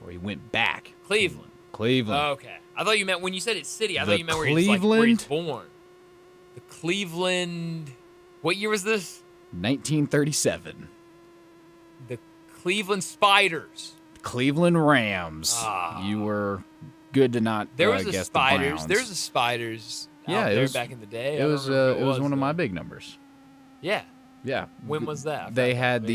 Where he went back. Cleveland. Cleveland. Oh, okay. I thought you meant, when you said it's city, I The thought you meant where he's Cleveland? born. The Cleveland. What year was this? 1937. The Cleveland Spiders. Cleveland Rams. You were good to not There was a guess Spiders. the Browns. There was a Spiders Yeah, out it there was back in the day. It I was don't remember who it was one of though. my big numbers. Yeah. Yeah. When was that? They You had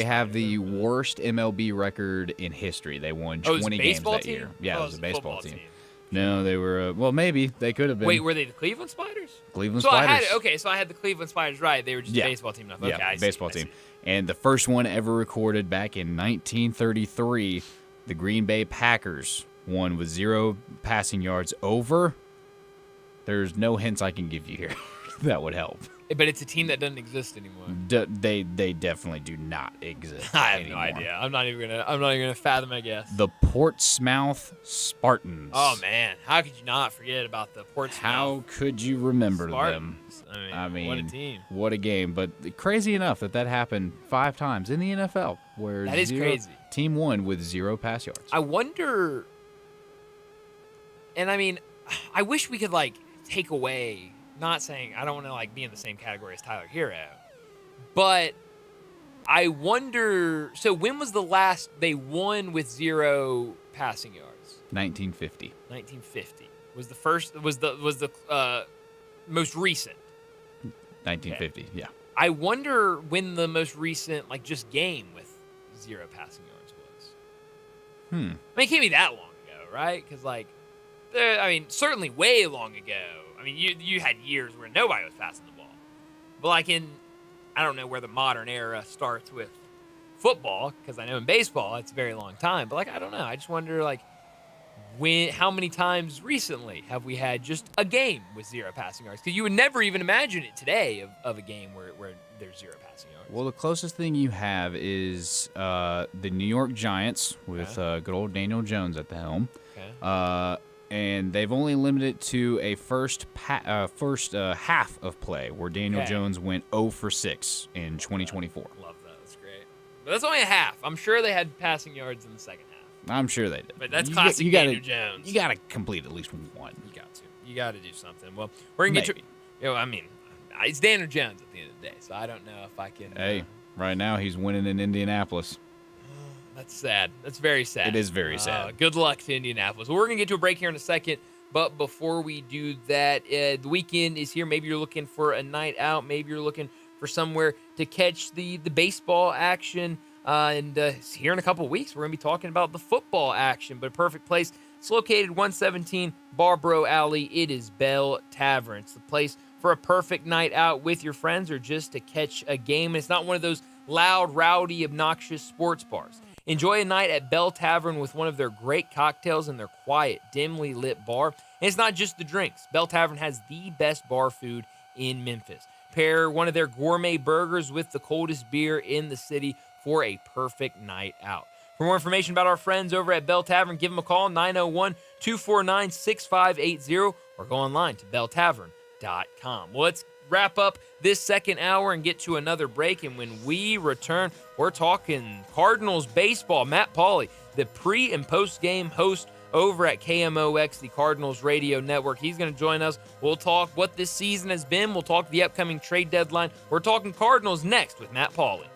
had the worst MLB record in history. They won Oh, it was a 20 games baseball that team? year. Yeah, Oh, it was a baseball football team. No, they were well, maybe they could have been. Wait, were they the Cleveland Spiders? Cleveland so Spiders. So I had the Cleveland Spiders right. They were just a baseball team. Okay, Yeah, I see, baseball I see. team. And the first one ever recorded back in 1933, the Green Bay Packers won with 0 passing yards over. There's no hints I can give you here that would help. But it's a team that doesn't exist anymore. They definitely do not exist. I have anymore. no idea. I'm not even gonna fathom a guess. The Portsmouth Spartans. Oh man, how could you not forget about the Portsmouth? How could you remember them? Spartans? I mean, what a team. What a game. But crazy enough that happened 5 times in the NFL, where That is crazy. Team won with 0 pass yards. I wonder, and I mean, I wish we could take away. Not saying I don't want to be in the same category as Tyler Hero, but I wonder. So when was the last they won with 0 passing yards? 1950. 1950 was the first. Was the most recent. 1950. Yeah. I wonder when the most recent just game with 0 passing yards was. I mean, it can't be that long ago, right? Because certainly way long ago. I mean, you had years where nobody was passing the ball. But I don't know where the modern era starts with football, because I know in baseball it's a very long time. But I don't know. I just wonder how many times recently have we had just a game with 0 passing yards? Because you would never even imagine it today of a game where there's 0 passing yards. Well, the closest thing you have is the New York Giants with good old Daniel Jones at the helm. Okay. And they've only limited it to a first half of play, where Daniel Jones went 0 for 6 in 2024. Love that. That's great. But that's only a half. I'm sure they had passing yards in the second half. I'm sure they did. But that's classic Daniel Jones. You got to complete at least one. You got to. You got to do something. Well, we're going to get to... it's Daniel Jones at the end of the day, so I don't know if I can... Hey, right now he's winning in Indianapolis. That's sad. That's very sad. It is very sad. Good luck to Indianapolis. Well, we're going to get to a break here in a second, but before we do that, the weekend is here. Maybe you're looking for a night out. Maybe you're looking for somewhere to catch the baseball action. And here in a couple weeks, we're going to be talking about the football action, but a perfect place. It's located 117 Barbaro Alley. It is Bell Tavern. It's the place for a perfect night out with your friends or just to catch a game. And it's not one of those loud, rowdy, obnoxious sports bars. Enjoy a night at Bell Tavern with one of their great cocktails in their quiet, dimly lit bar. And it's not just the drinks. Bell Tavern has the best bar food in Memphis. Pair one of their gourmet burgers with the coldest beer in the city for a perfect night out. For more information about our friends over at Bell Tavern, give them a call, 901-249-6580, or go online to belltavern.com. Well, let's wrap up this second hour and get to another break. And when we return, we're talking Cardinals baseball. Matt Pauley, the pre- and post-game host over at KMOX, the Cardinals radio network. He's going to join us. We'll talk what this season has been. We'll talk the upcoming trade deadline. We're talking Cardinals next with Matt Pauley.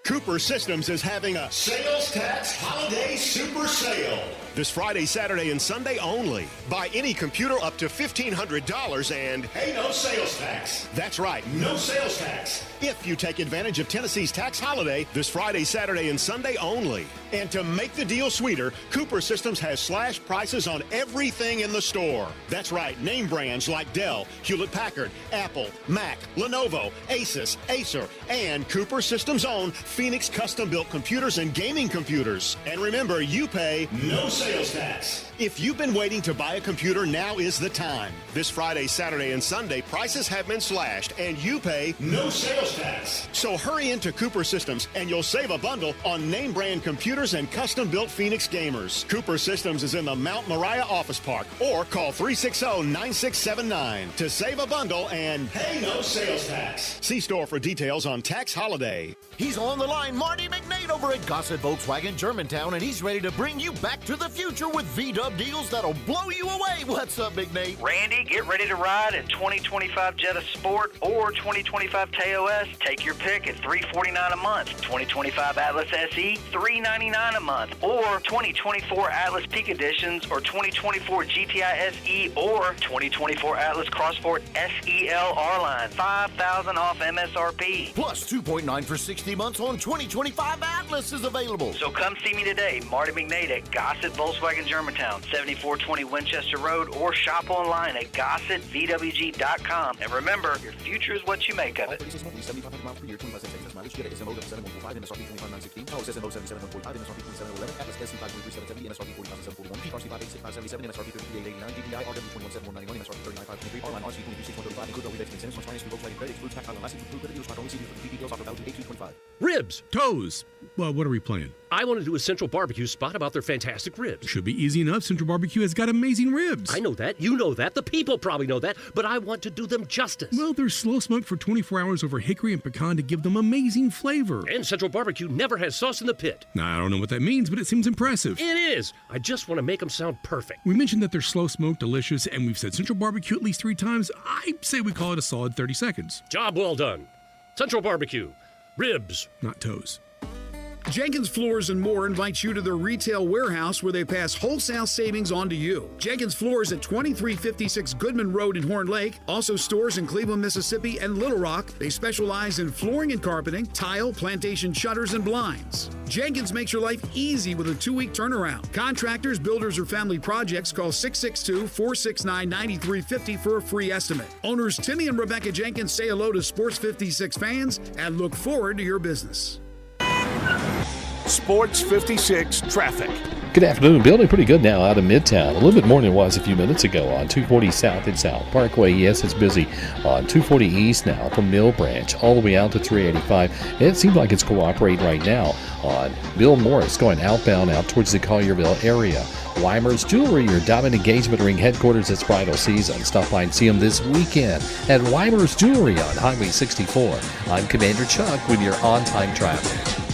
Cooper Systems is having a sales tax holiday super sale this Friday, Saturday, and Sunday only. Buy any computer up to $1,500 and pay no sales tax. That's right, no sales tax. If you take advantage of Tennessee's tax holiday this Friday, Saturday, and Sunday only. And to make the deal sweeter, Cooper Systems has slashed prices on everything in the store. That's right, name brands like Dell, Hewlett-Packard, Apple, Mac, Lenovo, Asus, Acer, and Cooper Systems' own Phoenix custom-built computers and gaming computers. And remember, you pay no sales tax. If you've been waiting to buy a computer, now is the time. This Friday, Saturday, and Sunday, prices have been slashed, and you pay no sales tax. So hurry into Cooper Systems, and you'll save a bundle on name-brand computers and custom-built Phoenix gamers. Cooper Systems is in the Mount Moriah Office Park, or call 360-9679 to save a bundle and pay no sales tax. See store for details on tax holiday. He's on the line, Marty McNate over at Gossett Volkswagen Germantown, and he's ready to bring you back to the future with VW deals that'll blow you away. What's up, McNate? Randy, get ready to ride in 2025 Jetta Sport or 2025 TOS. Take your pick at $349 a month. 2025 Atlas SE, $399 a month. Or 2024 Atlas Peak Editions or 2024 GTI SE or 2024 Atlas CrossSport SEL R-Line. $5,000 off MSRP. Plus 2.9 for 60 months on 2025 Atlas is available. So come see me today, Marty McNate at Gossett Volkswagen Germantown, 7420 Winchester Road, or shop online at GossettVWG.com. And remember, your future is what you make of it. Ribs. Toes. Well, what are we playing? I want to do a Central Barbecue spot about their fantastic ribs. Should be easy enough. Central Barbecue has got amazing ribs. I know that. You know that. The people probably know that. But I want to do them justice. Well, they're slow smoked for 24 hours over hickory and pecan to give them amazing flavor. And Central Barbecue never has sauce in the pit. Now, I don't know what that means, but it seems impressive. It is. I just want to make them sound perfect. We mentioned that they're slow smoked, delicious, and we've said Central Barbecue at least 3 times. I say we call it a solid 30 seconds. Job well done. Central Barbecue. Ribs. Not toes. Jenkins Floors and More invites you to their retail warehouse where they pass wholesale savings on to you. Jenkins Floors at 2356 Goodman Road in Horn Lake. Also stores in Cleveland, Mississippi and Little Rock. They specialize in flooring and carpeting, tile, plantation shutters, and blinds. Jenkins makes your life easy with a 2-week turnaround. Contractors, builders, or family projects, call 662-469-9350 for a free estimate. Owners Timmy and Rebecca Jenkins say hello to Sports 56 fans and look forward to your business. Sports 56 traffic. Good afternoon. Building pretty good now out of Midtown. A little bit more than it was a few minutes ago on 240 South and South Parkway. Yes, it's busy on 240 East now from Mill Branch all the way out to 385. And it seems like it's cooperating right now on Bill Morris going outbound out towards the Collierville area. Weimer's Jewelry, your diamond engagement ring headquarters. It's bridal season. Stop by and see them this weekend at Weimer's Jewelry on Highway 64. I'm Commander Chuck with your on-time traffic.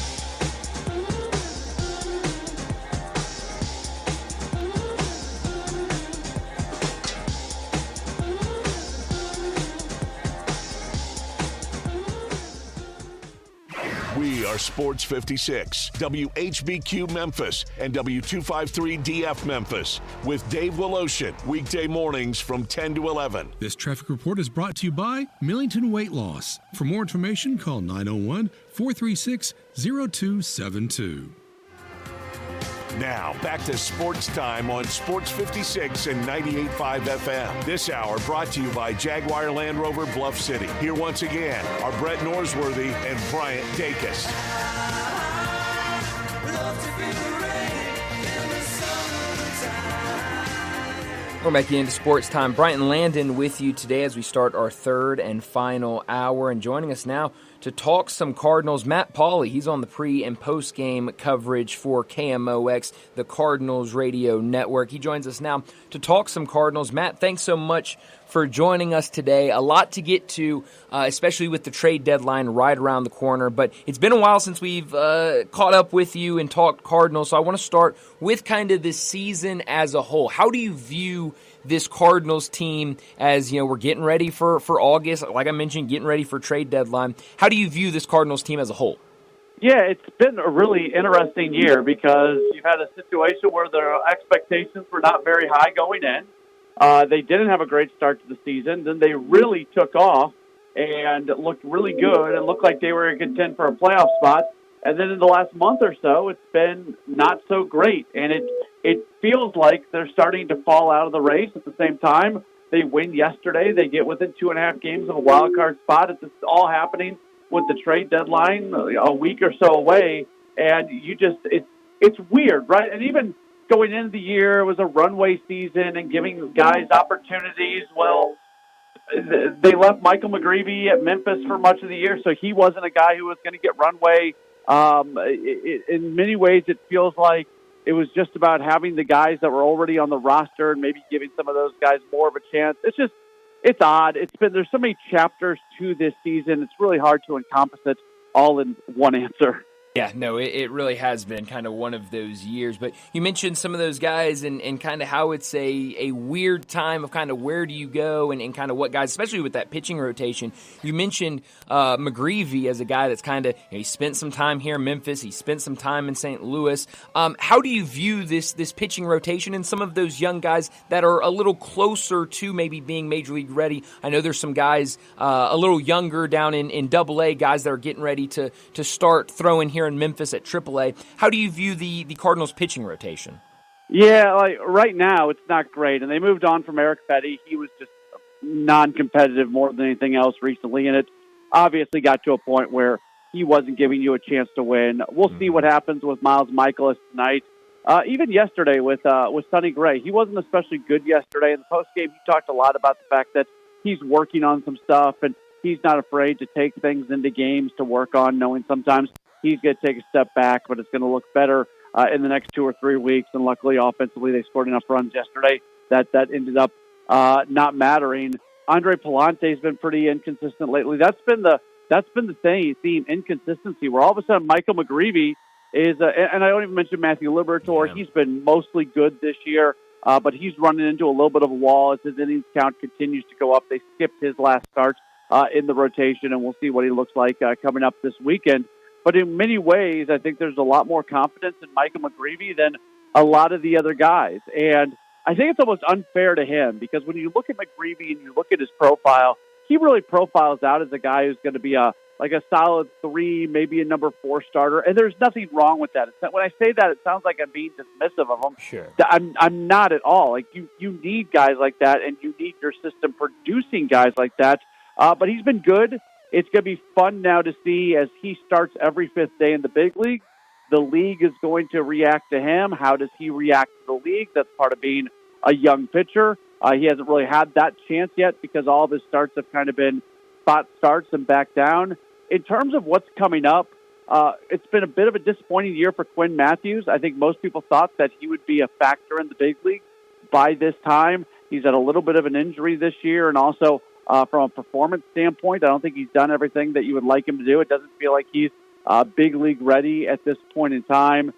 We are Sports 56, WHBQ Memphis, and W253DF Memphis, with Dave Woloshin, weekday mornings from 10 to 11. This traffic report is brought to you by Millington Weight Loss. For more information, call 901-436-0272. Now, back to Sports Time on Sports 56 and 98.5 FM. This hour brought to you by Jaguar Land Rover Bluff City. Here once again are Brett Norsworthy and Bryant Dacus. We're back into Sports Time. Bryant and Landon with you today as we start our third and final hour. And joining us now to talk some Cardinals, Matt Pauley. He's on the pre- and post-game coverage for KMOX, the Cardinals radio network. He joins us now to talk some Cardinals. Matt, thanks so much for joining us today. A lot to get to, especially with the trade deadline right around the corner. But it's been a while since we've caught up with you and talked Cardinals. So I want to start with kind of this season as a whole. How do you view this Cardinals team as, we're getting ready for August, like I mentioned, getting ready for trade deadline? How do you view this Cardinals team as a whole? Yeah, it's been a really interesting year because you've had a situation where their expectations were not very high going in. They didn't have a great start to the season. Then they really took off and looked really good and looked like they were in contend for a playoff spot. And then in the last month or so, it's been not so great. And it feels like they're starting to fall out of the race. At the same time, they win yesterday. They get within 2.5 games of a wild card spot. It's all happening with the trade deadline a week or so away. And it's weird, right? And even going into the year, it was a runway season and giving guys opportunities. Well, they left Michael McGreevy at Memphis for much of the year, so he wasn't a guy who was going to get runway. In many ways, it feels like it was just about having the guys that were already on the roster and maybe giving some of those guys more of a chance. It's odd. There's so many chapters to this season. It's really hard to encompass it all in one answer. Yeah, no, it really has been kind of one of those years. But you mentioned some of those guys and kind of how it's a weird time of kind of where do you go and kind of what guys, especially with that pitching rotation. You mentioned McGreevy as a guy that's kind of, he spent some time here in Memphis. He spent some time in St. Louis. How do you view this pitching rotation and some of those young guys that are a little closer to maybe being Major League ready? I know there's some guys a little younger down in AA, guys that are getting ready to start throwing here in Memphis at AAA. How do you view the Cardinals pitching rotation? Yeah, like right now it's not great, and they moved on from Eric Fetty. He was just non-competitive more than anything else recently, and it obviously got to a point where he wasn't giving you a chance to win. We'll see what happens with Miles Michaelis tonight. Even yesterday with Sonny Gray, he wasn't especially good yesterday. In the postgame, he talked a lot about the fact that he's working on some stuff, and he's not afraid to take things into games to work on, knowing sometimes he's going to take a step back, but it's going to look better in the next 2 or 3 weeks. And luckily, offensively, they scored enough runs yesterday that ended up not mattering. Andre Palante's been pretty inconsistent lately. That's been the theme, inconsistency. Where all of a sudden Michael McGreevy is, and I don't even mention Matthew Liberatore. Yeah. He's been mostly good this year, but he's running into a little bit of a wall as his innings count continues to go up. They skipped his last start in the rotation, and we'll see what he looks like coming up this weekend. But in many ways, I think there's a lot more confidence in Michael McGreevy than a lot of the other guys. And I think it's almost unfair to him because when you look at McGreevy and you look at his profile, he really profiles out as a guy who's going to be a solid 3, maybe a number 4 starter. And there's nothing wrong with that. When I say that, it sounds like I'm being dismissive of him. Sure. I'm not at all. Like you need guys like that, and you need your system producing guys like that. But he's been good. It's going to be fun now to see as he starts every 5th day in the big league. The league is going to react to him. How does he react to the league? That's part of being a young pitcher. He hasn't really had that chance yet because all of his starts have kind of been spot starts and back down. In terms of what's coming up, it's been a bit of a disappointing year for Quinn Matthews. I think most people thought that he would be a factor in the big league by this time. He's had a little bit of an injury this year, and also from a performance standpoint, I don't think he's done everything that you would like him to do. It doesn't feel like he's big league ready at this point in time.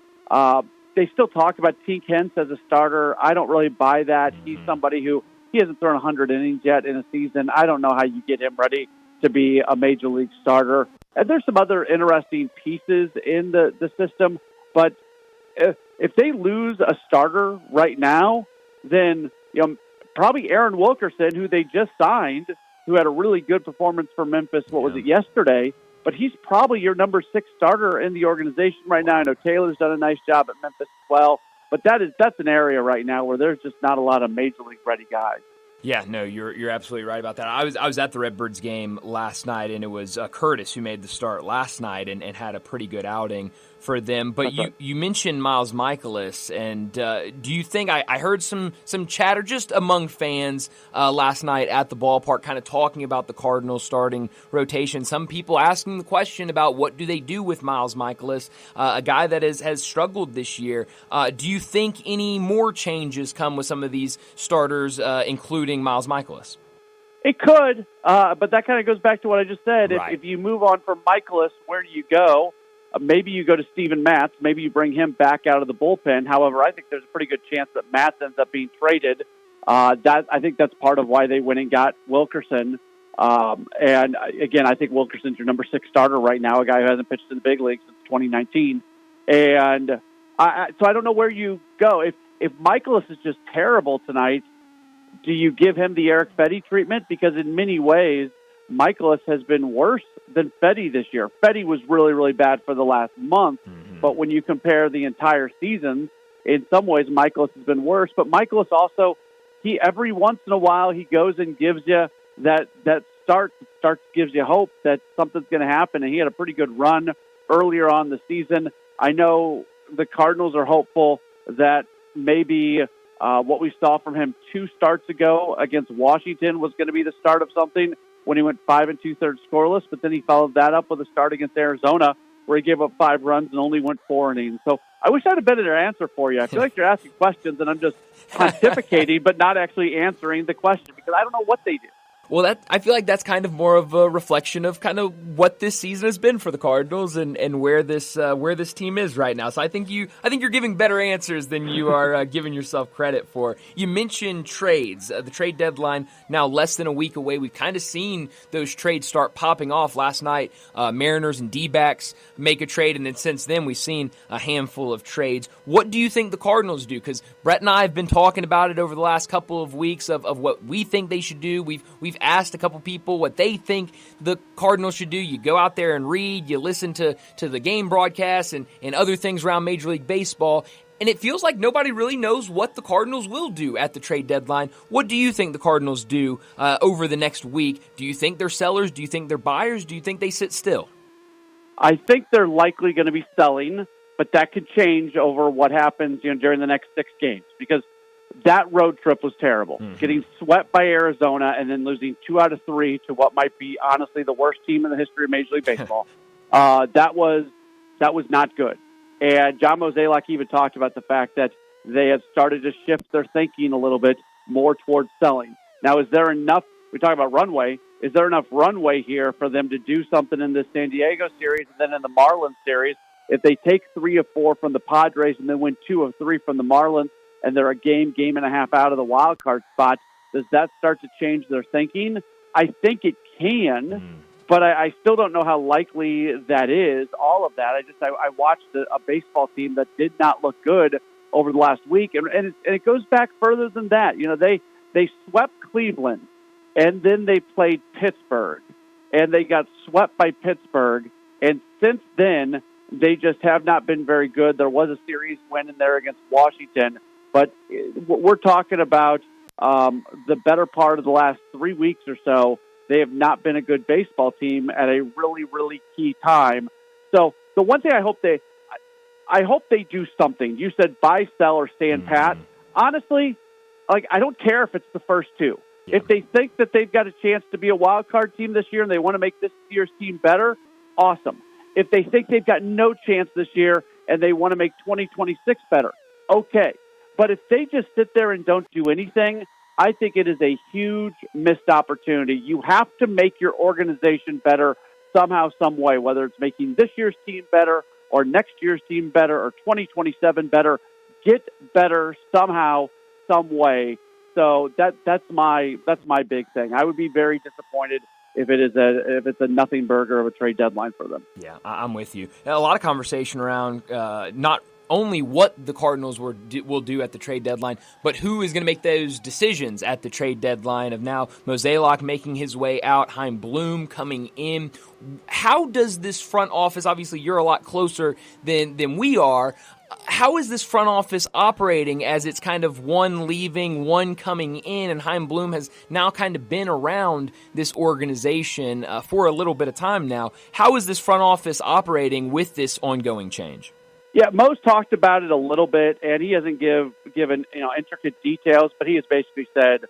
They still talk about Tink Hence as a starter. I don't really buy that. He's somebody who he hasn't thrown 100 innings yet in a season. I don't know how you get him ready to be a major league starter. And there's some other interesting pieces in the system, but if they lose a starter right now, then probably Aaron Wilkerson, who they just signed, who had a really good performance for Memphis, yesterday, but he's probably your number 6 starter in the organization right now. I know Taylor's done a nice job at Memphis as well. But that's an area right now where there's just not a lot of major league ready guys. Yeah, no, you're absolutely right about that. I was at the Redbirds game last night, and it was Curtis who made the start last night and had a pretty good outing for them. But you mentioned Miles Michaelis, and do you think I heard some chatter just among fans last night at the ballpark, kind of talking about the Cardinals starting rotation. Some people asking the question about what do they do with Miles Michaelis, a guy that has struggled this year. Do you think any more changes come with some of these starters, including Miles Michaelis? It could, but that kind of goes back to what I just said. Right. If you move on from Michaelis, where do you go? Maybe you go to Steven Matz. Maybe you bring him back out of the bullpen. However, I think there's a pretty good chance that Matz ends up being traded. I think that's part of why they went and got Wilkerson. And again, I think Wilkerson's your number 6 starter right now, a guy who hasn't pitched in the big league since 2019. And so I don't know where you go. If Michaelis is just terrible tonight, do you give him the Eric Fetty treatment? Because in many ways, Michaelis has been worse than Fetty this year. Fetty was really, really bad for the last month, but when you compare the entire season, in some ways, Michaelis has been worse. But Michaelis also, he every once in a while, he goes and gives you that start gives you hope that something's going to happen, and he had a pretty good run earlier on the season. I know the Cardinals are hopeful that maybe what we saw from him 2 starts ago against Washington was going to be the start of something when he went 5 2/3 scoreless, but then he followed that up with a start against Arizona where he gave up 5 runs and only went 4 innings. So I wish I had a better answer for you. I feel like you're asking questions and I'm just pontificating but not actually answering the question because I don't know what they do. Well, I feel like that's kind of more of a reflection of kind of what this season has been for the Cardinals and where this team is right now. So I think you're giving better answers than you are giving yourself credit for. You mentioned trades, the trade deadline now less than a week away. We've kind of seen those trades start popping off. Last night, Mariners and D-backs make a trade, and then since then we've seen a handful of trades. What do you think the Cardinals do? Because Brett and I have been talking about it over the last couple of weeks of what we think they should do. We've asked a couple people what they think the Cardinals should do. You go out there and read, you listen to the game broadcasts and other things around Major League Baseball, and it feels like nobody really knows what the Cardinals will do at the trade deadline. What do you think the Cardinals do over the next week? Do you think they're sellers? Do you think they're buyers? Do you think they sit still? I think they're likely going to be selling, but that could change over what happens during the next 6 games because that road trip was terrible. Getting swept by Arizona and then losing 2 out of 3 to what might be honestly the worst team in the history of Major League Baseball. That was not good. And John Mozeliak even talked about the fact that they have started to shift their thinking a little bit more towards selling. Now, is there enough? We talk about runway. Is there enough runway here for them to do something in the San Diego series and then in the Marlins series? If they take 3 of 4 from the Padres and then win 2 of 3 from the Marlins, and they're a game and a half out of the wild card spot, does that start to change their thinking? I think it can, but I still don't know how likely that is, all of that. I watched a baseball team that did not look good over the last week, and it goes back further than that. They swept Cleveland, and then they played Pittsburgh, and they got swept by Pittsburgh, and since then, they just have not been very good. There was a series win in there against Washington, but we're talking about the better part of the last 3 weeks or so. They have not been a good baseball team at a really, really key time. So the one thing I hope they do something. You said buy, sell, or stand pat. Honestly, I don't care if it's the first 2. Yeah. If they think that they've got a chance to be a wild card team this year and they want to make this year's team better, awesome. If they think they've got no chance this year and they want to make 2026 better, okay. But if they just sit there and don't do anything, I think it is a huge missed opportunity. You have to make your organization better somehow, some way, whether it's making this year's team better or next year's team better or 2027 better. Get better somehow, some way. So that's my big thing. I would be very disappointed if it's a nothing burger of a trade deadline for them. Yeah, I'm with you. A lot of conversation around not only what the Cardinals will do at the trade deadline, but who is going to make those decisions at the trade deadline of now Mozeliak making his way out, Chaim Bloom coming in. How does this front office, obviously you're a lot closer than we are, how is this front office operating as it's kind of one leaving, one coming in, and Chaim Bloom has now kind of been around this organization for a little bit of time now. How is this front office operating with this ongoing change? Yeah, Mo's talked about it a little bit, and he hasn't given intricate details, but he has basically said,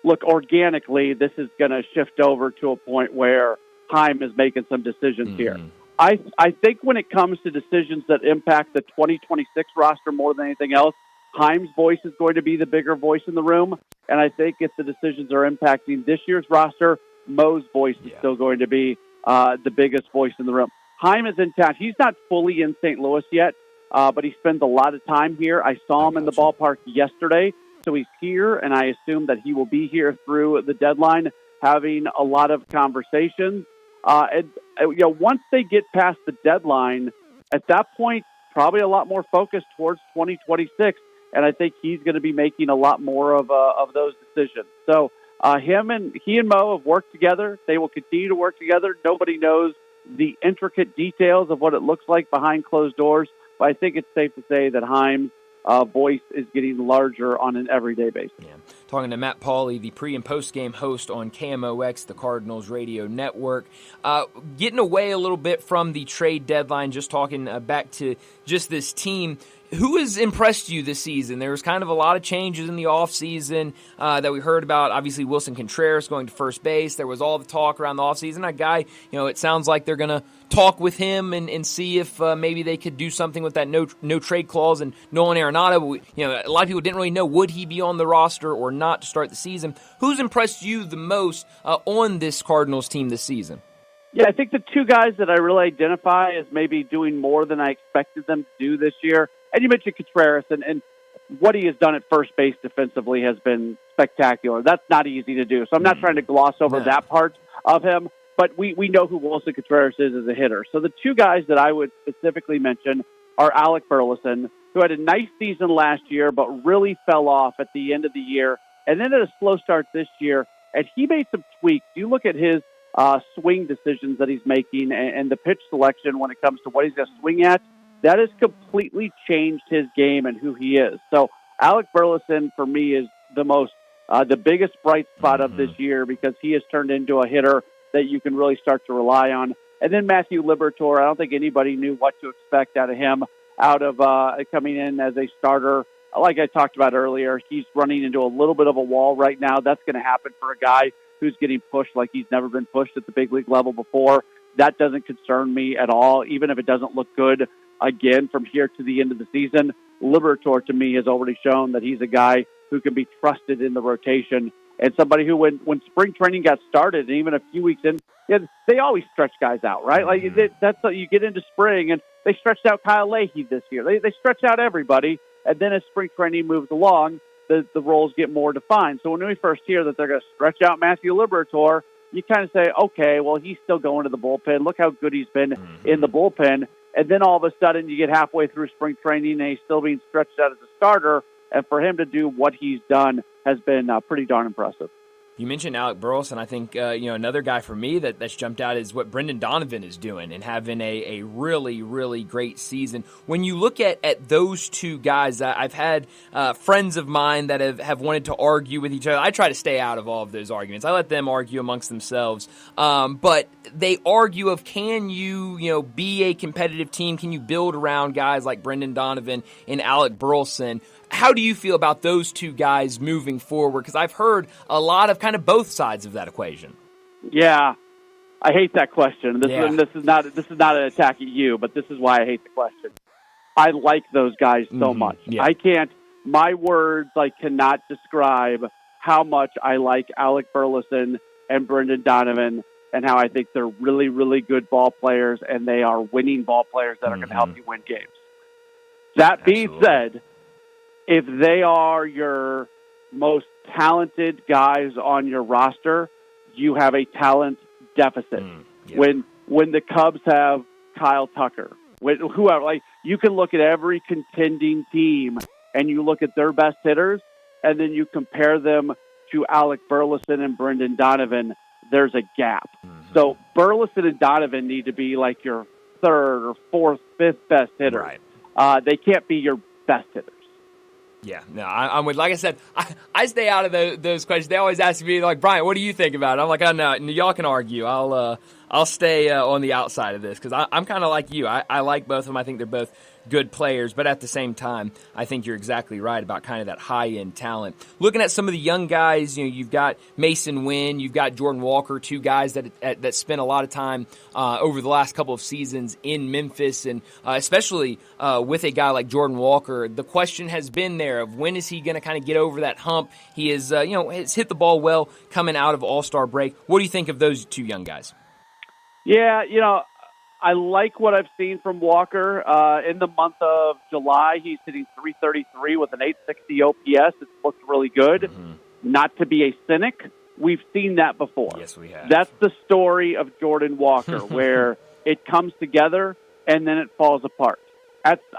look, organically, this is going to shift over to a point where Chaim is making some decisions here. I think when it comes to decisions that impact the 2026 roster more than anything else, Chaim's voice is going to be the bigger voice in the room. And I think if the decisions are impacting this year's roster, Mo's voice is still going to be the biggest voice in the room. Chaim is in town. He's not fully in St. Louis yet, but he spends a lot of time here. I saw him in the ballpark yesterday, so he's here, and I assume that he will be here through the deadline having a lot of conversations. Once they get past the deadline, at that point, probably a lot more focus towards 2026, and I think he's going to be making a lot more of those decisions. So he and Mo have worked together. They will continue to work together. Nobody knows the intricate details of what it looks like behind closed doors, but I think it's safe to say that Chaim's voice is getting larger on an everyday basis. Yeah. Talking to Matt Pauley, the pre- and post-game host on KMOX, the Cardinals radio network. Getting away a little bit from the trade deadline, just talking back to just this team. Who has impressed you this season? There was kind of a lot of changes in the offseason that we heard about. Obviously, Wilson Contreras going to first base. There was all the talk around the offseason. A guy, it sounds like they're going to talk with him and see if maybe they could do something with that no trade clause. And Nolan Arenado, a lot of people didn't really know, would he be on the roster or not to start the season. Who's impressed you the most on this Cardinals team this season? Yeah, I think the two guys that I really identify as maybe doing more than I expected them to do this year, and you mentioned Contreras, and what he has done at first base defensively has been spectacular. That's not easy to do, so I'm not trying to gloss over that part of him, but we know who Wilson Contreras is as a hitter. So the two guys that I would specifically mention are Alec Burleson, who had a nice season last year but really fell off at the end of the year, and then had a slow start this year, and he made some tweaks. You look at his swing decisions that he's making and the pitch selection when it comes to what he's going to swing at, that has completely changed his game and who he is. So Alec Burleson, for me, is the biggest bright spot of this year because he has turned into a hitter that you can really start to rely on. And then Matthew Liberatore, I don't think anybody knew what to expect out of him, out of coming in as a starter. Like I talked about earlier, he's running into a little bit of a wall right now. That's going to happen for a guy who's getting pushed like he's never been pushed at the big league level before. That doesn't concern me at all, even if it doesn't look good again from here to the end of the season. Liberatore, to me, has already shown that he's a guy who can be trusted in the rotation and somebody who, when spring training got started, and even a few weeks in, they always stretch guys out, right? Like that's what you get into spring, and they stretched out Kyle Leahy this year. They stretch out everybody, and then as spring training moves along, the roles get more defined. So when we first hear that they're going to stretch out Matthew Liberatore, you kind of say, okay, well, he's still going to the bullpen. Look how good he's been in the bullpen. And then all of a sudden you get halfway through spring training and he's still being stretched out as a starter. And for him to do what he's done has been pretty darn impressive. You mentioned Alec Burleson. I think another guy for me that's jumped out is what Brendan Donovan is doing and having a really, really great season. When you look at those two guys, I've had friends of mine that have wanted to argue with each other. I try to stay out of all of those arguments. I let them argue amongst themselves. But they argue of, can you be a competitive team? Can you build around guys like Brendan Donovan and Alec Burleson? How do you feel about those two guys moving forward? Because I've heard a lot of kind of both sides of that equation. Yeah, I hate that question. This is not an attack at you, but this is why I hate the question. I like those guys so much. Yeah. I can't. My words cannot describe how much I like Alec Burleson and Brendan Donovan, and how I think they're really, really good ball players, and they are winning ball players that are going to help you win games. That being said, if they are your most talented guys on your roster, you have a talent deficit. When the Cubs have Kyle Tucker, whoever, You can look at every contending team, and you look at their best hitters, and then you compare them to Alec Burleson and Brendan Donovan. There's a gap. So Burleson and Donovan need to be like your third or fourth, fifth best hitters. Right. They can't be your best hitters. Yeah, no, I'm with. Like I said, I stay out of those questions. They always ask me, like, Brian, what do you think about it? I'm like, oh no, y'all can argue. I'll stay on the outside of this because I'm kind of like you. I like both of them. I think they're both good players, but at the same time, I think you're exactly right about kind of that high-end talent. Looking at some of the young guys, you've got Mason Wynn, you've got Jordan Walker, two guys that spent a lot of time over the last couple of seasons in Memphis, and especially with a guy like Jordan Walker, the question has been there of when is he going to kind of get over that hump. He is, has hit the ball well coming out of All-Star break. What do you think of those two young guys? Yeah, I like what I've seen from Walker. In the month of July, he's hitting .333 with an .860 OPS. It's looked really good. Not to be a cynic, we've seen that before. Yes, we have. That's the story of Jordan Walker, where it comes together and then it falls apart.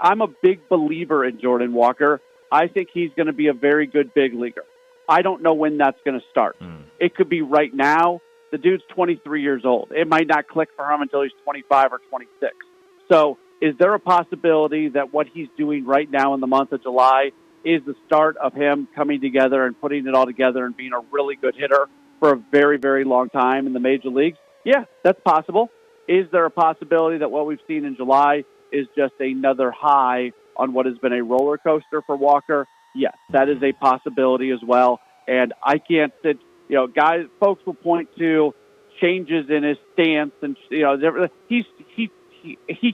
I'm a big believer in Jordan Walker. I think he's going to be a very good big leaguer. I don't know when that's going to start. It could be right now. The dude's 23 years old. It might not click for him until he's 25 or 26. So is there a possibility that what he's doing right now in the month of July is the start of him coming together and putting it all together and being a really good hitter for a very, very long time in the major leagues? Yeah, that's possible. Is there a possibility that what we've seen in July is just another high on what has been a roller coaster for Walker? Yes, that is a possibility as well. And I can't sit... folks will point to changes in his stance, and he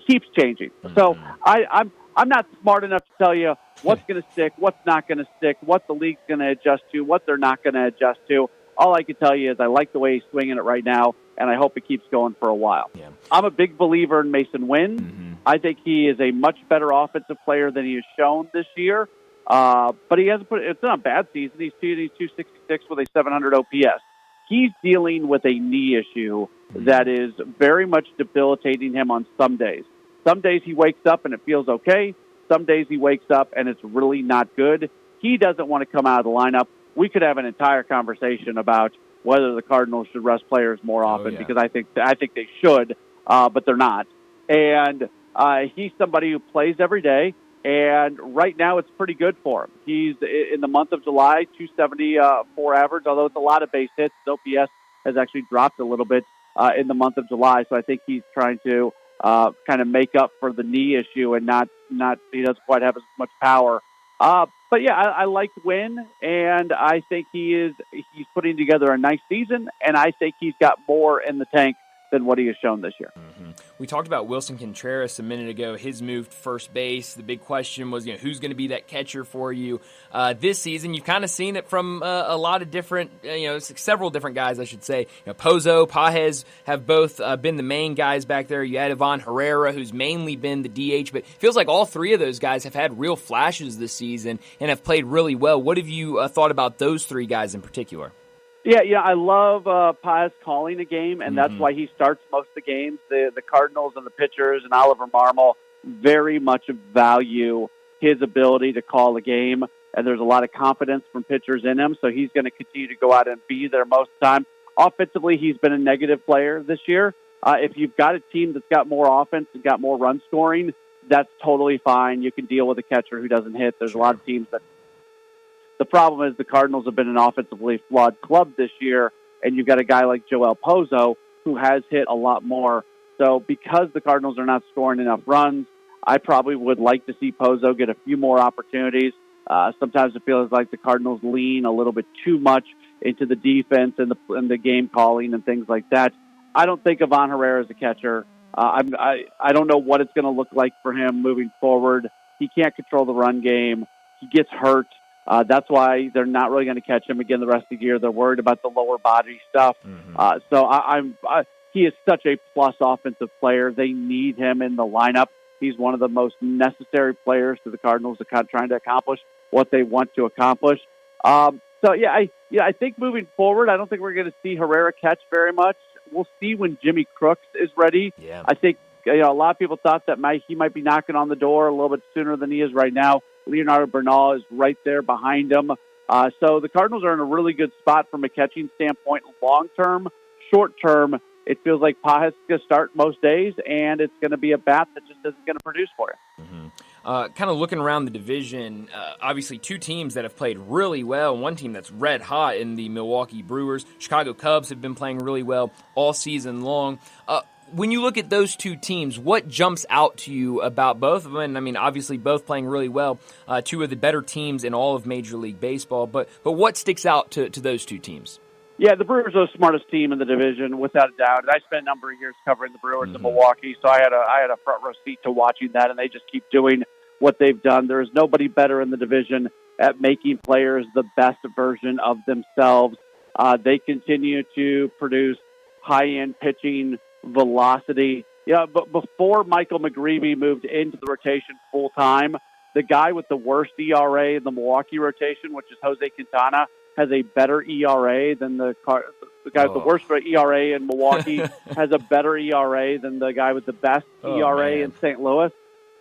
keeps changing. So I'm not smart enough to tell you what's going to stick, what's not going to stick, what the league's going to adjust to, what they're not going to adjust to. All I can tell you is I like the way he's swinging it right now, and I hope it keeps going for a while. Yeah. I'm a big believer in Mason Wynn. I think he is a much better offensive player than he has shown this year. But he hasn't it's not a bad season. He's 266 with a 700 OPS. He's dealing with a knee issue that is very much debilitating him on some days. Some days he wakes up and it feels okay. Some days he wakes up and it's really not good. He doesn't want to come out of the lineup. We could have an entire conversation about whether the Cardinals should rest players more often because I think they should, but they're not. And he's somebody who plays every day. And right now, it's pretty good for him. He's in the month of July, 274 average, although it's a lot of base hits. His OPS has actually dropped a little bit in the month of July. So I think he's trying to kind of make up for the knee issue and not he doesn't quite have as much power. But yeah, I like Wynn, and I think he's putting together a nice season, and I think he's got more in the tank than what he has shown this year. We talked about Wilson Contreras a minute ago, his move to first base. The big question was, who's going to be that catcher for you this season? You've kind of seen it from a lot of different, several different guys, I should say. Pozo, Pages have both been the main guys back there. You had Ivan Herrera, who's mainly been the DH, but it feels like all three of those guys have had real flashes this season and have played really well. What have you thought about those three guys in particular? Yeah, I love Paz calling a game, and that's why he starts most of the games. The Cardinals and the pitchers and Oliver Marmol very much value his ability to call a game, and there's a lot of confidence from pitchers in him, so he's going to continue to go out and be there most of the time. Offensively, he's been a negative player this year. If you've got a team that's got more offense and got more run scoring, that's totally fine. You can deal with a catcher who doesn't hit. There's a lot of teams that... The problem is the Cardinals have been an offensively flawed club this year, and you've got a guy like Joel Pozo who has hit a lot more. So because the Cardinals are not scoring enough runs, I probably would like to see Pozo get a few more opportunities. Sometimes it feels like the Cardinals lean a little bit too much into the defense and the game calling and things like that. I don't think Ivan Herrera is a catcher. I don't know what it's going to look like for him moving forward. He can't control the run game. He gets hurt. That's why they're not really going to catch him again the rest of the year. They're worried about the lower body stuff. He is such a plus offensive player. They need him in the lineup. He's one of the most necessary players to the Cardinals to trying to accomplish what they want to accomplish. I think moving forward, I don't think we're going to see Herrera catch very much. We'll see when Jimmy Crooks is ready. Yeah. I think a lot of people thought that he might be knocking on the door a little bit sooner than he is right now. Leonardo Bernal is right there behind him. So the Cardinals are in a really good spot from a catching standpoint. Long term, short term, it feels like Pages is going to start most days, and it's going to be a bat that just isn't going to produce for you. Kind of looking around the division, obviously two teams that have played really well, one team that's red hot in the Milwaukee Brewers. Chicago Cubs have been playing really well all season long. When you look at those two teams, what jumps out to you about both of them? And I mean, obviously both playing really well, two of the better teams in all of Major League Baseball, but what sticks out to those two teams? Yeah, the Brewers are the smartest team in the division, without a doubt. I spent a number of years covering the Brewers in Milwaukee, so I had a front row seat to watching that, and they just keep doing what they've done. There is nobody better in the division at making players the best version of themselves. They continue to produce high-end pitching, velocity. Yeah, but before Michael McGreevy moved into the rotation full-time, the guy with the worst ERA in the Milwaukee rotation, which is Jose Quintana, has a better ERA than the guy with the worst ERA in Milwaukee has a better ERA than the guy with the best ERA in St. Louis.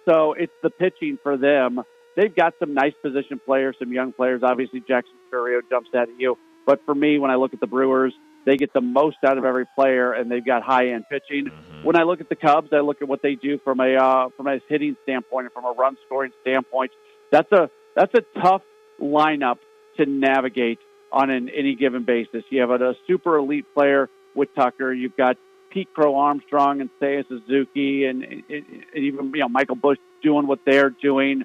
So it's the pitching for them. They've got some nice position players, some young players. Obviously, Jackson Chourio jumps out at you. But for me, when I look at the Brewers, they get the most out of every player, and they've got high-end pitching. When I look at the Cubs, I look at what they do from a hitting standpoint and from a run-scoring standpoint. That's a tough lineup to navigate on any given basis. You have a super elite player with Tucker. You've got Pete Crow Armstrong and Seiya Suzuki and even Michael Busch doing what they're doing.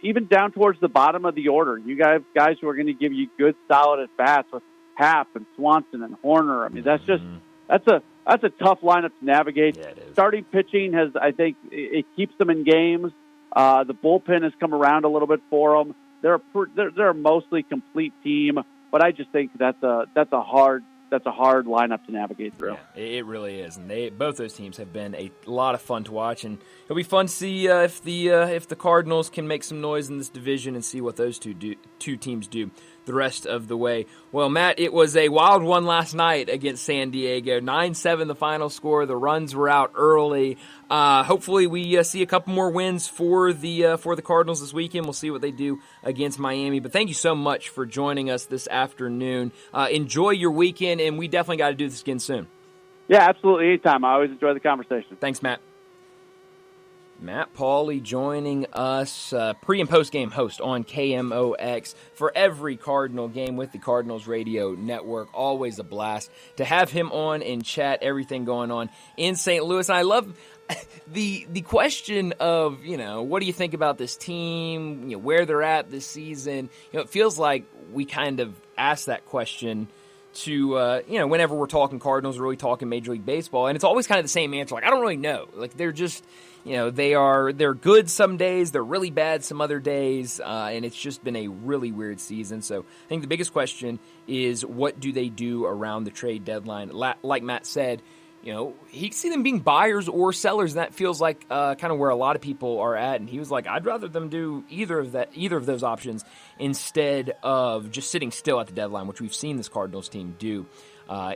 Even down towards the bottom of the order, you guys who are going to give you good, solid at-bats with Happ and Swanson and Horner. I mean, that's a tough lineup to navigate. Yeah, it is. Starting pitching I think it keeps them in games. The bullpen has come around a little bit for them. They're a mostly complete team, but I just think that's a hard lineup to navigate through. Yeah, it really is, and both those teams have been a lot of fun to watch, and it'll be fun to see if the Cardinals can make some noise in this division and see what those two teams do the rest of the way. Well, Matt, it was a wild one last night against San Diego. 9-7 the final score. The runs were out early. Hopefully we see a couple more wins for the Cardinals this weekend. We'll see what they do against Miami. But thank you so much for joining us this afternoon. Enjoy your weekend, and we definitely got to do this again soon. Yeah, absolutely. Anytime. I always enjoy the conversation. Thanks, Matt. Matt Pauley joining us, pre- and post-game host on KMOX for every Cardinal game with the Cardinals Radio Network. Always a blast to have him on and chat everything going on in St. Louis. And I love the question of, what do you think about this team, where they're at this season? It feels like we kind of ask that question to, whenever we're talking Cardinals, we're really talking Major League Baseball. And it's always kind of the same answer. Like, I don't really know. Like, they're just... they're good some days, they're really bad some other days, and it's just been a really weird season. So I think the biggest question is, what do they do around the trade deadline? Like Matt said, he can see them being buyers or sellers, and that feels like kind of where a lot of people are at. And he was like, I'd rather them do either of those options instead of just sitting still at the deadline, which we've seen this Cardinals team do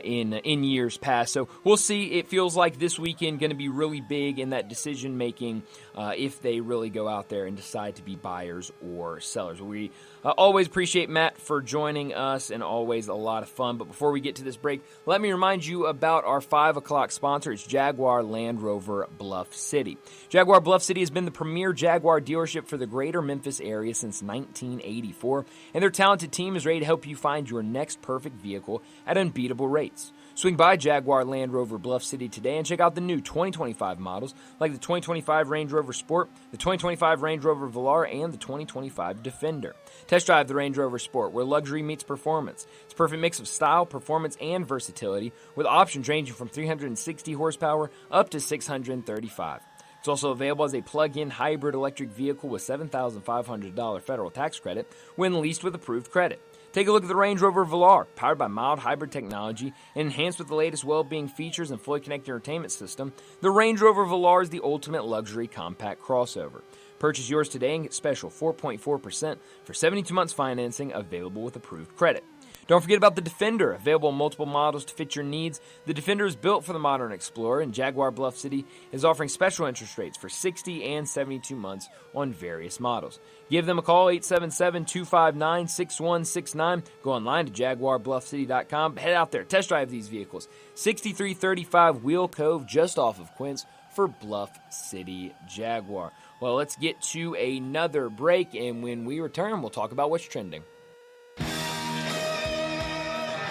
in years past. So we'll see. It feels like this weekend going to be really big in that decision making if they really go out there and decide to be buyers or sellers. We always appreciate Matt for joining us, and always a lot of fun. But before we get to this break, let me remind you about our 5 o'clock sponsor. It's Jaguar Land Rover Bluff City. Jaguar Bluff City has been the premier Jaguar dealership for the greater Memphis area since 1984, and their talented team is ready to help you find your next perfect vehicle at unbeatable rates. Swing by Jaguar Land Rover Bluff City today and check out the new 2025 models like the 2025 Range Rover Sport, the 2025 Range Rover Velar, and the 2025 Defender. Test drive the Range Rover Sport, where luxury meets performance. It's a perfect mix of style, performance, and versatility, with options ranging from 360 horsepower up to 635. It's also available as a plug-in hybrid electric vehicle with $7,500 federal tax credit when leased with approved credit. Take a look at the Range Rover Velar, powered by mild hybrid technology and enhanced with the latest well-being features and fully connected entertainment system. The Range Rover Velar is the ultimate luxury compact crossover. Purchase yours today and get special 4.4% for 72 months financing available with approved credit. Don't forget about the Defender, available in multiple models to fit your needs. The Defender is built for the modern explorer, and Jaguar Bluff City is offering special interest rates for 60 and 72 months on various models. Give them a call, 877-259-6169. Go online to JaguarBluffCity.com. Head out there, test drive these vehicles. 6335 Wheel Cove, just off of Quince, for Bluff City Jaguar. Well, let's get to another break, and when we return, we'll talk about what's trending.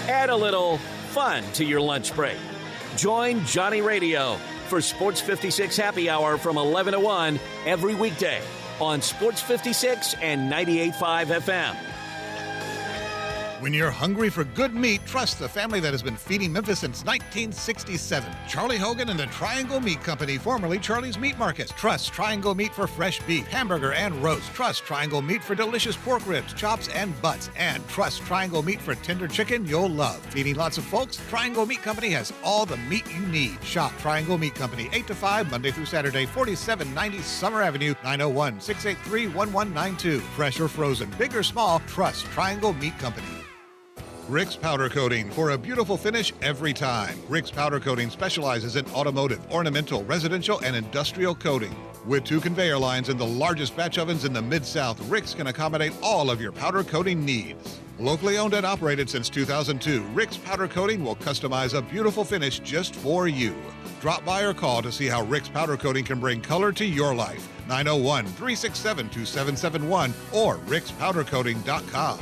Add a little fun to your lunch break. Join Johnny Radio for Sports 56 Happy Hour from 11 to 1 every weekday on Sports 56 and 98.5 FM. When you're hungry for good meat, trust the family that has been feeding Memphis since 1967. Charlie Hogan and the Triangle Meat Company, formerly Charlie's Meat Market. Trust Triangle Meat for fresh beef, hamburger, and roast. Trust Triangle Meat for delicious pork ribs, chops, and butts. And trust Triangle Meat for tender chicken you'll love. Feeding lots of folks, Triangle Meat Company has all the meat you need. Shop Triangle Meat Company, 8 to 5, Monday through Saturday, 4790 Summer Avenue, 901-683-1192. Fresh or frozen, big or small, trust Triangle Meat Company. Rick's Powder Coating, for a beautiful finish every time. Rick's Powder Coating specializes in automotive, ornamental, residential, and industrial coating. With 2 conveyor lines and the largest batch ovens in the Mid-South, Rick's can accommodate all of your powder coating needs. Locally owned and operated since 2002, Rick's Powder Coating will customize a beautiful finish just for you. Drop by or call to see how Rick's Powder Coating can bring color to your life. 901-367-2771 or rickspowdercoating.com.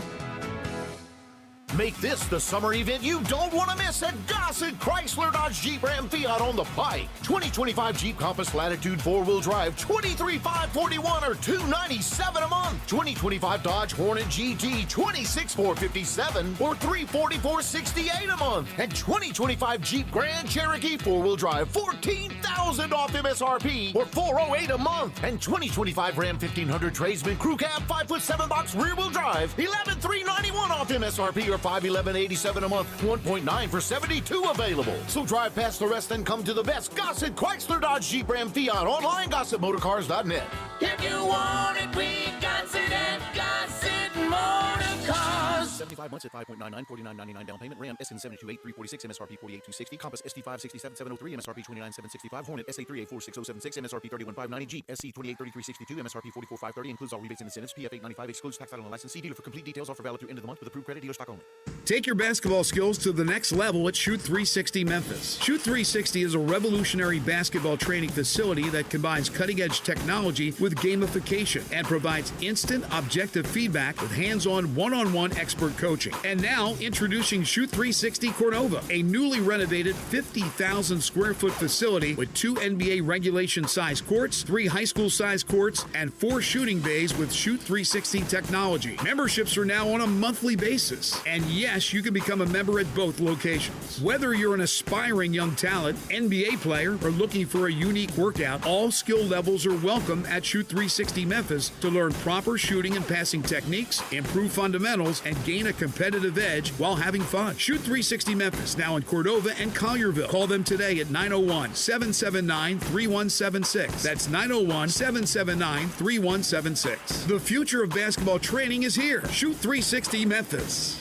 Make this the summer event you don't want to miss at Gossett Chrysler Dodge Jeep Ram Fiat on the Pike. 2025 Jeep Compass Latitude 4-wheel drive, $23,541 or $297 a month. 2025 Dodge Hornet GT, $26,457 or $344.68 a month. And 2025 Jeep Grand Cherokee 4-wheel drive, $14,000 off MSRP or $408 a month. And 2025 Ram 1500 Tradesman Crew Cab 5'7" box rear-wheel drive, $11,391 off MSRP or $511.87 a month, 1.9 for $72 available. So drive past the rest and come to the best Gossett Chrysler Dodge Jeep Ram Fiat online, GossettMotorCars.net. If you want it, we got it at Gossett Motorcars. 75 months at 5.99, $49.99 down payment. Ram SN728, $346, MSRP $48,260. Compass ST567,703, MSRP $29,765. Hornet SA3846076, MSRP $31,590. Jeep SC283362, MSRP $44,530. Includes all rebates and incentives. PF 895 excludes tax, title, and license. See dealer for complete details. Offer valid through end of the month with approved credit. Dealer stock only. Take your basketball skills to the next level at Shoot 360 Memphis. Shoot 360 is a revolutionary basketball training facility that combines cutting-edge technology with gamification and provides instant, objective feedback with hands-on, one-on-one expert coaching. And now, introducing Shoot 360 Cordova, a newly renovated 50,000 square foot facility with 2 NBA regulation size courts, 3 high school size courts, and 4 shooting bays with Shoot 360 technology. Memberships are now on a monthly basis. And yes, you can become a member at both locations. Whether you're an aspiring young talent, NBA player, or looking for a unique workout, all skill levels are welcome at Shoot 360 Memphis to learn proper shooting and passing techniques, improve fundamentals, and gain a competitive edge while having fun. Shoot 360 Memphis, now in Cordova and Collierville. Call them today at 901-779-3176. That's 901-779-3176. The future of basketball training is here. Shoot 360 Memphis.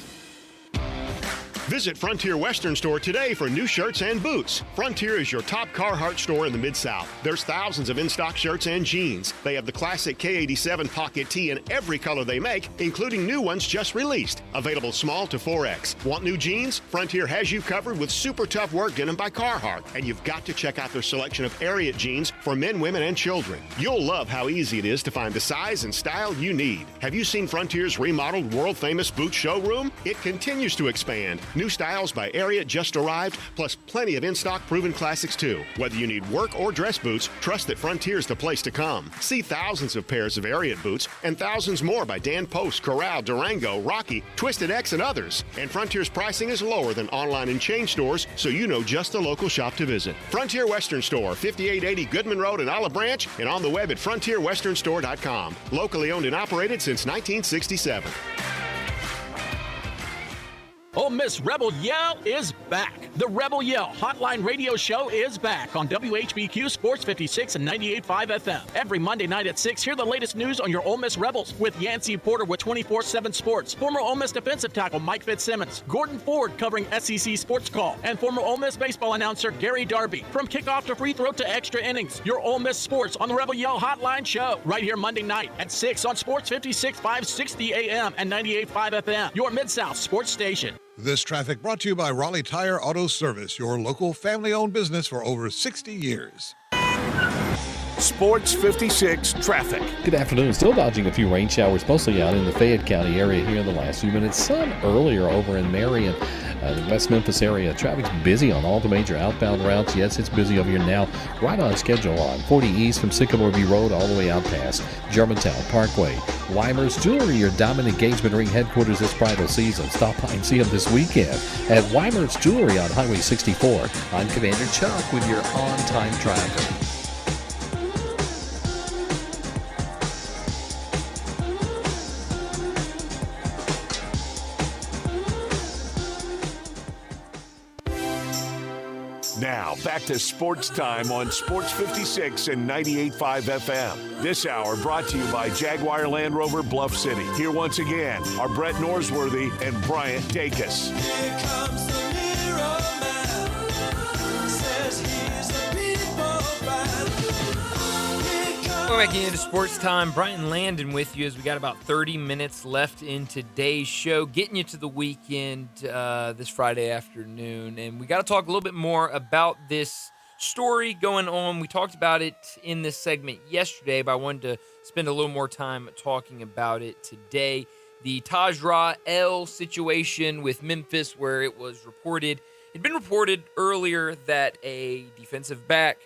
Visit Frontier Western Store today for new shirts and boots. Frontier is your top Carhartt store in the Mid-South. There's thousands of in-stock shirts and jeans. They have the classic K87 pocket tee in every color they make, including new ones just released. Available small to 4X. Want new jeans? Frontier has you covered with super tough work denim by Carhartt. And you've got to check out their selection of Ariat jeans for men, women, and children. You'll love how easy it is to find the size and style you need. Have you seen Frontier's remodeled world-famous boot showroom? It continues to expand. New styles by Ariat just arrived, plus plenty of in-stock proven classics too. Whether you need work or dress boots, trust that Frontier's the place to come. See thousands of pairs of Ariat boots and thousands more by Dan Post, Corral, Durango, Rocky, Twisted X, and others. And Frontier's pricing is lower than online and chain stores, so you know just the local shop to visit. Frontier Western Store, 5880 Goodman Road in Olive Branch, and on the web at frontierwesternstore.com. Locally owned and operated since 1967. Ole Miss Rebel Yell is back. The Rebel Yell Hotline Radio Show is back on WHBQ Sports 56 and 98.5 FM. Every Monday night at 6, hear the latest news on your Ole Miss Rebels with Yancey Porter with 24/7 Sports, former Ole Miss defensive tackle Mike Fitzsimmons, Gordon Ford covering SEC Sports Call, and former Ole Miss baseball announcer Gary Darby. From kickoff to free throw to extra innings, your Ole Miss sports on the Rebel Yell Hotline Show right here Monday night at 6 on Sports 56 560 AM and 98.5 FM, your Mid-South sports station. This traffic brought to you by Raleigh Tire Auto Service, your local family-owned business for over 60 years. Sports 56 traffic. Good afternoon. Still dodging a few rain showers, mostly out in the Fayette County area here in the last few minutes. Some earlier over in Marion, the West Memphis area. Traffic's busy on all the major outbound routes. Yes, it's busy over here now. Right on schedule on 40 East from Sycamore View Road all the way out past Germantown Parkway. Weimer's Jewelry, your diamond engagement ring headquarters this bridal season. Stop by and see them this weekend at Weimer's Jewelry on Highway 64. I'm Commander Chuck with your on-time traffic. Now, back to Sports Time on Sports 56 and 98.5 FM. This hour brought to you by Jaguar Land Rover Bluff City. Here once again are Brett Norsworthy and Bryant Dacus. Here comes the Hero Man. Says he's the people man. We're back into Sports Time. Brian Landon with you as we got about 30 minutes left in today's show, getting you to the weekend this Friday afternoon. And we got to talk a little bit more about this story going on. We talked about it in this segment yesterday, but I wanted to spend a little more time talking about it today. The Tajra L situation with Memphis, where it was reported, it'd been reported earlier that a defensive back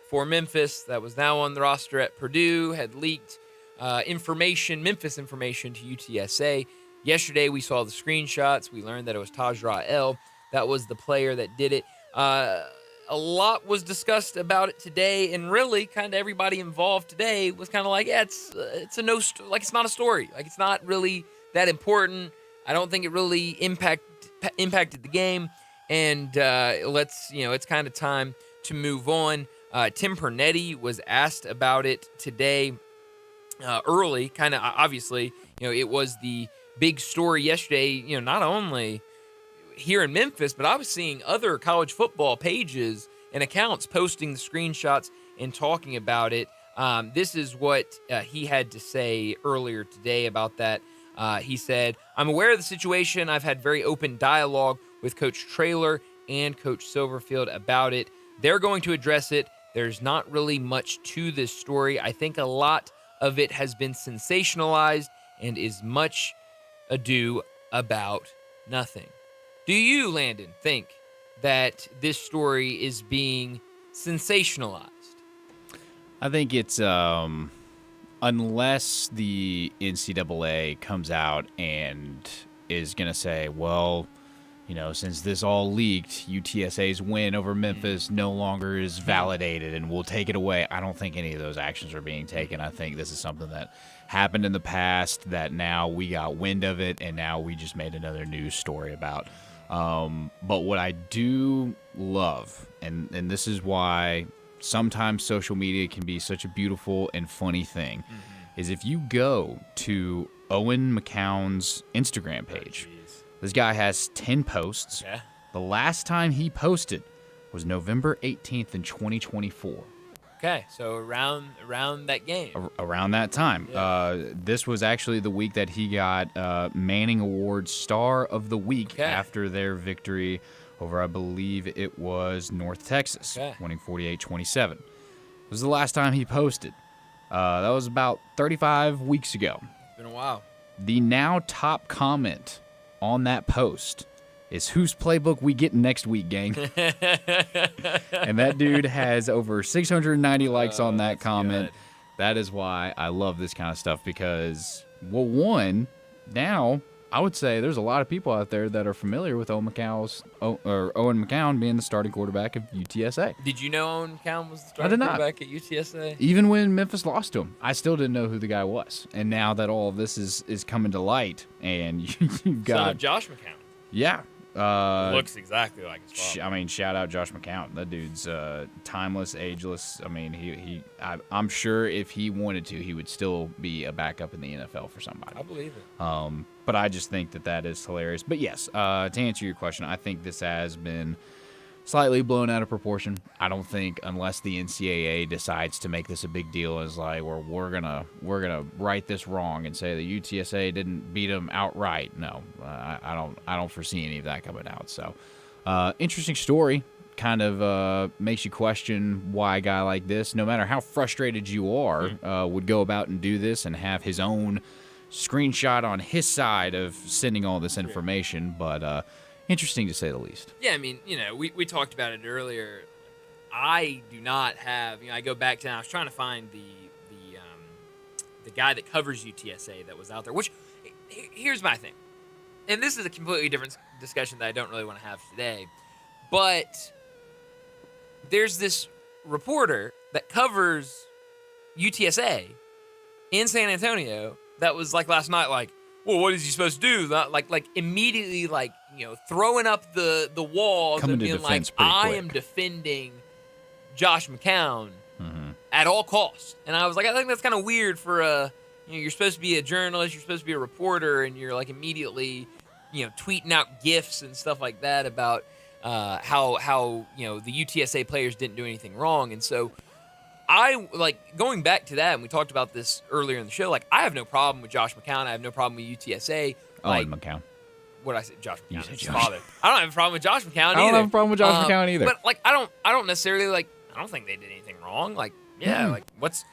for Memphis that was now on the roster at Purdue had leaked Memphis information to UTSA. Yesterday, we saw the screenshots. We learned that it was Tajra L. That was the player that did it. A lot was discussed about it today, and really, kind of everybody involved today was kind of like, yeah, it's it's not a story. Like, it's not really that important. I don't think it really impacted the game, and it's kind of time to move on. Tim Pernetti was asked about it today early, kind of obviously, it was the big story yesterday, not only here in Memphis, but I was seeing other college football pages and accounts posting the screenshots and talking about it. This is what he had to say earlier today about that. He said, "I'm aware of the situation. I've had very open dialogue with Coach Traylor and Coach Silverfield about it. They're going to address it. There's not really much to this story. I think a lot of it has been sensationalized and is much ado about nothing." Do you, Landon, think that this story is being sensationalized? I think it's unless the NCAA comes out and is going to say, well, since this all leaked, UTSA's win over Memphis no longer is validated and we'll take it away. I don't think any of those actions are being taken. I think this is something that happened in the past that now we got wind of it and now we just made another news story about. But what I do love, and this is why sometimes social media can be such a beautiful and funny thing, is if you go to Owen McCown's Instagram page. This guy has 10 posts. Yeah. The last time he posted was November 18th in 2024. Okay, so around that game. Around that time. Yeah. This was actually the week that he got Manning Award Star of the Week after their victory over, I believe it was North Texas, winning 48-27. It was the last time he posted. That was about 35 weeks ago. It's been a while. The now top comment on that post is whose playbook we get next week, gang. And that dude has over 690 likes on that comment. Good. That is why I love this kind of stuff because, well, one, now I would say there's a lot of people out there that are familiar with Owen McCown being the starting quarterback of UTSA. Did you know Owen McCown was the starting quarterback at UTSA? Even when Memphis lost to him, I still didn't know who the guy was. And now that all of this is coming to light and you've got... Son of Josh McCown. Yeah. Looks exactly like his father. I mean, shout out Josh McCown. That dude's timeless, ageless. I mean, I'm sure if he wanted to, he would still be a backup in the NFL for somebody. I believe it. But I just think that is hilarious. But yes, to answer your question, I think this has been slightly blown out of proportion. I don't think unless the NCAA decides to make this a big deal, is like, well, we're gonna right this wrong and say the UTSA didn't beat them outright. No, I don't foresee any of that coming out. So, interesting story. Kind of makes you question why a guy like this, no matter how frustrated you are, would go about and do this and have his own screenshot on his side of sending all this information. But interesting to say the least. Yeah, I mean, we talked about it earlier. I do not have, I go back to, I was trying to find the guy that covers UTSA that was out there, which, here's my thing. And this is a completely different discussion that I don't really want to have today. But there's this reporter that covers UTSA in San Antonio that was like last night, like, well, what is he supposed to do? Like immediately, throwing up the walls and being like, I am defending Josh McCown at all costs. And I was like, I think that's kind of weird for you're supposed to be a journalist, you're supposed to be a reporter, and you're like immediately, tweeting out GIFs and stuff like that about how the UTSA players didn't do anything wrong. And so I going back to that, and we talked about this earlier in the show. Like, I have no problem with Josh McCown. I have no problem with UTSA. McCown. What did I say? Josh McCown. His father. I don't have a problem with Josh McCown either. I don't have a problem with Josh McCown either. But I don't necessarily I don't think they did anything wrong.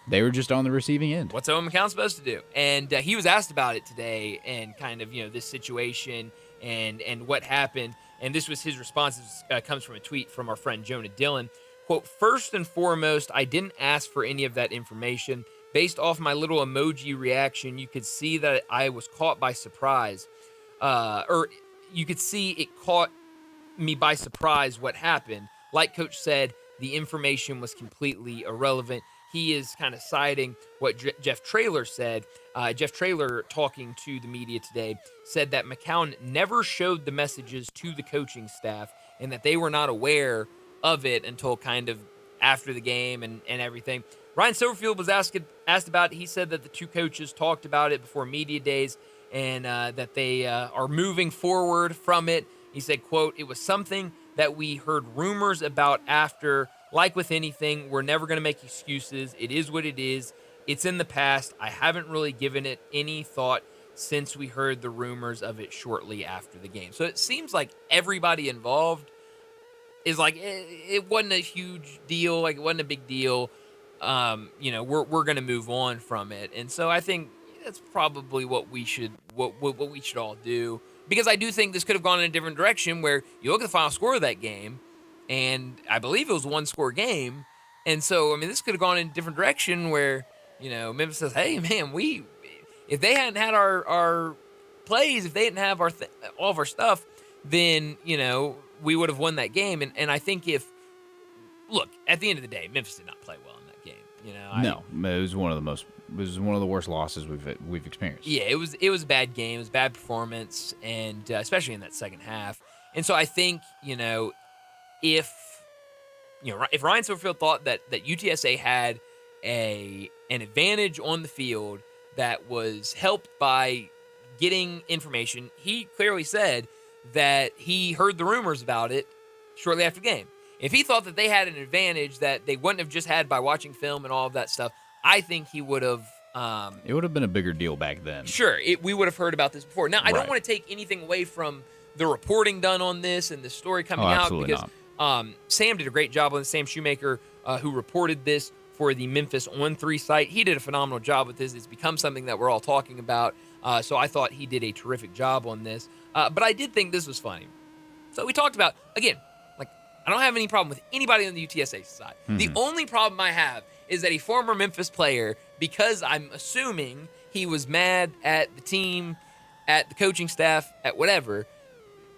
They were just on the receiving end. What's Owen McCown supposed to do? And he was asked about it today, and kind of this situation and what happened. And this was his response. Comes from a tweet from our friend Jonah Dillon. Quote, first and foremost, I didn't ask for any of that information. Based off my little emoji reaction, you could see that I was caught by surprise. Or you could see it caught me by surprise what happened. Like Coach said, the information was completely irrelevant. He is kind of citing what Jeff Traylor said. Jeff Traylor, talking to the media today, said that McCown never showed the messages to the coaching staff and that they were not aware of it until kind of after the game and everything. Ryan Silverfield was asked about it. He said that the two coaches talked about it before media days and that they are moving forward from it. He said, quote, it was something that we heard rumors about after. Like with anything, we're never going to make excuses. It is what it is. It's in the past. I haven't really given it any thought since we heard the rumors of it shortly after the game. So it seems like everybody involved is like, it wasn't a huge deal. Like, it wasn't a big deal. We're going to move on from it. And so I think that's probably what we should all do, because I do think this could have gone in a different direction, where you look at the final score of that game, and I believe it was a one-score game. And so, I mean, this could have gone in a different direction where, Memphis says, hey, man, if they hadn't had our plays, if they didn't have all of our stuff, then, we would have won that game. And I think at the end of the day, Memphis did not play well in that game. No, it was one of the worst losses we've experienced. Yeah, it was a bad game. It was a bad performance, and especially in that second half. And so I think, if Ryan Silverfield thought that UTSA had an advantage on the field that was helped by getting information, he clearly said that he heard the rumors about it shortly after the game. If he thought that they had an advantage that they wouldn't have just had by watching film and all of that stuff, I think he would have. It would have been a bigger deal back then. Sure, we would have heard about this before. Now, I don't want to take anything away from the reporting done on this and the story coming out, because Sam did a great job on this. Sam Shoemaker, who reported this for the Memphis On 3 site, he did a phenomenal job with this. It's become something that we're all talking about. So I thought he did a terrific job on this. But I did think this was funny. So we talked about, again, I don't have any problem with anybody on the UTSA side. Mm-hmm. The only problem I have is that a former Memphis player, because I'm assuming he was mad at the team, at the coaching staff, at whatever,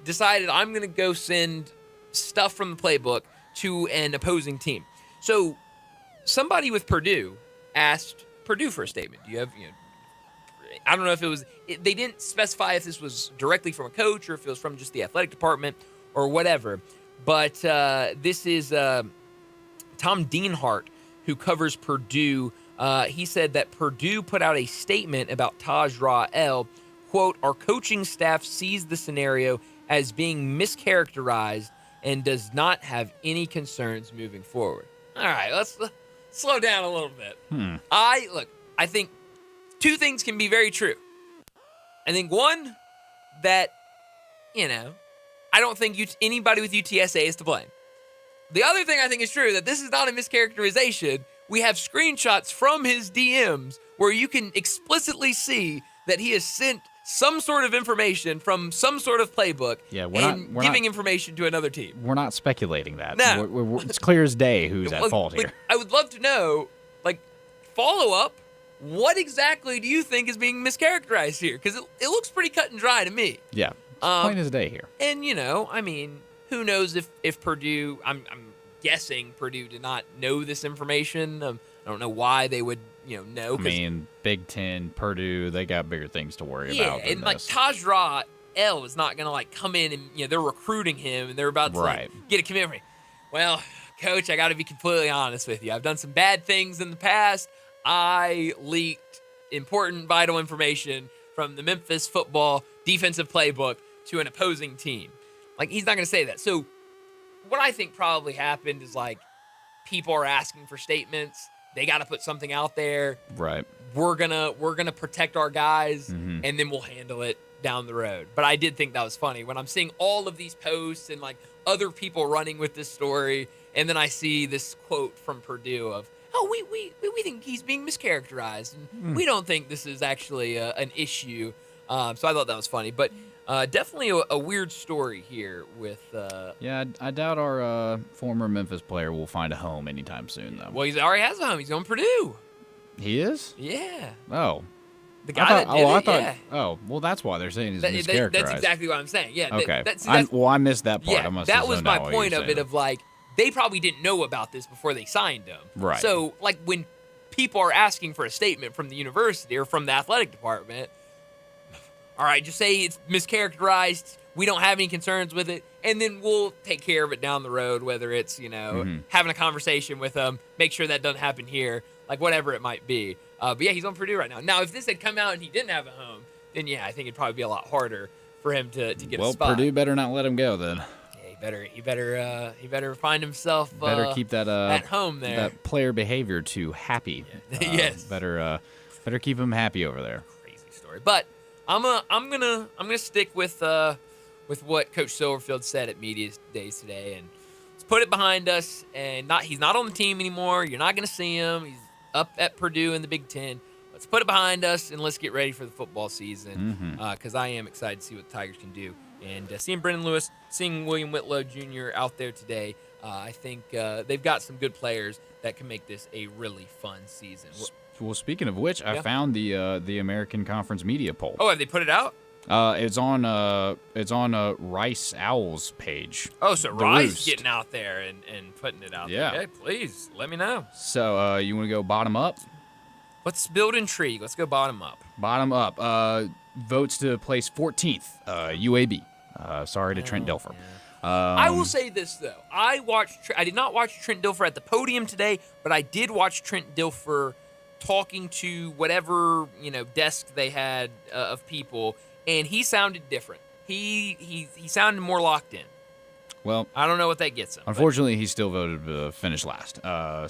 decided I'm going to go send stuff from the playbook to an opposing team. So somebody with Purdue asked Purdue for a statement. Do you have, I don't know if they didn't specify if this was directly from a coach or if it was from just the athletic department or whatever. But this is Tom Dienhart, who covers Purdue. He said that Purdue put out a statement about Taj Ra-El. Quote, our coaching staff sees the scenario as being mischaracterized and does not have any concerns moving forward. All right, let's slow down a little bit. I think two things can be very true. I think one, that, I don't think anybody with UTSA is to blame. The other thing I think is true, that this is not a mischaracterization. We have screenshots from his DMs where you can explicitly see that he has sent some sort of information from some sort of playbook we're giving information to another team. We're not speculating that. No. It's clear as day who's at fault here. I would love to know, follow up, what exactly do you think is being mischaracterized here? Because it looks pretty cut and dry to me. Yeah, plain as day here. And, who knows if Purdue, I'm guessing Purdue did not know this information. I don't know why they would, know. Big Ten, Purdue, they got bigger things to worry about. Yeah, and Taj Ra-El is not going to come in and, they're recruiting him and they're about to get a commitment. Well, Coach, I got to be completely honest with you. I've done some bad things in the past. I leaked important, vital information from the Memphis football defensive playbook to an opposing team. He's not going to say that. So what I think probably happened is, people are asking for statements. They got to put something out there. Right. We're gonna protect our guys, and then we'll handle it down the road. But I did think that was funny when I'm seeing all of these posts and other people running with this story, and then I see this quote from Purdue of, we think he's being mischaracterized, and we don't think this is actually an issue. So I thought that was funny, but definitely a weird story here with. I doubt our former Memphis player will find a home anytime soon, though. Well, he already has a home. He's going to Purdue. He is? Yeah. Oh. The guy that did it. Oh, well, that's why they're saying he's mischaracterized. That's exactly what I'm saying. Yeah. Okay. I missed that part. Yeah, that was my point of it. Of they probably didn't know about this before they signed him. Right. So when people are asking for a statement from the university or from the athletic department, all right, just say it's mischaracterized. We don't have any concerns with it, and then we'll take care of it down the road. Whether it's having a conversation with them, make sure that doesn't happen here, whatever it might be. But yeah, he's on Purdue right now. Now, if this had come out and he didn't have a home, then yeah, I think it'd probably be a lot harder for him to get a spot. Well, Purdue better not let him go then. He better find himself better keep that at home there. That player behavior to happy. Yeah. Yes. Better keep him happy over there. Crazy story, but. I'm gonna stick with what Coach Silverfield said at media days today, and let's put it behind us. And he's not on the team anymore. You're not gonna see him. He's up at Purdue in the Big Ten. Let's put it behind us and let's get ready for the football season. Because I am excited to see what the Tigers can do. And seeing Brendan Lewis, seeing William Whitlow Jr. out there today, I think they've got some good players that can make this a really fun season. Well, speaking of which, I found the American Conference media poll. Oh, have they put it out? It's on Rice Owl's page. Oh, so Rice getting out there and putting it out there. Okay, please let me know. So you want to go bottom up? Let's build intrigue. Let's go bottom up. Bottom up. Votes to place 14th. UAB. Sorry to Trent Dilfer. Yeah. I will say this though. I did not watch Trent Dilfer at the podium today, but I did watch Trent Dilfer talking to whatever desk they had of people, and he sounded different. He sounded more locked in. Well, I don't know what that gets him. Unfortunately, he still voted to finish last.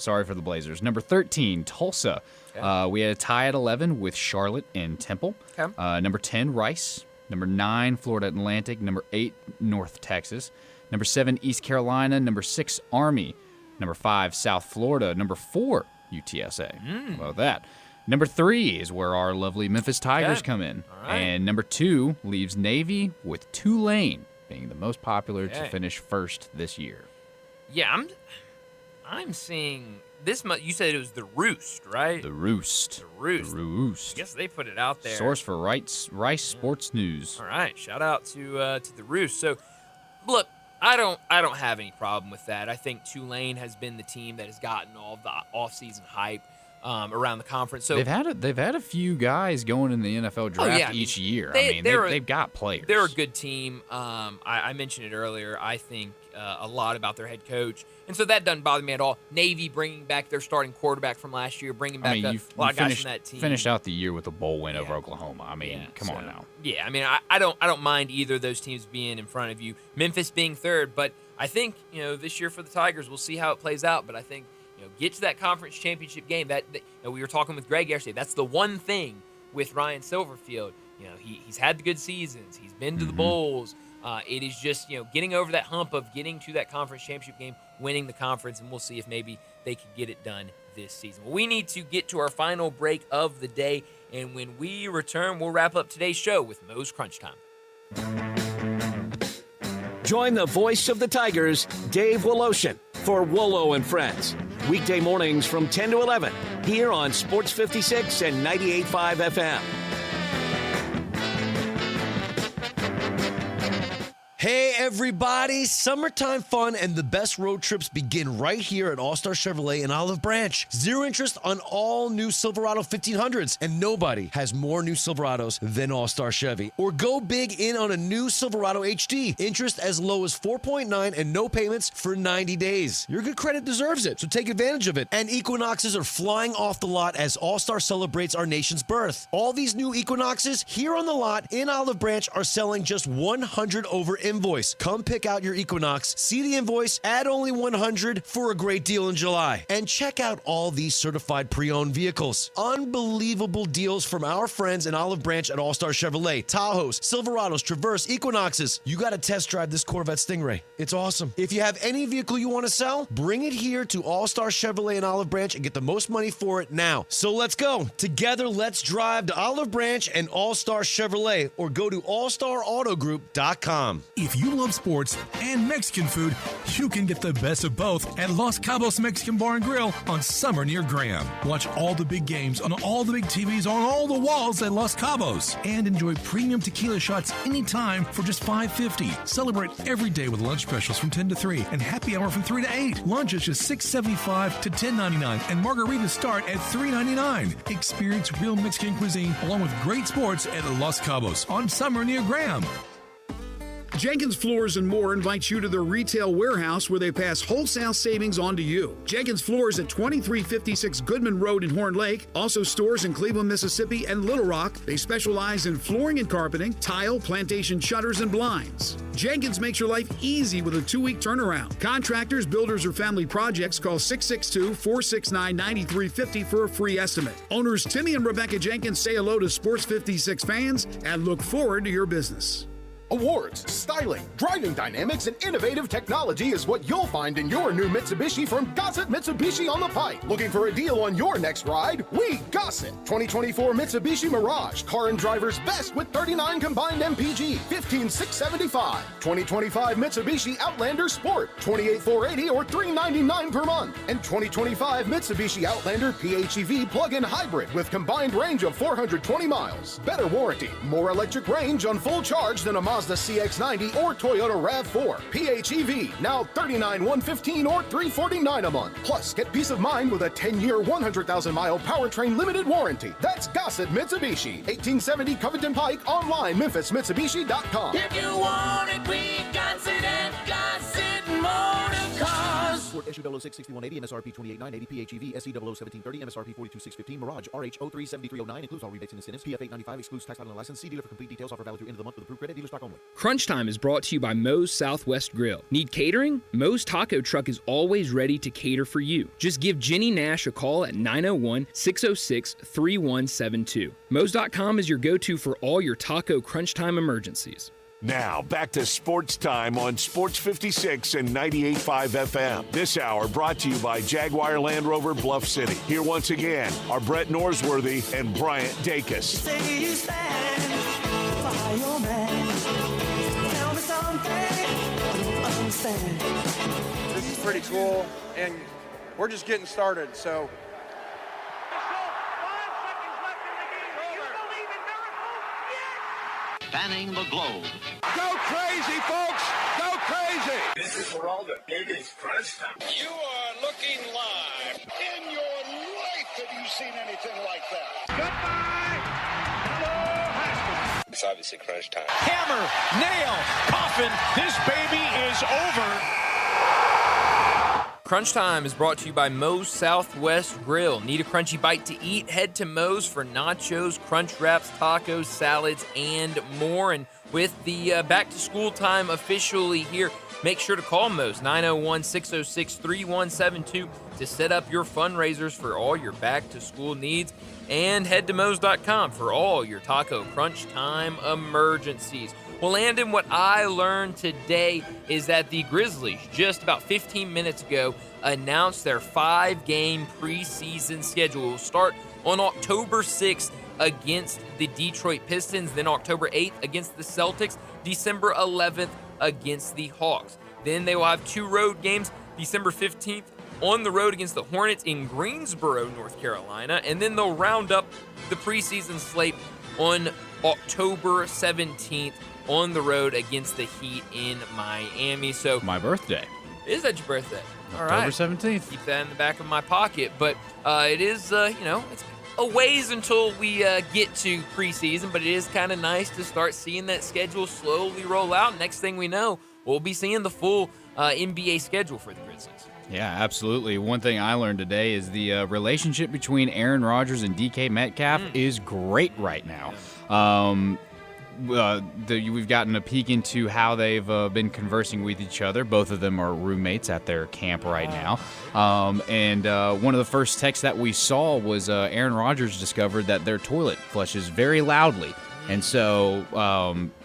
Sorry for the Blazers. Number 13, Tulsa. Okay. We had a tie at 11 with Charlotte and Temple. Okay. Number 10, Rice. Number 9, Florida Atlantic. Number 8, North Texas. Number 7, East Carolina. Number 6, Army. Number 5, South Florida. Number 4, UTSA. How about that? Number 3 is where our lovely Memphis Tigers come in. All right. And number 2 leaves Navy with Tulane being the most popular to finish first this year. Yeah, I'm seeing this. You said it was the Roost, right? The Roost. The Roost. The Roost. I guess they put it out there. Source for Rice Sports News. All right, shout out to the Roost. So, look, I don't have any problem with that. I think Tulane has been the team that has gotten all of the offseason hype. around the conference. So they've had a few guys going in the NFL draft each year. They've got players. They're a good team. I mentioned it earlier. I think a lot about their head coach, and so that doesn't bother me at all. Navy bringing back their starting quarterback from last year, bringing back a lot of guys from that team. Finished out the year with a bowl win over Oklahoma. Come on now. Yeah, I don't mind either of those teams being in front of you. Memphis being third, but I think this year for the Tigers, we'll see how it plays out. But I think get to that conference championship game. That we were talking with Greg yesterday. That's the one thing with Ryan Silverfield. He's had the good seasons. He's been to the bowls. It is just getting over that hump of getting to that conference championship game, winning the conference, and we'll see if maybe they can get it done this season. Well, we need to get to our final break of the day, and when we return, we'll wrap up today's show with Mo's Crunch Time. Join the voice of the Tigers, Dave Woloshin, for Wolo and Friends. Weekday mornings from 10 to 11 here on Sports 56 and 98.5 FM. Hey everybody, summertime fun and the best road trips begin right here at All-Star Chevrolet in Olive Branch. Zero interest on all new Silverado 1500s, and nobody has more new Silverados than All-Star Chevy. Or go big in on a new Silverado HD. Interest as low as 4.9 and no payments for 90 days. Your good credit deserves it, so take advantage of it. And Equinoxes are flying off the lot as All-Star celebrates our nation's birth. All these new Equinoxes here on the lot in Olive Branch are selling just 100 over invoice. Come pick out your Equinox, see the invoice, add only 100 for a great deal in July. And check out all these certified pre-owned vehicles. Unbelievable deals from our friends in Olive Branch at All-Star Chevrolet. Tahoes, Silverados, Traverse, Equinoxes. You got to test drive this Corvette Stingray. It's awesome. If you have any vehicle you want to sell, bring it here to All-Star Chevrolet in Olive Branch and get the most money for it now. So let's go. Together, let's drive to Olive Branch and All-Star Chevrolet, or go to allstarautogroup.com. If you love sports and Mexican food, you can get the best of both at Los Cabos Mexican Bar and Grill on Summer near Graham. Watch all the big games on all the big TVs on all the walls at Los Cabos, and enjoy premium tequila shots anytime for just $5.50. Celebrate every day with lunch specials from 10 to 3 and happy hour from 3 to 8. Lunch is just $6.75 to $10.99, and margaritas start at $3.99. Experience real Mexican cuisine along with great sports at Los Cabos on Summer near Graham. Jenkins Floors and More invites you to their retail warehouse where they pass wholesale savings on to you. Jenkins Floors at 2356 Goodman Road in Horn Lake. Also stores in Cleveland, Mississippi and Little Rock. They specialize in flooring and carpeting, tile, plantation shutters, and blinds. Jenkins makes your life easy with a 2-week turnaround. Contractors, builders, or family projects, call 662-469-9350 for a free estimate. Owners Timmy and Rebecca Jenkins say hello to Sports 56 fans and look forward to your business. Awards, styling, driving dynamics, and innovative technology is what you'll find in your new Mitsubishi from Gossett Mitsubishi on the Pike. Looking for a deal on your next ride? We Gossett. 2024 Mitsubishi Mirage, car and driver's best with 39 combined MPG, 15,675. 2025 Mitsubishi Outlander Sport, 28,480 or $399 per month. And 2025 Mitsubishi Outlander PHEV plug-in hybrid with combined range of 420 miles. Better warranty, more electric range on full charge than a Mazda CX-90 or Toyota RAV4. PHEV, now $39,115 or $349 a month. Plus, get peace of mind with a 10-year, 100,000-mile powertrain limited warranty. That's Gossett Mitsubishi, 1870 Covington Pike, online, memphismitsubishi.com. If you want it, we got it at Gossett Motor Cars. Ford issue 006-6180, MSRP 28,980, PHEV, SE 00730, MSRP 42,615, Mirage, RH 03-7309, includes all rebates and incentives, PF 895, excludes tax title and license. See dealer for complete details. Offer valid through end of the month with approved credit. Dealer stock only. Crunch Time is brought to you by Moe's Southwest Grill. Need catering? Moe's Taco Truck is always ready to cater for you. Just give Jenny Nash a call at 901-606-3172. Moe's.com is your go-to for all your taco crunch time emergencies. Now, back to Sports Time on Sports 56 and 98.5 FM. This hour brought to you by Jaguar Land Rover Bluff City. Here once again are Brett Norsworthy and Bryant Dacus. Say you stand by your man. Tell me something I don't understand. This is pretty cool, and we're just getting started, so. Spanning the globe. Go crazy, folks! Go crazy! This is for all the biggest crunch time. You are looking live. In your life have you seen anything like that. Goodbye. Hello, Haskins. It's obviously crunch time. Hammer, nail, coffin. This baby is over. Crunch Time is brought to you by Moe's Southwest Grill. Need a crunchy bite to eat? Head to Moe's for nachos, crunch wraps, tacos, salads, and more. And with the back-to-school time officially here, make sure to call Moe's 901-606-3172 to set up your fundraisers for all your back-to-school needs. And head to Moe's.com for all your taco crunch time emergencies. Well, Landon, what I learned today is that the Grizzlies, just about 15 minutes ago, announced their 5-game preseason schedule. Will start on October 6th against the Detroit Pistons, then October 8th against the Celtics, December 11th against the Hawks. Then they will have 2 road games, December 15th on the road against the Hornets in Greensboro, North Carolina, and then they'll round up the preseason slate on October 17th on the road against the Heat in Miami. So my birthday. Is that your birthday? All October right. 17th. Keep that in the back of my pocket. But it is, it's a ways until we get to preseason, but it is kind of nice to start seeing that schedule slowly roll out. Next thing we know, we'll be seeing the full NBA schedule for the Grizzlies. Yeah, absolutely. One thing I learned today is the relationship between Aaron Rodgers and DK Metcalf is great right now. We've gotten a peek into how they've been conversing with each other. Both of them are roommates at their camp right now. And one of the first texts that we saw was Aaron Rodgers discovered that their toilet flushes very loudly. And so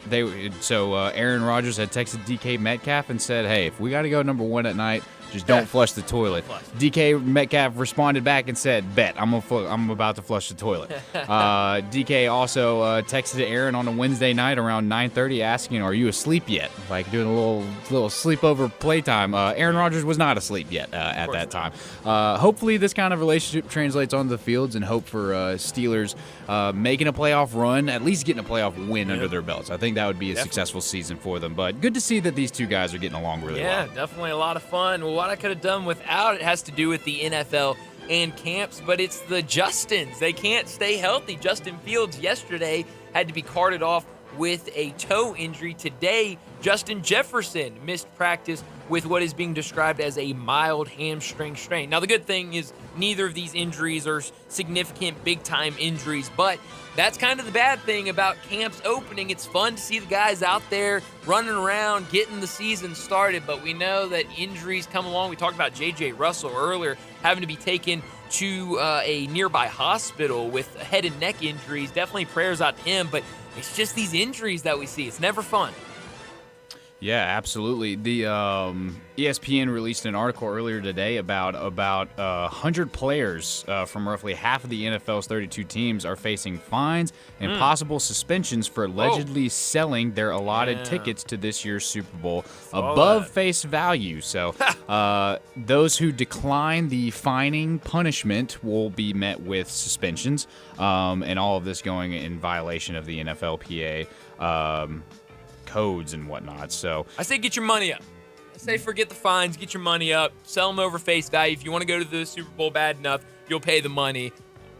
Aaron Rodgers had texted DK Metcalf and said, hey, if we got to go number 1 at night, just don't flush the toilet. DK Metcalf responded back and said, bet, I'm about to flush the toilet. DK also texted Aaron on a Wednesday night around 9:30 asking, are you asleep yet? Like doing a little sleepover playtime. Aaron Rodgers was not asleep yet at that time. Hopefully this kind of relationship translates onto the fields, and hope for Steelers making a playoff run, at least getting a playoff win under their belts. I think that would be a successful season for them. But good to see that these two guys are getting along really well. Yeah, definitely a lot of fun. Well, what I could have done without it has to do with the NFL and camps, but it's the Justins. They can't stay healthy. Justin Fields yesterday had to be carted off with a toe injury. Today, Justin Jefferson missed practice with what is being described as a mild hamstring strain. Now, the good thing is neither of these injuries are significant big-time injuries, but that's kind of the bad thing about camps opening. It's fun to see the guys out there running around, getting the season started, but we know that injuries come along. We talked about J.J. Russell earlier having to be taken to a nearby hospital with head and neck injuries. Definitely prayers out to him, but it's just these injuries that we see. It's never fun. Yeah, absolutely. The ESPN released an article earlier today about 100 players from roughly half of the NFL's 32 teams are facing fines and possible suspensions for allegedly selling their allotted tickets to this year's Super Bowl above face value. So those who decline the fining punishment will be met with suspensions, and all of this going in violation of the NFLPA codes and whatnot. So I say get your money up. I say forget the fines, get your money up, sell them over face value. If you want to go to the Super Bowl bad enough, you'll pay the money.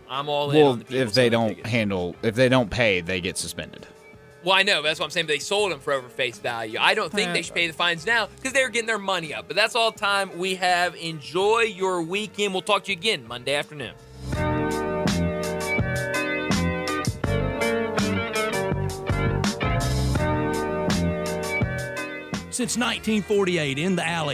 I'm all in on the people. If they don't pay, they get suspended. Well, I know. That's what I'm saying. They sold them for over face value. I don't think they should pay the fines now because they're getting their money up. But that's all the time we have. Enjoy your weekend. We'll talk to you again Monday afternoon. Since 1948 in the alley,